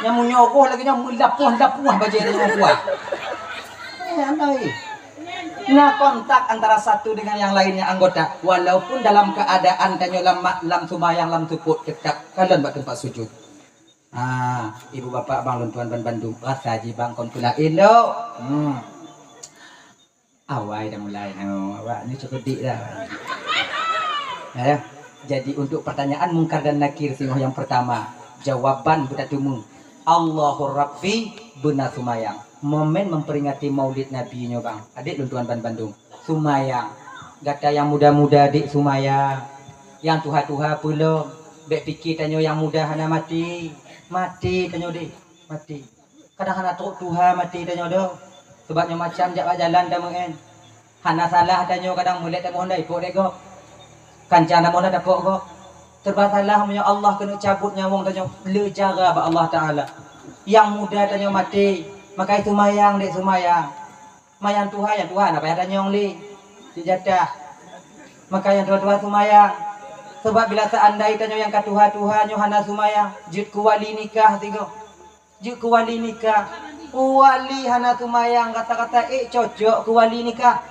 Yang munyokoh lagi yang melapuh-lapuh baca dia kuat. Andai. Nah kontak antara satu dengan yang lainnya anggota walaupun dalam keadaan tanya lam sumayang lam teput tetap kalian buat tempat sujud. Ibu bapak bang luntuan ban Bandung rasa ji bang kon pula elok. Awai dah mulai awak ni cukup dik dah. Ya. Jadi untuk pertanyaan mungkar dan nakir singoh yang pertama, jawaban budak tumu. Allahur Rabbi benar sumayang. Momen memperingati Maulid Nabi nyo bang. Adik luntuan ban Bandung. Sumayang. Gata yang muda-muda adik sumayang. Yang tuha-tuha belum. Bek fikir tanya yang muda hana mati. Mati tanya dek, mati. Kadang hana truk tuha mati tanya dah. Sebabnya macam jak jalan dah mengen. Hana salah tanya kadang mulai tak mohon dah ikut dek go. Kancana mohon dah dapat go. Serba salah punya Allah kena cabut nyawang tanya le cara ba Allah Taala. Yang muda tanya mati, maka itu mayang dek sumayang. Mayang tuha yang tuha nak payah tanya li. Dijatah. Maka yang tua-tua sumayang. Sebab bila seandai tanya yang katuha-tuha nyo hana sumayang, jut ku wali nikah tiga. Jut ku wali nikah. Wali hana sumayang kata-kata cocok ku wali nikah.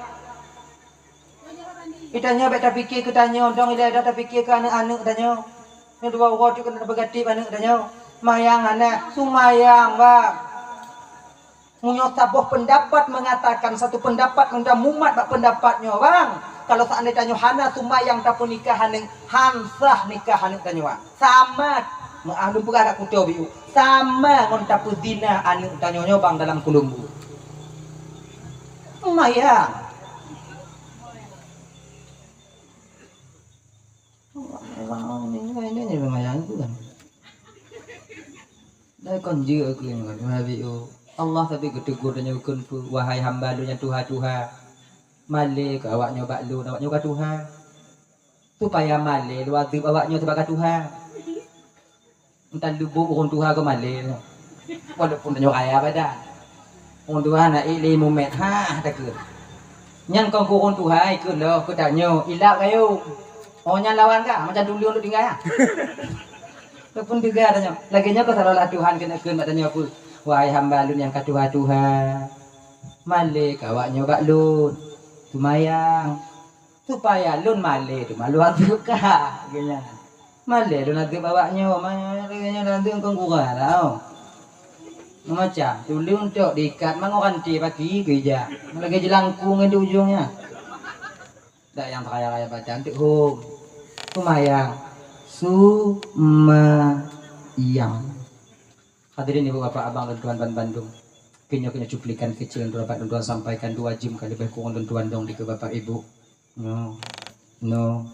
Itanya bet tak fikir ke tanya dong ila dah tak fikir ke anak-anak tanya. Ni dua orang tu kena bergatip anak tanya. Mayang hana sumayang bang. Munyo sabuh pendapat mengatakan satu pendapat unda mumat bak pendapatnya bang. Kalau seandainya tanya hana sumayang tapun nikah haneng hansah nikah haneng tanya sama mengalun pura dak kuto biu sama ngon tapu zina anu tanya bang dalam kulumbu sumayang ini lumayan tu kan dah konje aku yang biu Allah tapi ketegur tanya ukun wahai hamba lu nya tuha-tuha male ke awaknya baklu awaknya ke Tuhan supaya male lu azib awaknya sebagai Tuhan entar lubuk orang Tuhan ke male walaupun tanya kaya pada orang Tuhan nak ilmu met tak ke nyang kau orang Tuhan ke lo ke tanya ilap kayu orangnya lawan kah macam dulu untuk tinggal walaupun juga tanya laginya kau salah Tuhan kena mak tanya aku wahai hamba lu yang ke Tuhan male ke awaknya baklu sumayang supaya lun male tu malu azab kah genya male lun azab bawaknya makanya nanti engkau kurang tau macam tu lun tok diikat mang orang ti pagi geja lagi jelangkung di ujungnya dak yang raya-raya baca untuk home sumayang sumayang hadirin ibu bapak abang dan tuan Bandung kenya cuplikan kecil untuk dapat tuan sampaikan 2 jam kali lebih kurang tuan dong di ke bapak ibu no